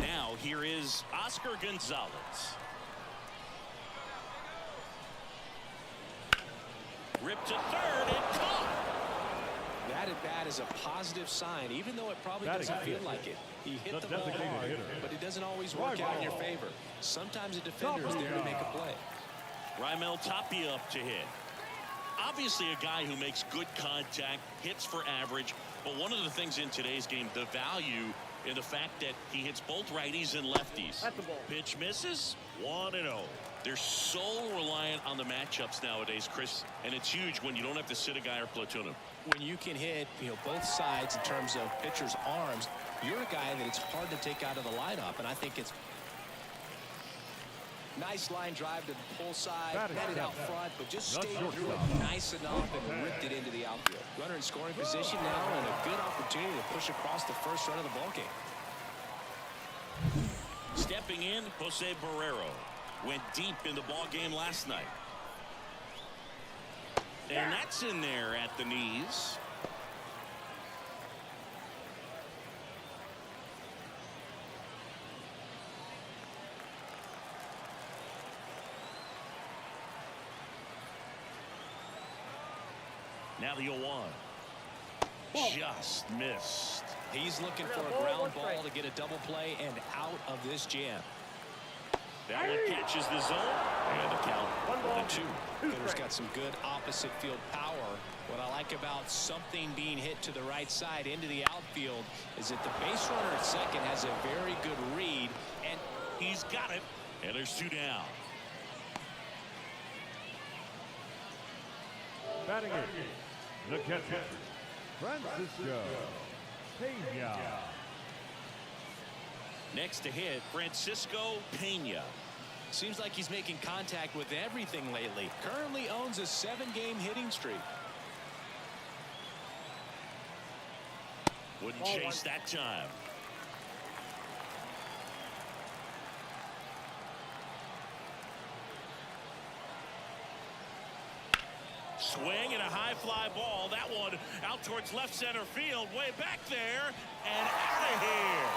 Now here is Oscar Gonzalez. Ripped to third and caught. That at bat is a positive sign, even though it probably doesn't feel like it. He hit the ball hard, but it doesn't always work out in your favor. Sometimes a defender is there to make a play. Raimel Tapia up to hit. Obviously a guy who makes good contact, hits for average, but one of the things in today's game, the value in the fact that he hits both righties and lefties. Pitch misses, 1-0. They're so reliant on the matchups nowadays, Chris, and it's huge when you don't have to sit a guy or platoon him. When you can hit, both sides in terms of pitchers' arms, you're a guy that it's hard to take out of the lineup, and I think it's nice line drive to the pull side, headed out front, but just stayed through it nice enough and ripped it into the outfield. Runner in scoring position now, and a good opportunity to push across the first run of the ballgame. Stepping in, Jose Barrero went deep in the ball game last night. And that's in there at the knees. Now the 0-1. Just missed. He's looking for a ground ball to get a double play and out of this jam. That one catches the zone, and the count 1-2. Hitter's got some good opposite field power, What I like about something being hit to the right side into the outfield is that the base runner at second has a very good read, and he's got it. And there's 2 down. Batting it, the catcher, Francisco Pena. Next to hit, Francisco Pena. seems like he's making contact with everything lately. Currently owns a 7-game hitting streak. Wouldn't chase that time. Swing and a high fly ball. That one out towards left center field. Way back there and out of here.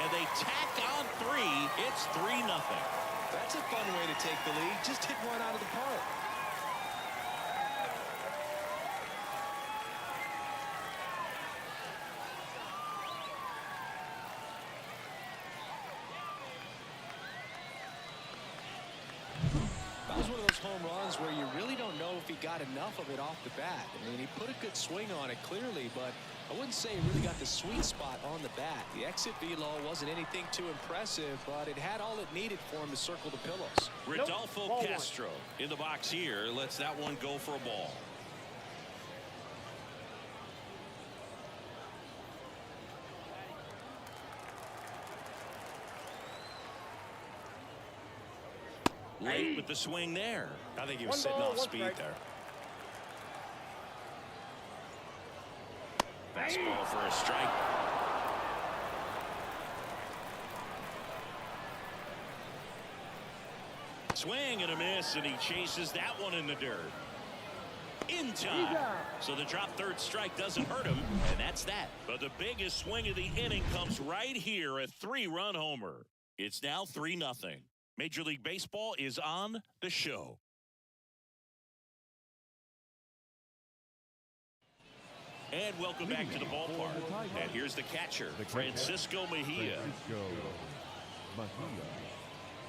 And they tack on 3. It's 3-0. That's a fun way to take the lead. Just hit one out of the park. That was one of those home runs where you really don't know if he got enough of it off the bat. I mean, he put a good swing on it clearly, but I wouldn't say he really got the sweet spot on the bat. The exit velo wasn't anything too impressive, but it had all it needed for him to circle the pillows. Rodolfo Castro in the box here lets that one go for a ball. Late with the swing there. I think he was sitting off speed there. Fastball for a strike. Swing and a miss, and he chases that one in the dirt. In time. So the drop third strike doesn't hurt him, and that's that. But the biggest swing of the inning comes right here, a 3-run homer. It's now 3-0. Major League Baseball is on the show. And welcome back to the ballpark. And here's the catcher, Francisco Mejia.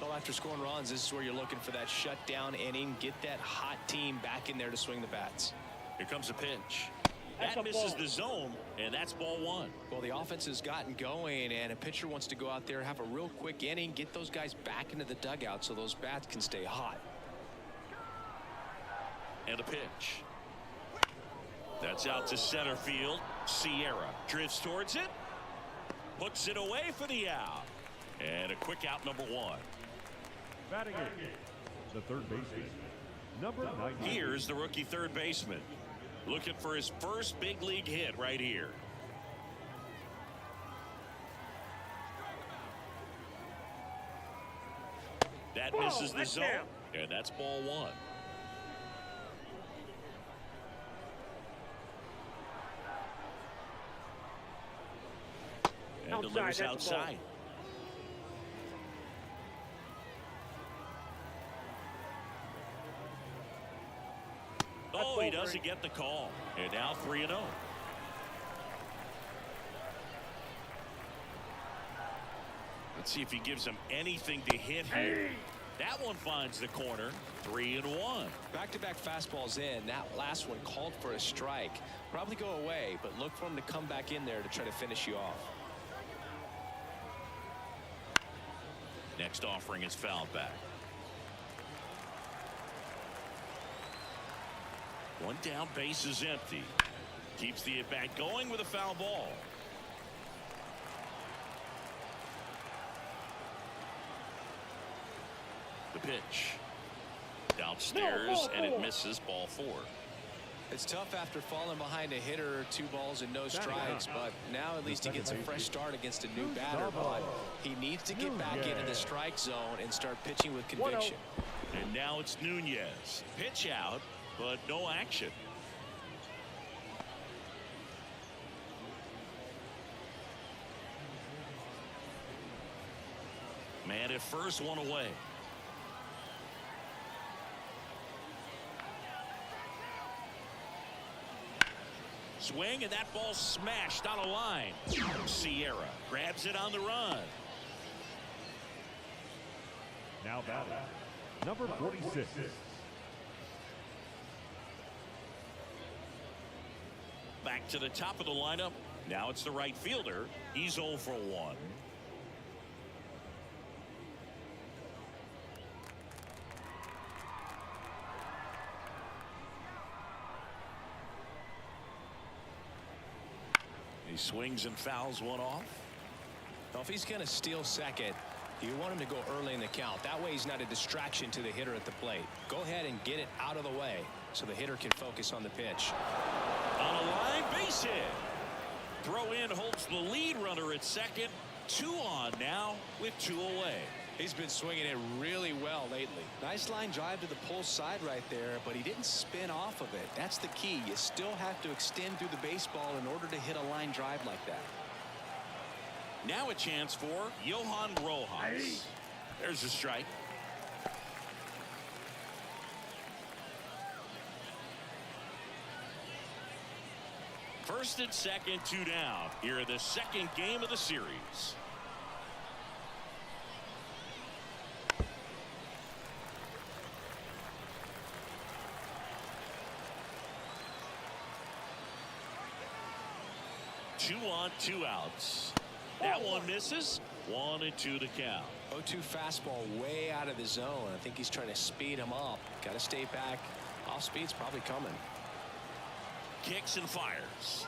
Well, after scoring runs, this is where you're looking for that shutdown inning. Get that hot team back in there to swing the bats. Here comes a pitch. That misses the zone, and that's ball 1. Well, the offense has gotten going, and a pitcher wants to go out there, have a real quick inning, get those guys back into the dugout so those bats can stay hot. And a pitch. That's out to center field. Sierra drifts towards it. Hooks it away for the out. And a quick out, number 1. Batting it, the third baseman, number 9. Here's the rookie third baseman, looking for his first big league hit right here. That misses the zone, and that's ball 1. And delivers outside. Oh, he doesn't get the call. And now 3-0. Let's see if he gives him anything to hit here. That one finds the corner. 3-1. Back-to-back fastballs in. That last one called for a strike. Probably go away, but look for him to come back in there to try to finish you off. Next offering is fouled back. One down, base is empty. Keeps the at-bat going with a foul ball. The pitch. Downstairs, and it misses, ball 4. It's tough after falling behind a hitter, 2 balls and no strikes, but now at least he gets a fresh start against a new batter. But he needs to get back into the strike zone and start pitching with conviction. And now it's Nunez. Pitch out, but no action. Man at first, one away. Swing, and that ball smashed out of line. Sierra grabs it on the run. Now batting, number 46. Back to the top of the lineup. Now it's the right fielder. He's 0 for 1. He swings and fouls one off. Well, if he's going to steal second, you want him to go early in the count. That way he's not a distraction to the hitter at the plate. Go ahead and get it out of the way so the hitter can focus on the pitch. On a line base hit. Throw in holds the lead runner at second. 2 on now with 2 away. He's been swinging it really well lately. Nice line drive to the pull side right there, but he didn't spin off of it. That's the key. You still have to extend through the baseball in order to hit a line drive like that. Now a chance for Johan Rojas. There's a strike. First and second, 2 down. Here in the second game of the series. Two on, 2 outs. That one misses. 1-2 to count. 0-2 fastball way out of the zone. I think he's trying to speed him up. Got to stay back. Off speed's probably coming. Kicks and fires.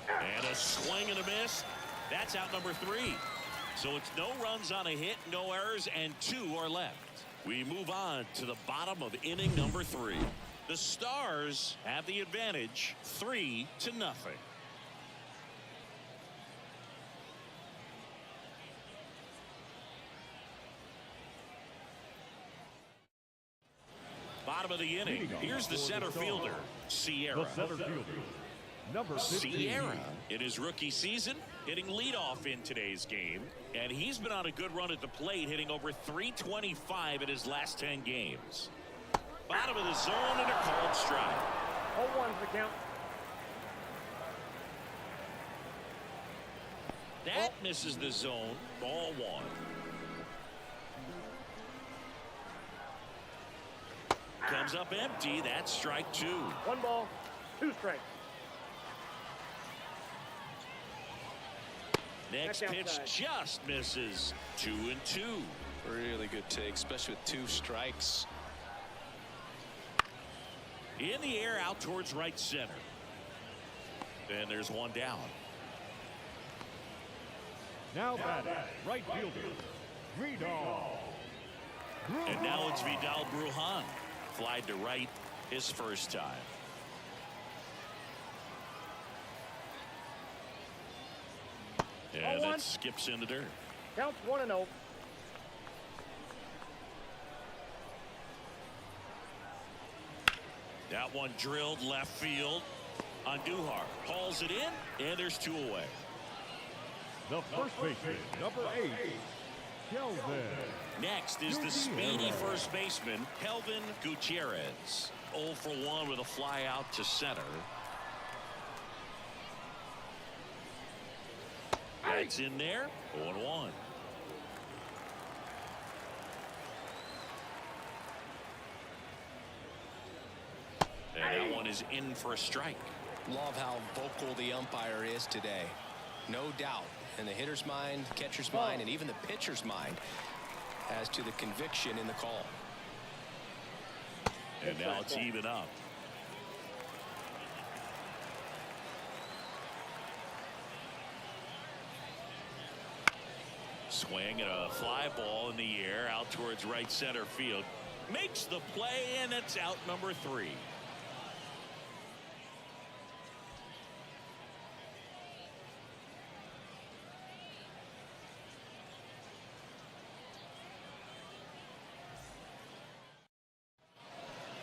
And a swing and a miss. That's out number 3. So it's no runs on a hit, no errors, and 2 are left. We move on to the bottom of inning number 3. The Stars have the advantage, 3-0. Bottom of the inning. Here's the center fielder, Sierra. The center fielder, number 15. Sierra, in his rookie season, hitting leadoff in today's game. And he's been on a good run at the plate, hitting over .325 in his last 10 games. Bottom of the zone and a called strike. 0-1 the count. That misses the zone. Ball 1. Comes up empty. That's strike 2. 1 ball, 2 strikes. Next Back pitch outside. just misses. 2-2. Really good take, especially with 2 strikes. In the air out towards right center. And there's 1 down. Now batting, right fielder, Vidal. And now it's Vidal Brujan. Flied to right his first time. And 0-1. it skips in the dirt. Counts 1-0. That one drilled left field. Andujar hauls it in, and there's 2 away. The first baseman, number 8, Kelvin. Next is the speedy first baseman, Kelvin Gutierrez. 0 for 1 with a fly out to center. That's in there. 0-1. And that one is in for a strike. Love how vocal the umpire is today. No doubt in the hitter's mind, catcher's mind, and even the pitcher's mind as to the conviction in the call. And now it's even up. Swing and a fly ball in the air out towards right center field. Makes the play, and it's out number 3.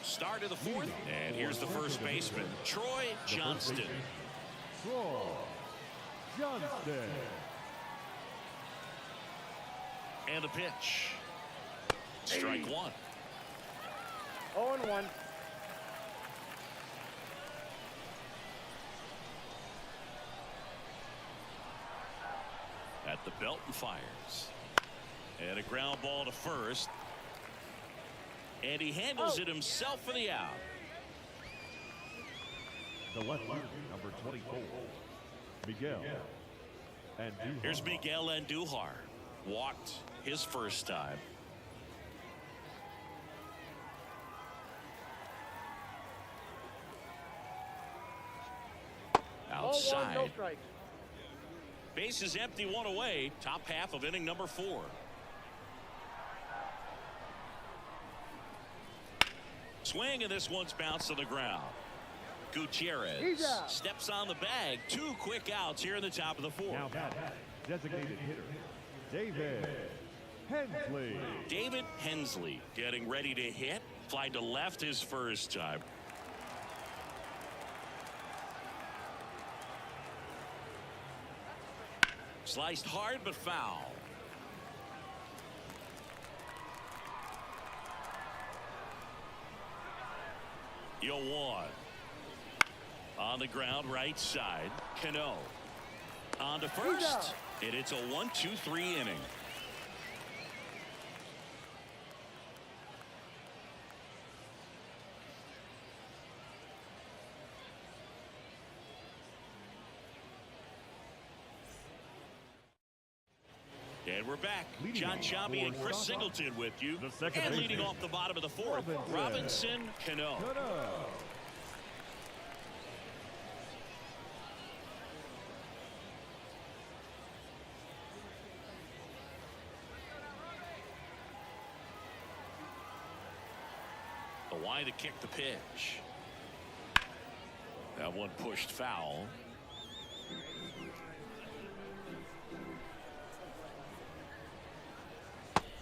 Start of the 4th, and here's the first baseman, Troy Johnston. Troy Johnston. And the pitch. Strike 1. 0-1. At the belt and fires. And a ground ball to first. And he handles it himself for the out. The left fielder, number 24, Miguel Andujar. Here's Miguel Andujar. Walked his first time. Outside. No strikes. Base is empty, one away. Top half of inning number 4. Swing, and this one's bounced to the ground. Gutierrez steps on the bag. 2 quick outs here in the top of the 4th. Now batting, designated hitter, David Hensley. David Hensley getting ready to hit. Fly to left his first time. Sliced hard but foul. Yo, 1. On the ground, right side. Cano on to first, and it's a 1-2-3 inning. And we're back. John Shambi and Chris Singleton with you. And leading off the bottom of the 4th, Robinson Cano. The wide to kick the pitch. That one pushed foul.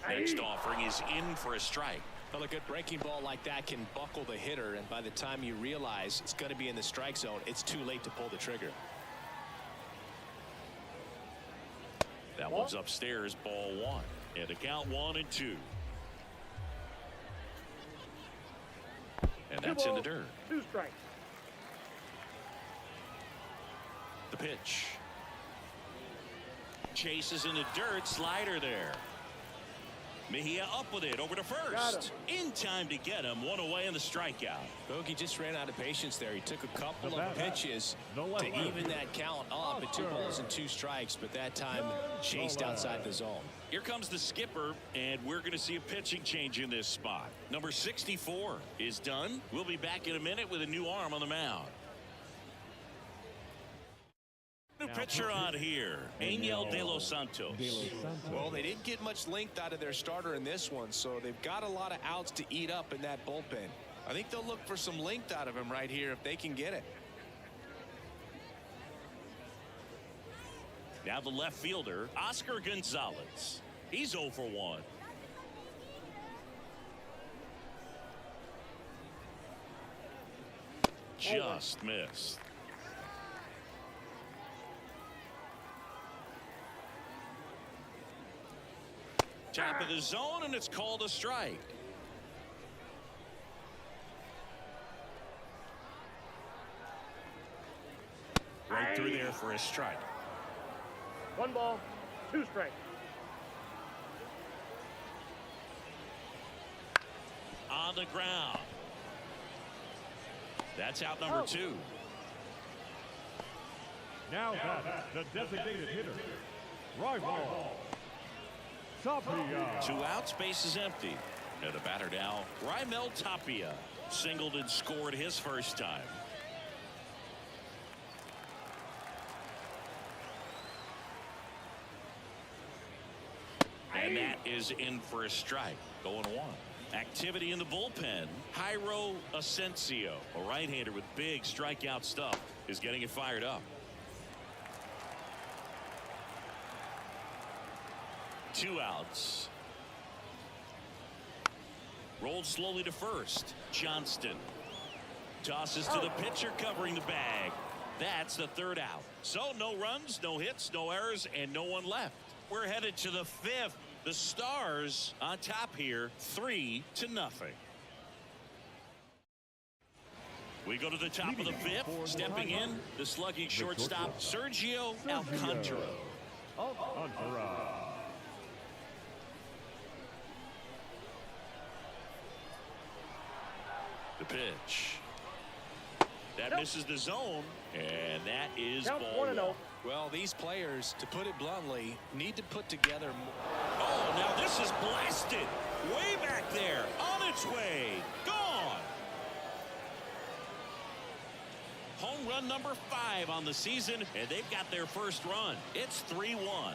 Next offering is in for a strike. Well, a good breaking ball like that can buckle the hitter, and by the time you realize it's going to be in the strike zone, it's too late to pull the trigger. That one's upstairs, ball 1. And the count 1-2. And that's in the dirt. 2 strikes. The pitch. Chases in the dirt. Slider there. Mejia up with it over to first. In time to get him. 1 away in the strikeout. Bogey just ran out of patience there. He took a couple of pitches to even that count up at 2 balls and 2 strikes, but that time chased outside the zone. Here comes the skipper, and we're going to see a pitching change in this spot. Number 64 is done. We'll be back in a minute with a new arm on the mound. New pitcher on here, Angel De Los Santos. Well, they didn't get much length out of their starter in this one, so they've got a lot of outs to eat up in that bullpen. I think they'll look for some length out of him right here if they can get it. Now the left fielder, Oscar Gonzalez. He's 0 for 1. Just missed. Top of the zone, and it's called a strike. Right through there for a strike. 1 ball, 2 strikes. On the ground. That's out number 2. Now that the designated hitter, rival. 2 outs, base is empty. And the batter now, Raimel Tapia. Singled and scored his first time. And that is in for a strike. Going 1. Activity in the bullpen. Jairo Asensio, a right-hander with big strikeout stuff, is getting it fired up. 2 outs. Rolled slowly to first. Johnston tosses to the pitcher covering the bag. That's the 3rd out. So no runs, no hits, no errors, and no one left. We're headed to the 5th. The Stars on top here, 3-0. We go to the top of the 5th. Stepping in, the slugging shortstop, Sergio Alcantara. The pitch. That That misses the zone, and that is Count ball 1-0. Well, these players, to put it bluntly, need to put together more. Oh, now this is blasted. Way back there. On its way. Gone. Home run number 5 on the season, and they've got their first run. It's 3-1.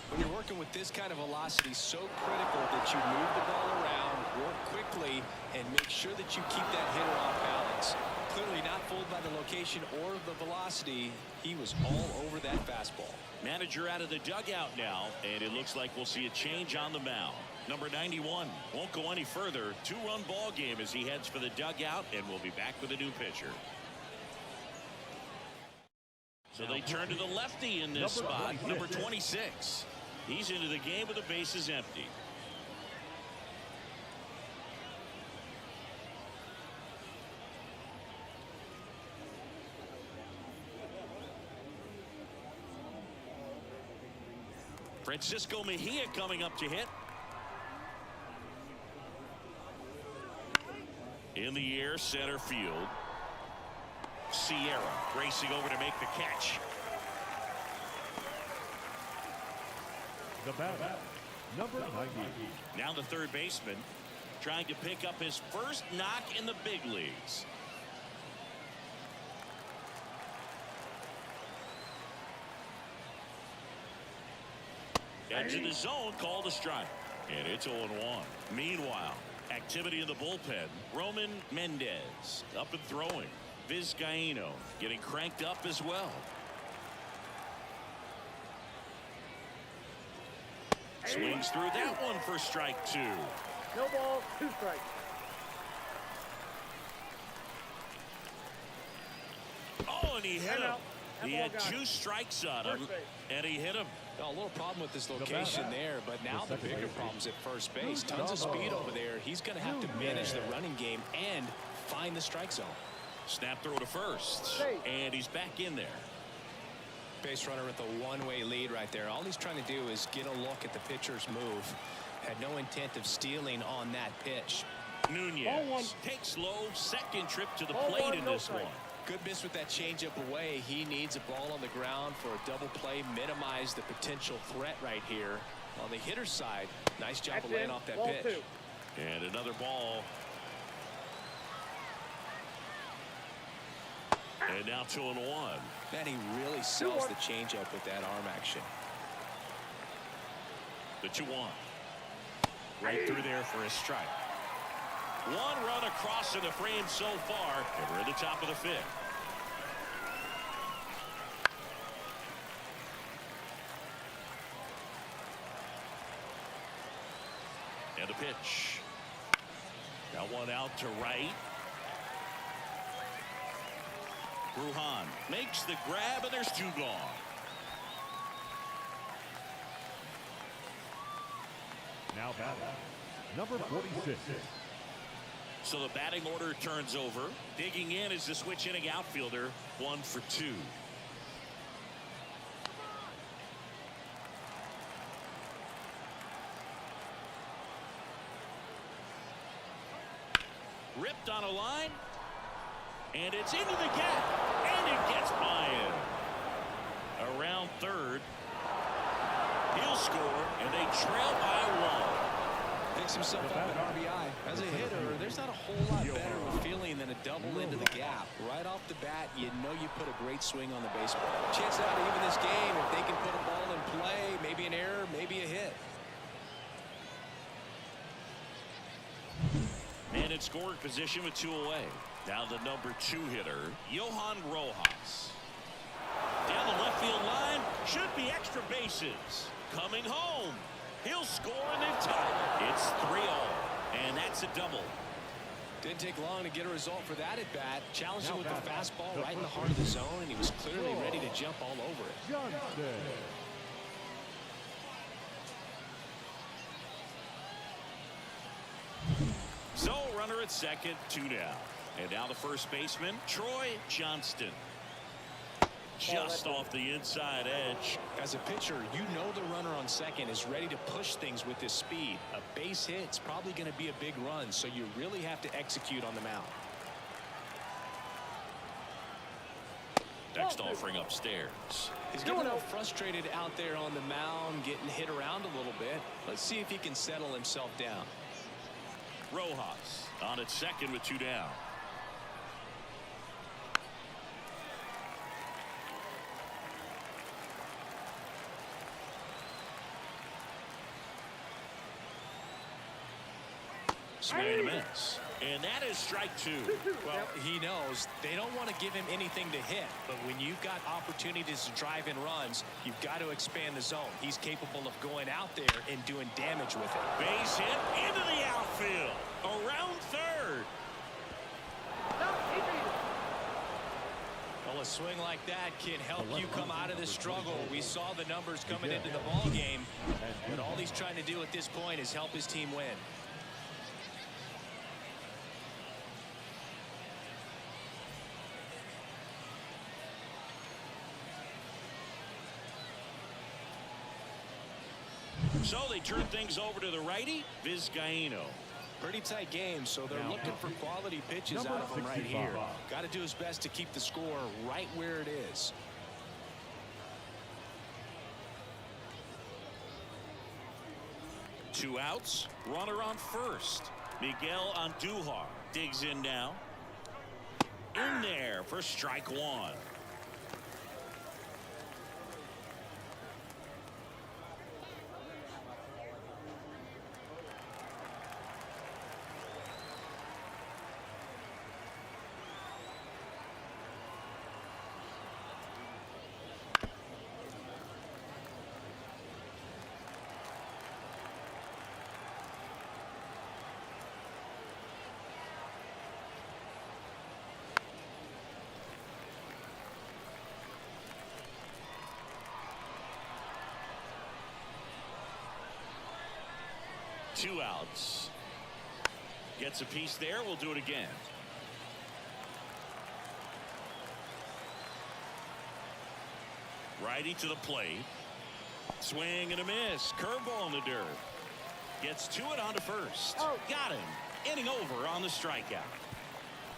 When you're working with this kind of velocity, so critical that you move the ball around, work quickly, and make sure that you keep that hitter off balance. Clearly not fooled by the location or the velocity. He was all over that fastball. Manager out of the dugout now, and it looks like we'll see a change on the mound. Number 91 won't go any further. 2-run ball game as he heads for the dugout, and we'll be back with a new pitcher. So they turn to the lefty in this spot, number 26. He's into the game with the bases empty. Francisco Mejia coming up to hit. In the air, center field. Sierra racing over to make the catch. The batter, number 90. Now the third baseman trying to pick up his first knock in the big leagues. Edge of the zone, called a strike. And it's 0-1. Meanwhile, activity in the bullpen. Roman Mendez up and throwing. Vizcaíno getting cranked up as well. Swings through that one for strike 2. No balls, 2 strikes. Oh, and he hit him. He had ball got 2 strikes on him, and he hit him. A little problem with this location there, but now the bigger problem's at first base. Tons of speed over there. He's going to have to manage the running game and find the strike zone. Snap throw to first, and he's back in there. Base runner with a one-way lead right there. All he's trying to do is get a look at the pitcher's move. Had no intent of stealing on that pitch. Nunez takes low, second trip to the plate in this one. Good miss with that changeup away. He needs a ball on the ground for a double play. Minimize the potential threat right here. On the hitter's side, nice job of laying off that pitch. And another ball. And now 2-1. Man, he really sells the changeup with that arm action. The 2-1. Right through there for a strike. 1 run across in the frame so far, and we're at the top of the 5th. And a pitch. Got one out to right. Brujan makes the grab, and there's 2 gone. Now batting, number 46. So the batting order turns over. Digging in is the switch inning outfielder, 1 for 2. Ripped on a line, and it's into the gap, and it gets by him. Around third, he'll score, and they trail by 1. Picks himself up an RBI. As a hitter, there's not a whole lot better of a feeling than a double into the gap. Right off the bat, you know you put a great swing on the baseball. Chance out to even this game if they can put a ball in play, maybe an error, maybe a hit. And in scoring position with 2 away. Now the number 2 hitter, Johan Rojas. Down the left field line, should be extra bases. Coming home. He'll score, and they've tied it. It's 3-0, and that's a double. Didn't take long to get a result for that at bat. Challenged him with the fastball right in the heart of the zone, and he was clearly ready to jump all over it. Johnson. So runner at second, 2 down. And now the first baseman, Troy Johnston. just off the inside edge. As a pitcher, you know the runner on second is ready to push things with his speed. A base hit is probably going to be a big run, so you really have to execute on the mound. Next offering upstairs. He's getting a little frustrated out there on the mound, getting hit around a little bit. Let's see if he can settle himself down. Rojas on at second with 2 down. Swing and a miss. And that is strike 2. Well, he knows they don't want to give him anything to hit, but when you've got opportunities to drive in runs, you've got to expand the zone. He's capable of going out there and doing damage with it. Base hit into the outfield. Around third. Well, a swing like that can help you come out of this struggle. We saw the numbers coming into the ball game, but all he's trying to do at this point is help his team win. So they turn things over to the righty, Vizcaino. Pretty tight game, so they're looking for quality pitches out of him right here. Got to do his best to keep the score right where it is. Two outs, runner on first. Miguel Andujar digs in now. In there for strike 1. Two outs. Gets a piece there. We'll do it again. Righty to the plate. Swing and a miss. Curveball in the dirt. Gets to it onto first. Got him. Inning over on the strikeout.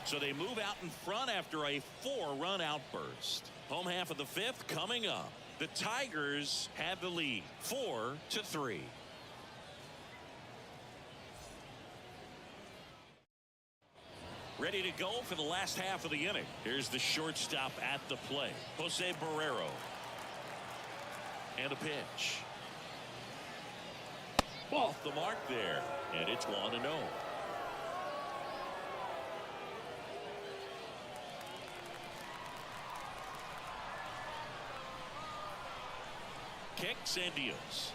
So they move out in front after a 4-run outburst. Home half of the 5th coming up. The Tigers have the lead 4-3. Ready to go for the last half of the inning. Here's the shortstop at the plate, Jose Barrero. And a pitch. Off the mark there. And it's 1-0. Kicks and deals.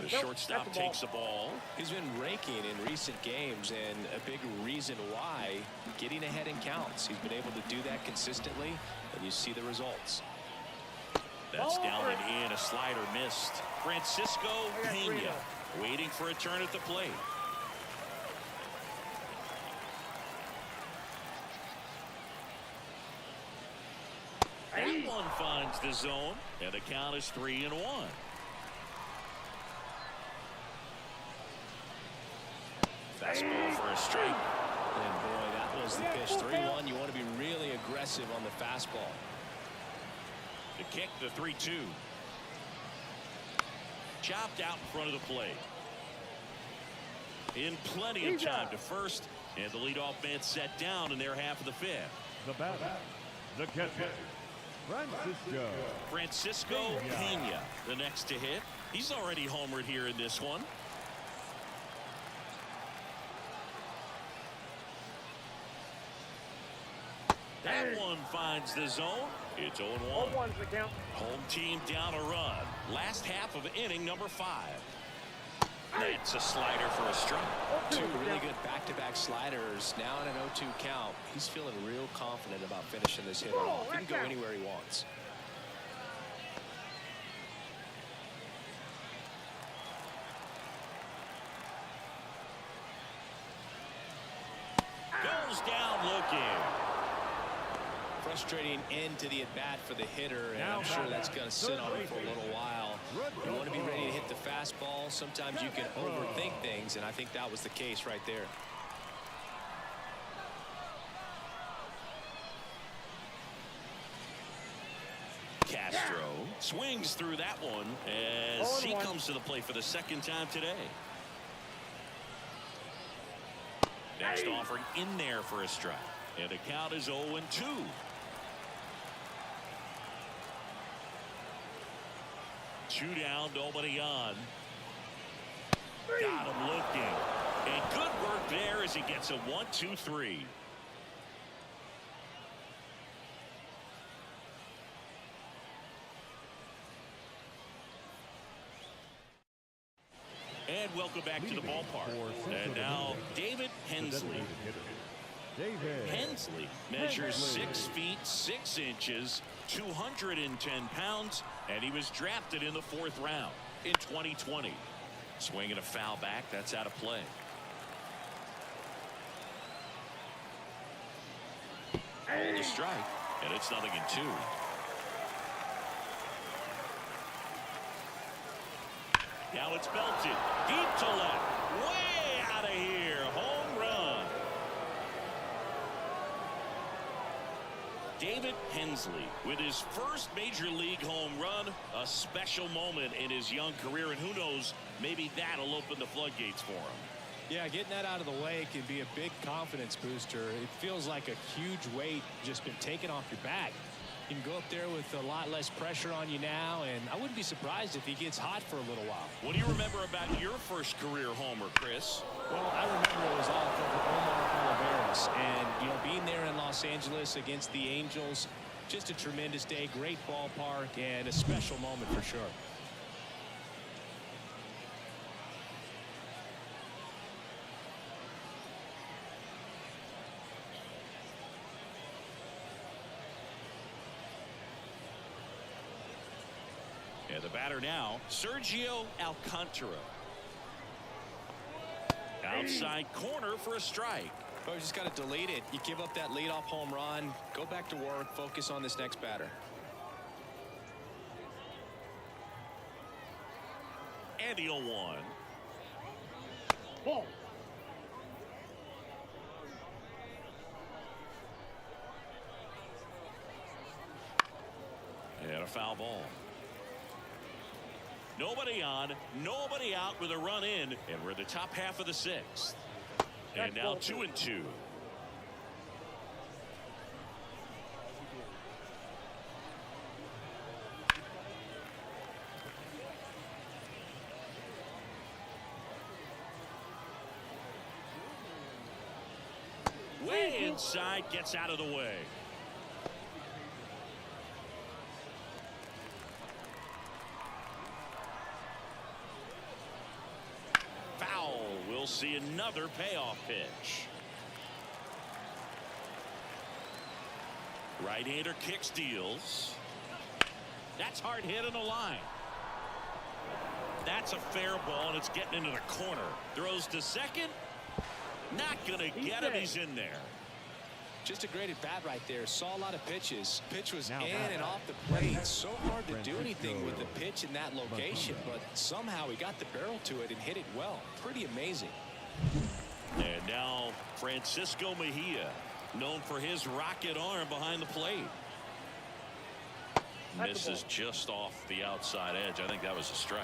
The shortstop takes the ball. He's been raking in recent games, and a big reason why, getting ahead in counts. He's been able to do that consistently, and you see the results. That's down and in. A slider missed. Francisco Pena waiting for a turn at the plate. That one finds the zone, and the count is 3-1. Fastball for a strike. And boy, that was the pitch. 3-1. You want to be really aggressive on the fastball. The kick, the 3-2. Chopped out in front of the plate. In plenty of time to first, and the leadoff man set down in their half of the 5th. The batter, the catcher, Francisco Pena, the next to hit. He's already homered here in this one. That one finds the zone. It's 0-1. Home team down a run. Last half of inning number 5. That's a slider for a strike. Two really good back-to-back sliders. Now in an 0-2 count. He's feeling real confident about finishing this hitter off. He can go anywhere he wants. frustrating end to the at-bat for the hitter, and I'm sure that's going to sit on him for a little while. You want to be ready to hit the fastball. Sometimes you can overthink things, and I think that was the case right there. Castro swings through that one as he comes to the plate for the second time today. Next offering in there for a strike. And the count is 0-2. Two down, nobody on. Got him looking. And good work there as he gets a 1-2-3. And welcome back to the ballpark. And now David Hensley. Hensley measures 6 feet 6 inches, 210 pounds, and he was drafted in the 4th round in 2020. Swinging a foul back, that's out of play. Hold the strike, and it's 0-2. Now it's belted deep to left, way out of here. Home run. David Hensley with his first major league home run, a special moment in his young career, and who knows, maybe that'll open the floodgates for him. Yeah, getting that out of the way can be a big confidence booster. It feels like a huge weight just been taken off your back. You can go up there with a lot less pressure on you now, and I wouldn't be surprised if he gets hot for a little while. What do you remember about your first career homer, Chris? Well, I remember it was all for Omar Oliveras, and being there in Los Angeles against the Angels, just a tremendous day, great ballpark, and a special moment for sure. And the batter now, Sergio Alcantara. Outside corner for a strike. Well, you just got to delete it. You give up that leadoff home run, go back to work, focus on this next batter. And the 0-1. Ball. And a foul ball. Nobody on, nobody out with a run in, and we're in the top half of the 6th. And now 2-2. Way inside, gets out of the way. We'll see another payoff pitch. Right-hander kicks, deals. That's hard hit on the line. That's a fair ball, and it's getting into the corner. Throws to second. Not going to get him. He's in there. Just a great at-bat right there. Saw a lot of pitches. Pitch was in and off the plate. So hard to do anything with the pitch in that location, but somehow he got the barrel to it and hit it well. Pretty amazing. And now Francisco Mejia, known for his rocket arm behind the plate. Misses just off the outside edge. I think that was a strike.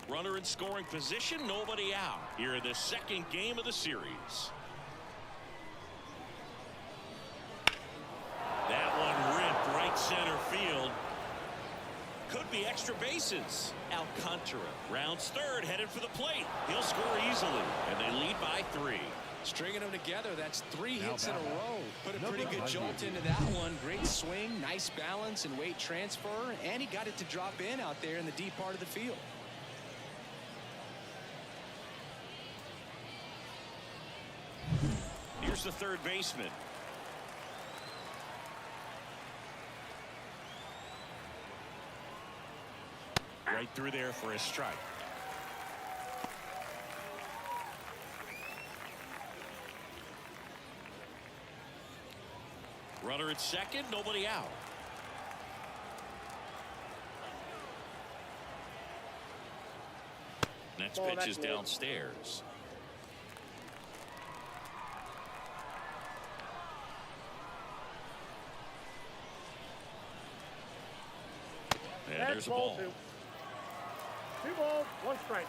Runner in scoring position, nobody out. Here in the second game of the series. That one ripped right center field. Could be extra bases. Alcantara rounds third, headed for the plate. He'll score easily, and they lead by 3. Stringing them together, that's 3 hits in a row. Put a pretty good jolt into that one. Great swing, nice balance and weight transfer, and he got it to drop in out there in the deep part of the field. Here's the third baseman. Right through there for a strike. Runner at second, nobody out. Next pitch is downstairs. And there's a ball. 2 balls, 1 strike.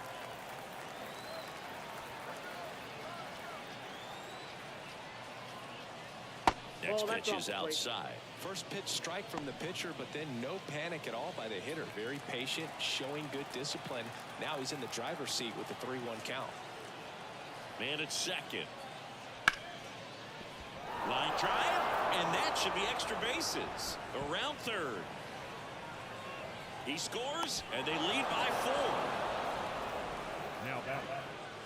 Next pitch is outside. First pitch strike from the pitcher, but then no panic at all by the hitter. Very patient, showing good discipline. Now he's in the driver's seat with the 3-1 count. Man at second. Line drive, and that should be extra bases. Around third. He scores, and they lead by 4. Now back.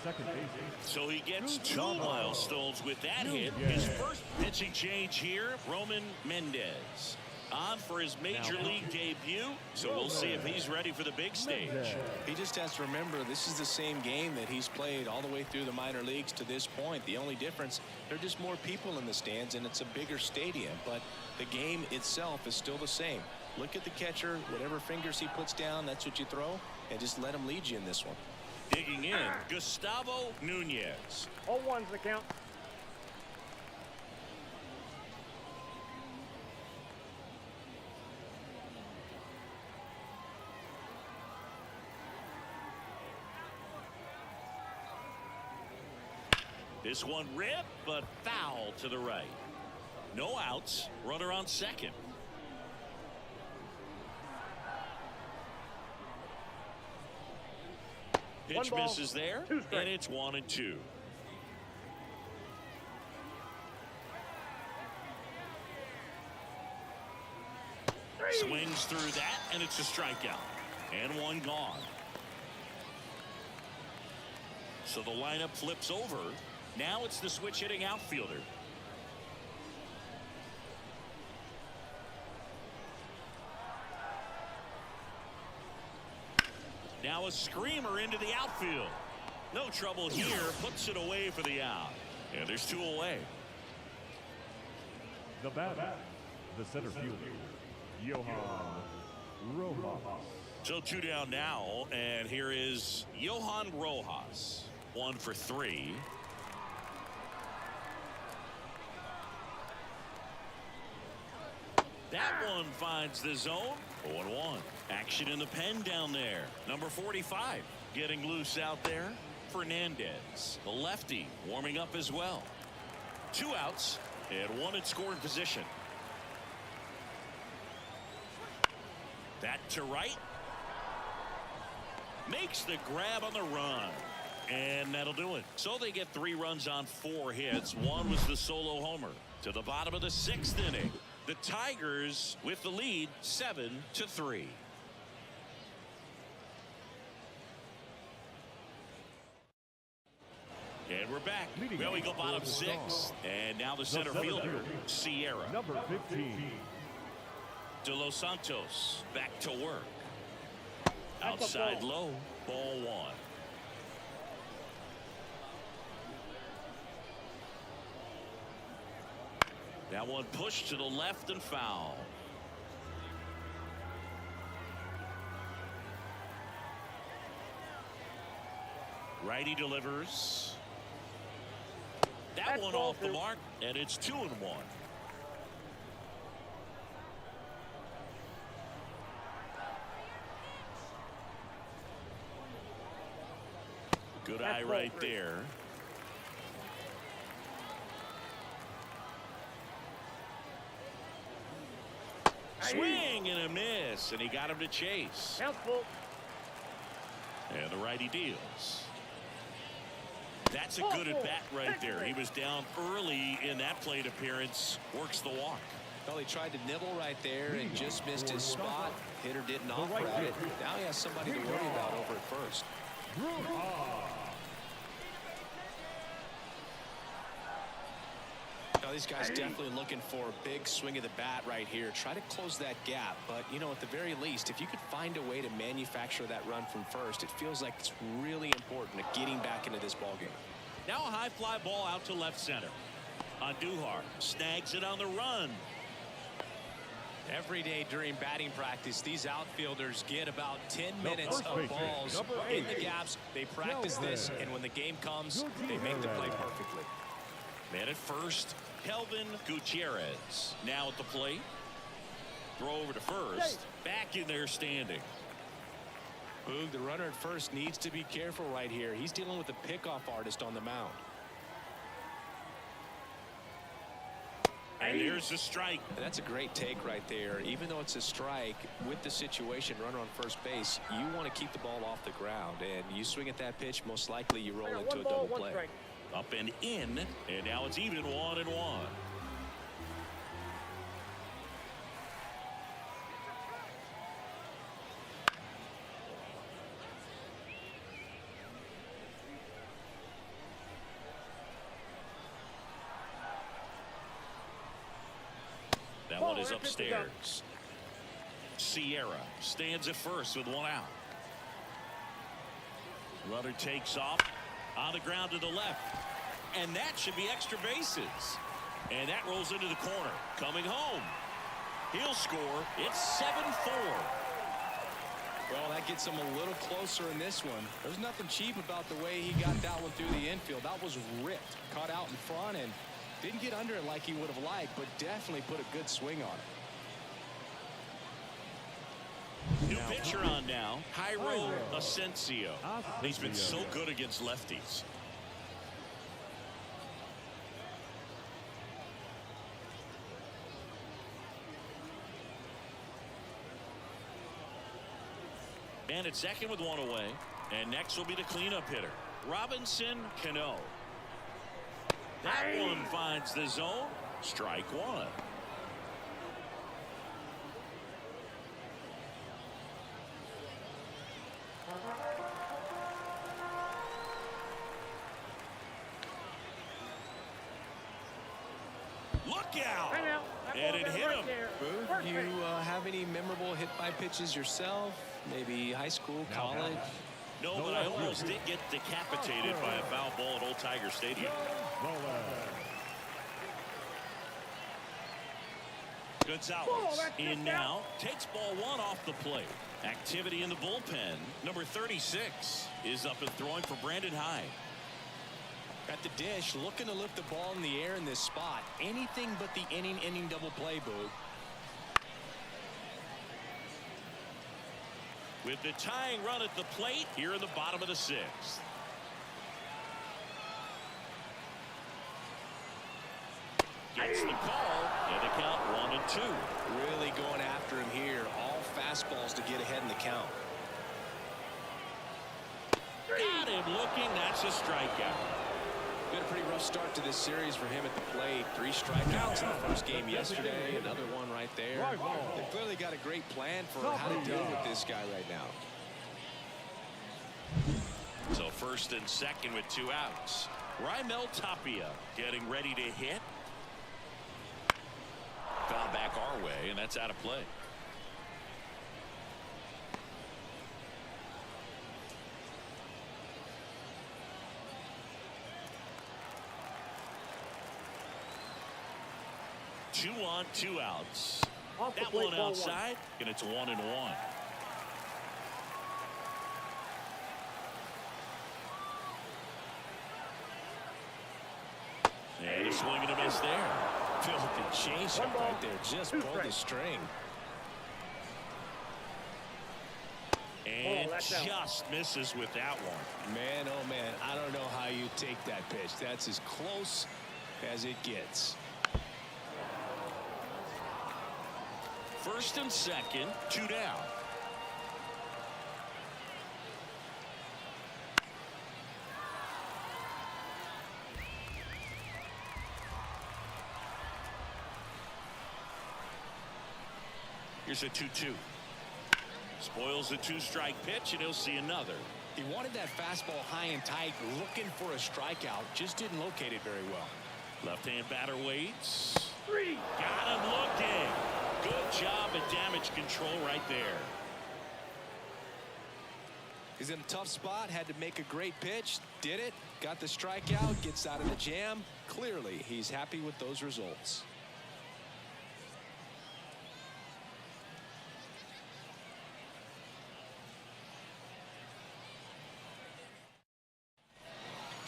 Second base. So he gets 2 milestones with that hit. His first pitching change here, Roman Mendez. On for his major league debut, so we'll see if he's ready for the big stage. He just has to remember this is the same game that he's played all the way through the minor leagues to this point. The only difference, there are just more people in the stands and it's a bigger stadium, but the game itself is still the same. Look at the catcher, whatever fingers he puts down, that's what you throw, and just let him lead you in this one. Digging in, Gustavo Nunez. 0-1's the count. This one ripped, but foul to the right. No outs, runner on second. Pitch misses there, and it's 1-2. Swings through that, and it's a strikeout. And 1 gone. So the lineup flips over. Now it's the switch hitting outfielder. Now a screamer into the outfield. No trouble here. Puts it away for the out. And there's 2 away. The batter, the center fielder, Johan Rojas. So 2 down now, and here is Johan Rojas. 1 for 3. That one finds the zone. 0-1. Action in the pen down there. Number 45 getting loose out there. Fernandez, the lefty, warming up as well. 2 outs and 1 in scoring position. That to right. Makes the grab on the run. And that'll do it. So they get 3 runs on 4 hits. 1 was the solo homer. To the bottom of the 6th inning. The Tigers with the lead 7-3. And we're back. Well, we go bottom 6. And now the center fielder, Sierra. Number 15. De Los Santos back to work. Outside low, ball 1. That one pushed to the left and foul. Righty delivers. That one off the mark, and it's 2-1. Good eye right there. Swing and a miss, and he got him to chase. And the righty deals. That's a good at bat right there. He was down early in that plate appearance. Works the walk. Well, he tried to nibble right there and just missed his spot. Hitter didn't offer at it. Now he has somebody to worry about over at first. Now these guys definitely looking for a big swing of the bat right here. Try to close that gap, but you know, at the very least, if you could find a way to manufacture that run from first, it feels like it's really important at getting back into this ball game. Now a high fly ball out to left center. Andujar snags it on the run. Every day during batting practice, these outfielders get about 10 minutes of balls in the gaps. They practice this, and when the game comes, they make the play perfectly. Man at first, Kelvin Gutierrez. Now at the plate. Throw over to first. Back in there standing. Boog, the runner at first needs to be careful right here. He's dealing with a pickoff artist on the mound. And there's the strike. That's a great take right there. Even though it's a strike, with the situation, runner on first base, you want to keep the ball off the ground. And you swing at that pitch, most likely you roll into a double play. Up and in, and now it's even 1-1. That one is upstairs. Sierra stands at first with one out. Runner takes off on the ground to the left. And that should be extra bases. And that rolls into the corner. Coming home. He'll score. It's 7-4. Well, that gets him a little closer in this one. There's nothing cheap about the way he got that one through the infield. That was ripped. Caught out in front and didn't get under it like he would have liked, but definitely put a good swing on it. New pitcher on now, Jairo Asensio. He's been so good against lefties. Man at second with one away. And next will be the cleanup hitter, Robinson Cano. That one finds the zone. Strike one. Look out! And it hit him. Booth, you have any memorable hit-by pitches yourself? Maybe high school, college? No, but I almost did get decapitated by a foul ball at Old Tiger Stadium. Gonzalez in now, takes ball one off the plate. Activity in the bullpen. Number 36 is up and throwing for Brandon Hyde. At the dish, looking to lift the ball in the air in this spot. Anything but the inning double play, Boog. With the tying run at the plate here in the bottom of the sixth. Gets the call, and the count 1-2. Really going after him here. All fastballs to get ahead in the count. Got him looking. That's a strikeout. Been a pretty rough start to this series for him at the plate. 3 strikeouts in the first game yesterday. Another one right there. They've clearly got a great plan for how to deal with this guy right now. So first and second with 2 outs. Raimel Tapia getting ready to hit. Foul back our way, and that's out of play. Two on, 2 outs. That one outside, and it's 1-1. And a swing and a miss there. Filthy changeup right there. Just pulled the string. And just misses with that one. Man, oh man, I don't know how you take that pitch. That's as close as it gets. First and second, 2 down. Here's a 2-2. Spoils the 2-strike pitch, and he'll see another. He wanted that fastball high and tight, looking for a strikeout. Just didn't locate it very well. Left-hand batter waits. Got him looking. Good job at damage control right there. He's in a tough spot, had to make a great pitch, did it, got the strikeout, gets out of the jam. Clearly, he's happy with those results.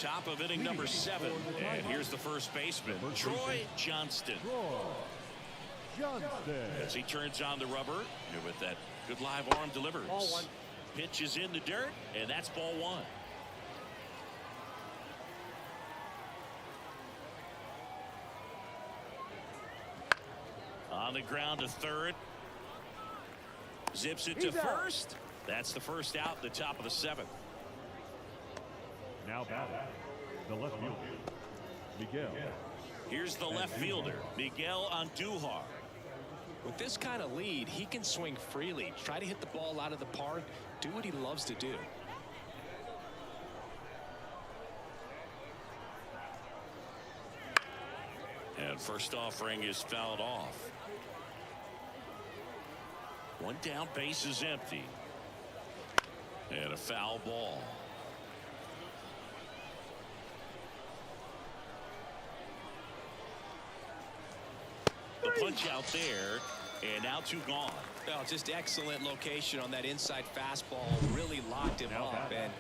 Top of inning number 7. And here's the first baseman, Troy Johnston. As he turns on the rubber, and with that good live arm delivers. Ball 1. Pitch is in the dirt, and that's ball 1. On the ground to third. Zips it to first. That's the first out at the top of the 7th. Now batting, the left fielder, Miguel. Here's the left fielder, Miguel Andujar. With this kind of lead, he can swing freely, try to hit the ball out of the park, do what he loves to do. And first offering is fouled off. One down, base is empty. And a foul ball. The punch out there, and now 2 gone. Well, just excellent location on that inside fastball. Really locked him up. And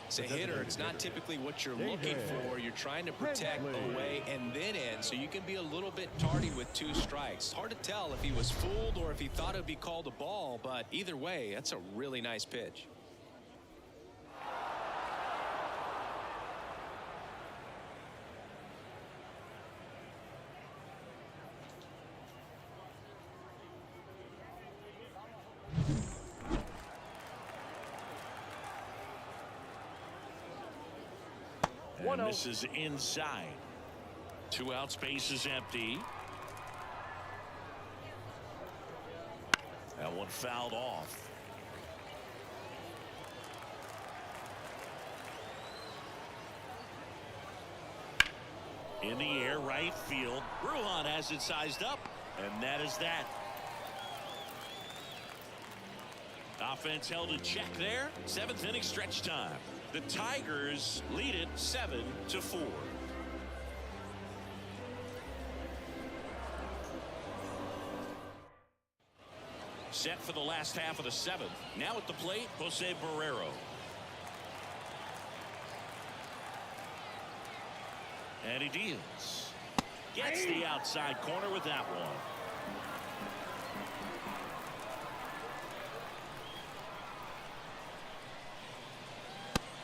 as a hitter, it's not typically what you're looking for. You're trying to protect away and then in, so you can be a little bit tardy with 2 strikes. Hard to tell if he was fooled or if he thought it would be called a ball, but either way, that's a really nice pitch. And this is inside. 2 outs, base is empty. That one fouled off. In the air, right field. Ruhan has it sized up, and that is that. Offense held in check there. 7th inning stretch time. The Tigers lead it 7-4. Set for the last half of the 7th. Now at the plate, Jose Barrero. And he deals. Gets the outside corner with that one.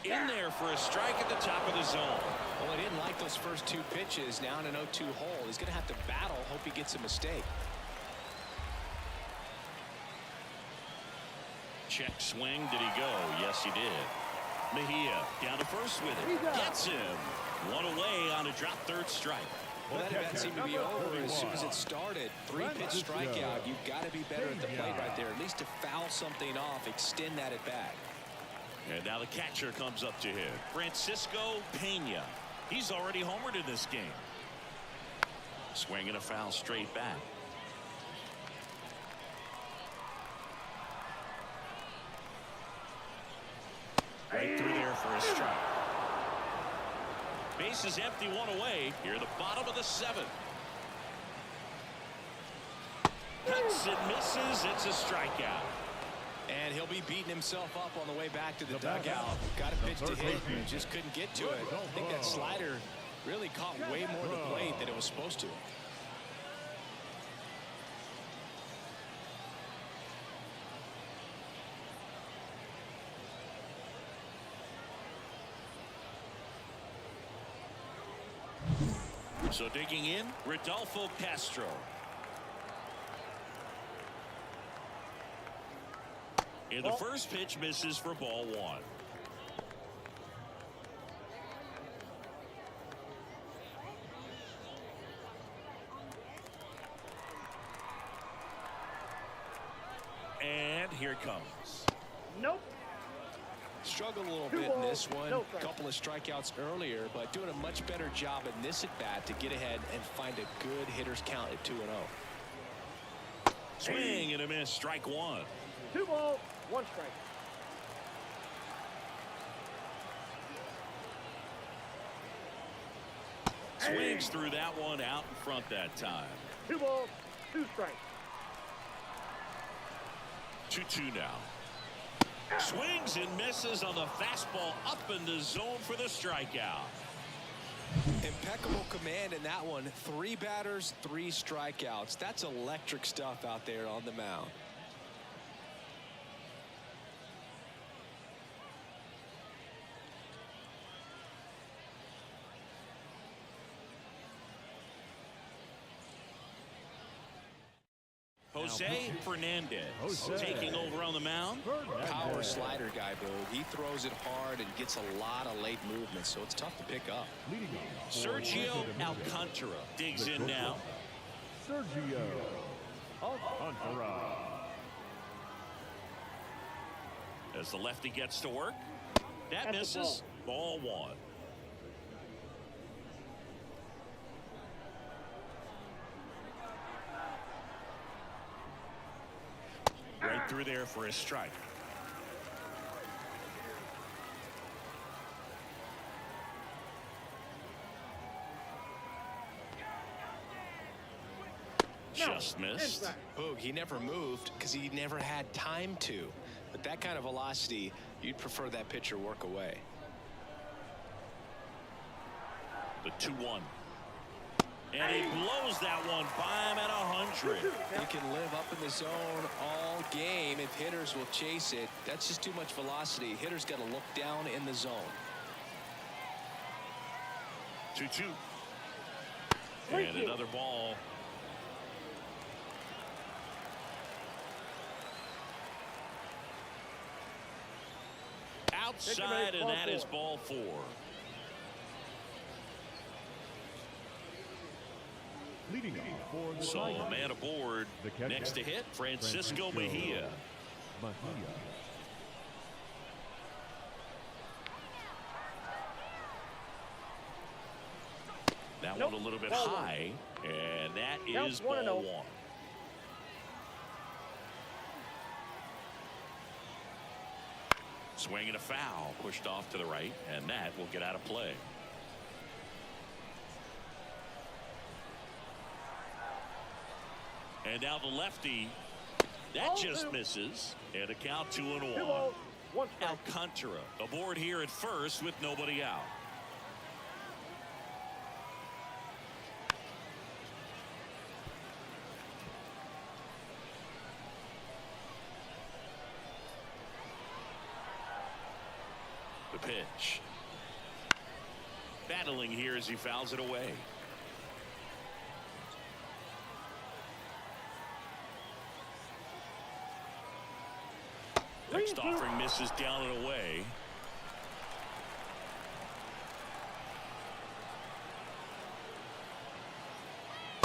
In there for a strike at the top of the zone. Well, he didn't like those first 2 pitches. Now in an 0-2 hole. He's going to have to battle. Hope he gets a mistake. Check swing. Did he go? Yes, he did. Mejia down to first with it. Gets him. 1 away on a drop third strike. Well, that event seemed to be over as soon as it started. 3-pitch strikeout. You've got to be better at the plate right there. At least to foul something off, extend that at bat. And now the catcher comes up to hit. Francisco Pena. He's already homered in this game. Swinging a foul straight back. Right through there for a strike. Base is empty, 1 away. Here at the bottom of the 7th. Cuts and misses. It's a strikeout. And he'll be beating himself up on the way back to the dugout. Got a pitch to hit and just couldn't get to it. I think that slider really caught way more to the plate than it was supposed to. So digging in, Rodolfo Castro. And the first pitch misses for ball 1. And here it comes. Nope. Struggled a little bit in this one. A couple of strikeouts earlier, but doing a much better job in this at bat to get ahead and find a good hitter's count at 2-0. Swing and a miss. Strike 1. 2 balls, 1 strike. Swings through that one out in front that time. 2 balls, 2 strikes. 2-2 now. Swings and misses on the fastball up in the zone for the strikeout. Impeccable command in that one. 3 batters, 3 strikeouts. That's electric stuff out there on the mound. Jose Fernandez taking over on the mound. Power slider guy, Bo. He throws it hard and gets a lot of late movement, so it's tough to pick up. Sergio Alcantara digs in now. Sergio Alcantara. As the lefty gets to work. That misses. Ball 1. Right through there for a strike. Just missed. Boog, he never moved because he never had time to. But that kind of velocity, you'd prefer that pitcher work away. The 2-1. And he blows that one by him at 100. He can live up in the zone all game if hitters will chase it. That's just too much velocity. Hitters got to look down in the zone. 2-2. And another ball. Outside, and that is ball 4. Leading off for the So a Tigers, man aboard. Next to hit, Francisco Mejia. That one a little bit high, and that is ball 1. Swing and a foul, pushed off to the right, and that will get out of play. And now the lefty, that just misses, and a count 2-1. Alcantara aboard here at first with nobody out. The pitch. Battling here as he fouls it away. Next offering misses down and away.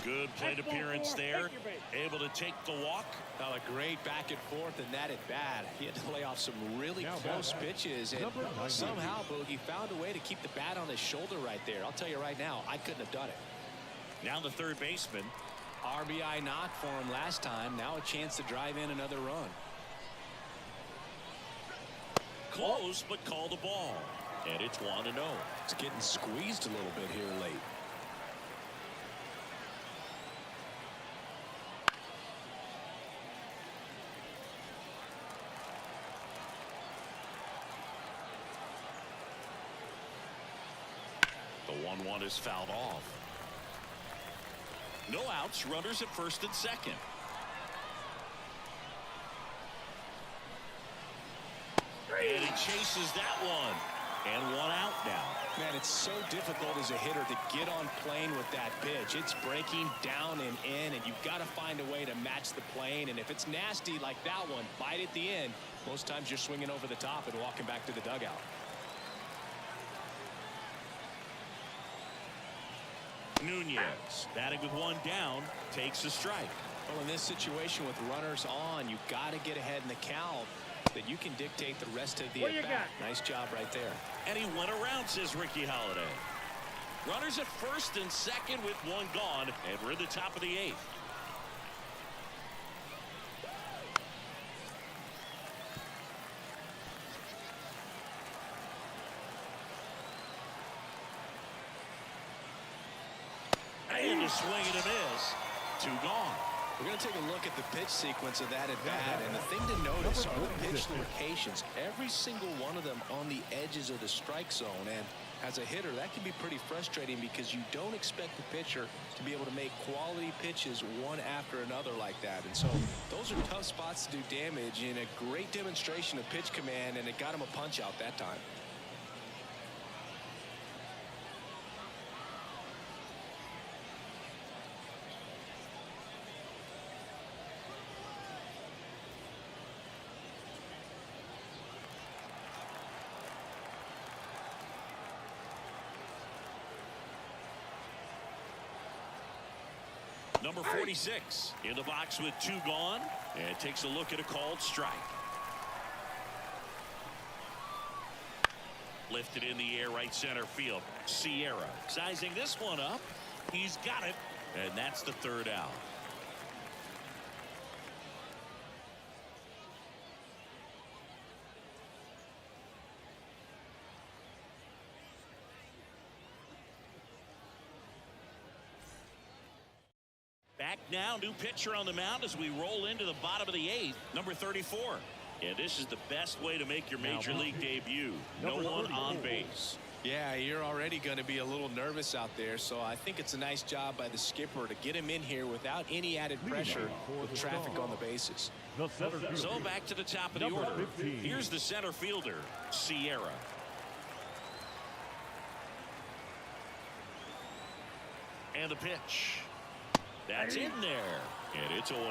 Good plate appearance there. Able to take the walk. Well, a great back and forth, and that at bat. He had to lay off some really close pitches, and somehow Boogie found a way to keep the bat on his shoulder right there. I'll tell you right now, I couldn't have done it. Now the third baseman. RBI knock for him last time. Now a chance to drive in another run. Close, but call the ball. And it's 1-0. It's getting squeezed a little bit here late. The 1-1 is fouled off. No outs, runners at first and second. And he chases that one. And 1 out now. Man, it's so difficult as a hitter to get on plane with that pitch. It's breaking down and in, and you've got to find a way to match the plane. And if it's nasty like that one, bite at the end, most times you're swinging over the top and walking back to the dugout. Nunez, batting with 1 down, takes a strike. Well, in this situation with runners on, you've got to get ahead in the count that you can dictate the rest of the at-bat. Nice job right there. And he went around, says Ricky Holiday. Runners at first and second with 1 gone, and we're in the top of the 8th. And a swing and a miss. 2 gone. We're going to take a look at the pitch sequence of that at bat, and the thing to notice are the pitch locations. Every single one of them on the edges of the strike zone, and As a hitter, that can be pretty frustrating because you don't expect the pitcher to be able to make quality pitches one after another like that. And so those are tough spots to do damage, and a great demonstration of pitch command, and it got him a punch out that time. Number 46 in the box with 2 gone, and takes a look at a called strike. Lifted in the air, right center field. Sierra sizing this one up. He's got it, and that's the 3rd out. Back now, new pitcher on the mound as we roll into the bottom of the 8th, number 34. And this is the best way to make your major league debut. No one on base. Yeah, you're already going to be a little nervous out there, so I think it's a nice job by the skipper to get him in here without any added pressure with traffic on the bases. So back to the top of the order. Here's the center fielder, Sierra. And the pitch. That's in there, and it's 0-1.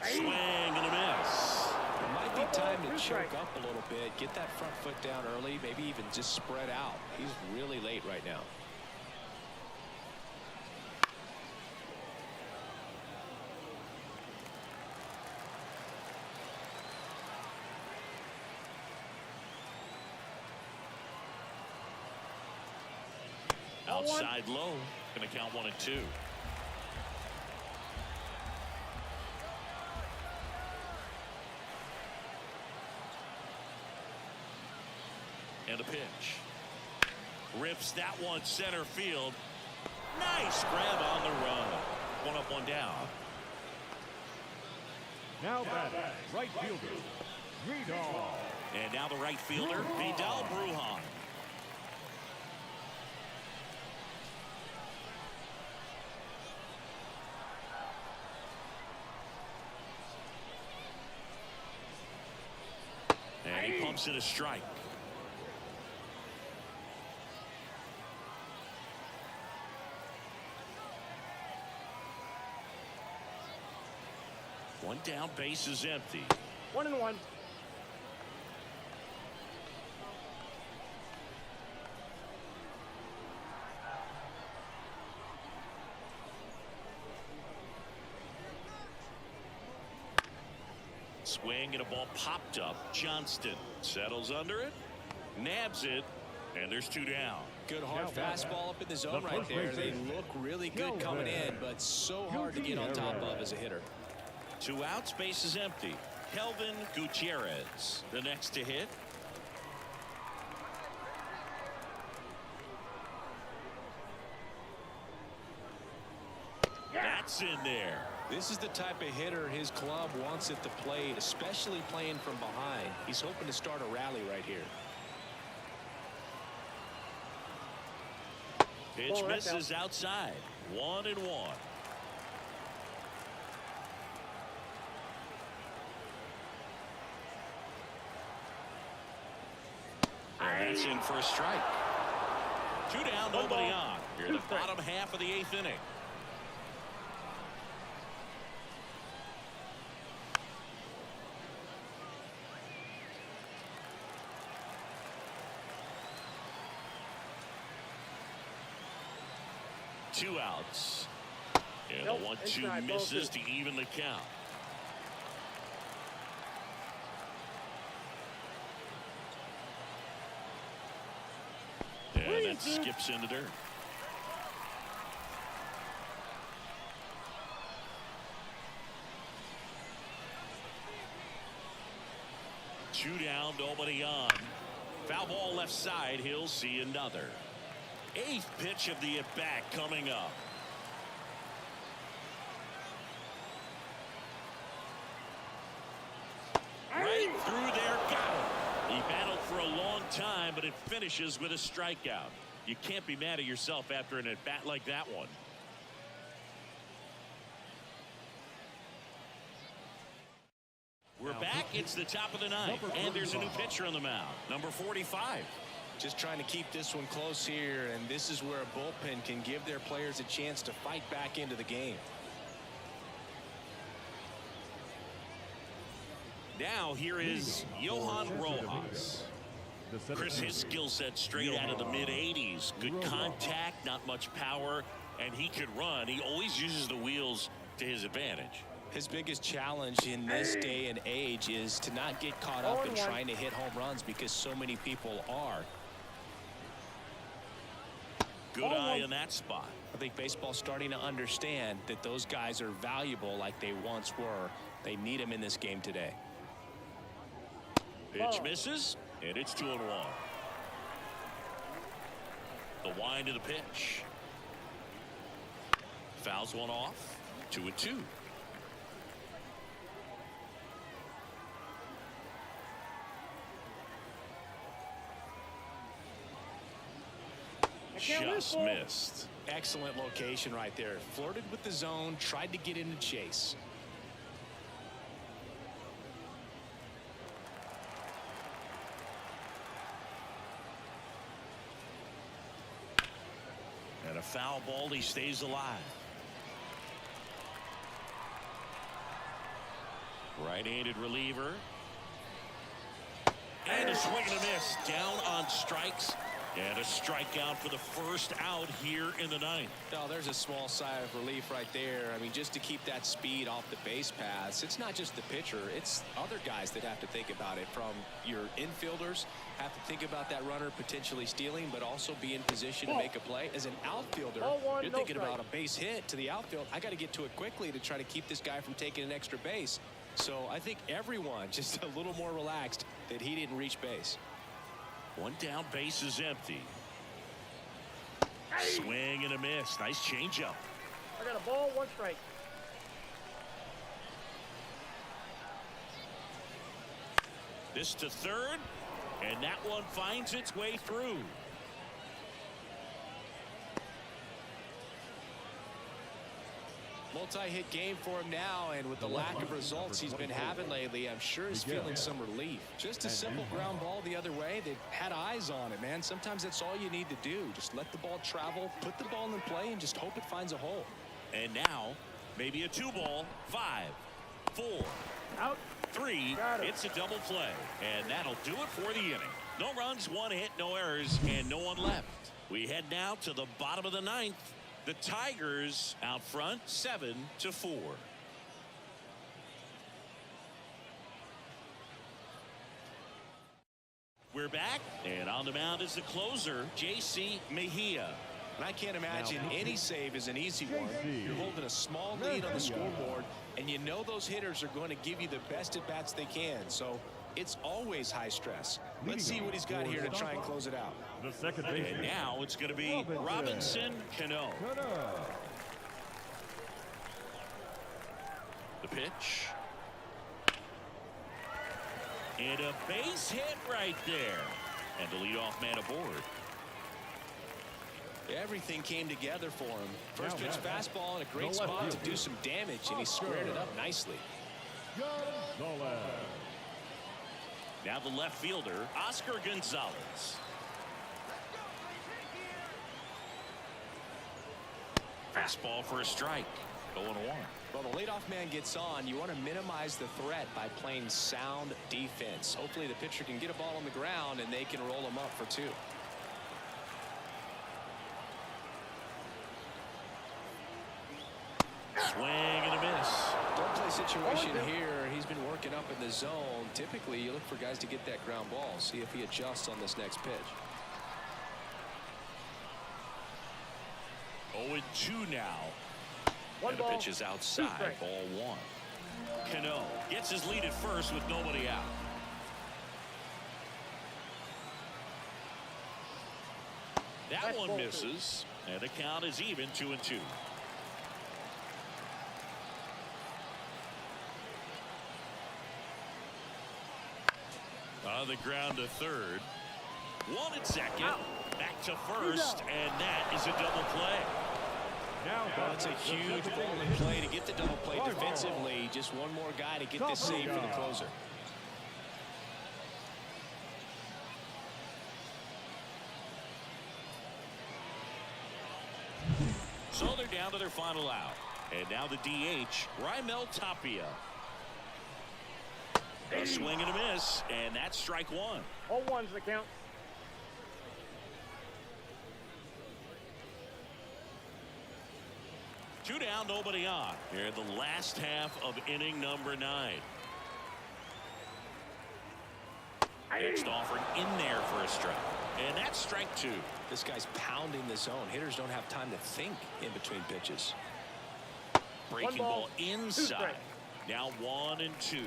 Swing and a miss. It might be time to choke up a little bit, get that front foot down early, maybe even just spread out. He's really late right now. Outside low, going to count 1-2. And a pitch. Rips that one center field. Nice grab on the run. 1 up, 1 down. Now batting, right fielder, Vidal. And now the right fielder, Vidal Brujan. And he pumps it a strike. One down, base is empty. 1-1. Swing and a ball popped up. Johnston settles under it, nabs it, and there's 2 down. Good hard fastball up in the zone right there. They look really good coming in, but so hard to get on top of as a hitter. 2 outs, base is empty. Kelvin Gutierrez, the next to hit. That's in there. This is the type of hitter his club wants at the plate, especially playing from behind. He's hoping to start a rally right here. Pitch misses outside. 1-1. And that's in for a strike. 2 down, nobody on. You're in the bottom half of the 8th inning. Two outs. And the 1-2 misses to even the count. And that skips in the dirt. Two down, nobody on. Foul ball left side. He'll see another. 8th pitch of the at-bat coming up. Through there, got it. He battled for a long time, but it finishes with a strikeout. You can't be mad at yourself after an at-bat like that one. We're back. It's the top of the ninth, and there's a new pitcher on the mound, number 45. Just trying to keep this one close here, and this is where a bullpen can give their players a chance to fight back into the game. Now here is Johan Rojas. Chris, his skill set straight out of the mid-80s. Good contact, not much power, and he could run. He always uses the wheels to his advantage. His biggest challenge in this day and age is to not get caught up in trying to hit home runs because so many people are. Good eye in that spot. I think baseball's starting to understand that those guys are valuable like they once were. They need them in this game today. Pitch misses, and it's 2-1. The wind of the pitch. Fouls one off. 2-2. Just missed. Excellent location right there. Flirted with the zone, tried to get into chase. And a foul ball, he stays alive. Right-handed reliever. And a swing and a miss. Down on strikes. And a strikeout for the first out here in the ninth. Oh, there's a small sigh of relief right there. I mean, just to keep that speed off the base paths. It's not just the pitcher. It's other guys that have to think about it. From your infielders, have to think about that runner potentially stealing, but also be in position to make a play. As an outfielder, you're thinking about a base hit to the outfield. I got to get to it quickly to try to keep this guy from taking an extra base. So I think everyone just a little more relaxed that he didn't reach base. One down, base is empty. Swing and a miss. Nice changeup. I got a ball, 1 strike. This to third, and that one finds its way through. Multi-hit game for him now, and with the lack of results he's been having lately, I'm sure he's feeling some relief. Just a simple ground ball the other way that had eyes on it, man. Sometimes that's all you need to do. Just let the ball travel, put the ball in play, and just hope it finds a hole. And now, maybe a 2-ball, 5, 4, Out. 3. It's a double play, and that'll do it for the inning. No runs, 1 hit, no errors, and no one left. We head now to the bottom of the ninth. The Tigers out front 7-4. We're back, and on the mound is the closer, J.C. Mejia. And I can't imagine any save is an easy one. You're holding a small lead on the scoreboard, and you know those hitters are going to give you the best at-bats they can. So it's always high stress. Let's see what he's got here to try and close it out. The second baseman. And now it's going to be Robinson Cano. The pitch. And a base hit right there. And the leadoff man aboard. Everything came together for him. First pitch fastball in a great spot to do some damage, and he squared it up nicely. Now the left fielder, Oscar Gonzalez. Fastball for a strike. 0-1. Well, the leadoff man gets on. You want to minimize the threat by playing sound defense. Hopefully the pitcher can get a ball on the ground and they can roll him up for 2. Swing and a miss. Don't play situation here. He's been working up in the zone. Typically, you look for guys to get that ground ball. See if he adjusts on this next pitch. 0-2 now. One and the ball, pitch is outside. Ball 1. Cano gets his lead at first with nobody out. That one misses, and the count is even 2-2. On the ground to third. One at second. Back to first, and that is a double play. Well, it's a huge moment play to get the double play defensively. Just one more guy to get this save for the closer. So they're down to their final out. And now the DH, Tapia. A swing and a miss, and that's strike one. 0-1's the count. Two down, nobody on. Here in the last half of inning number 9. Next offering in there for a strike. And that's strike 2. This guy's pounding the zone. Hitters don't have time to think in between pitches. Breaking ball inside. Now 1-2.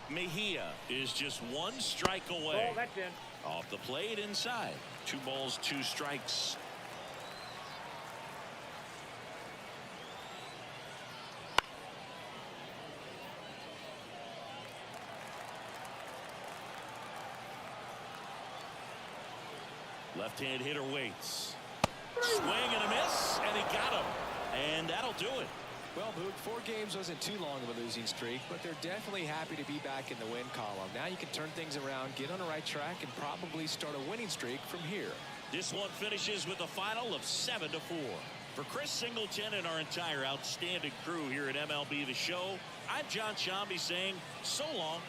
Mejia is just one strike away. Oh, that's in. Off the plate inside. 2 balls, 2 strikes. Left-hand hitter waits. Swing and a miss, and he got him. And that'll do it. Well, Boog, 4 games wasn't too long of a losing streak, but they're definitely happy to be back in the win column. Now you can turn things around, get on the right track, and probably start a winning streak from here. This one finishes with a final of 7-4. For Chris Singleton and our entire outstanding crew here at MLB The Show, I'm John Shambi saying so long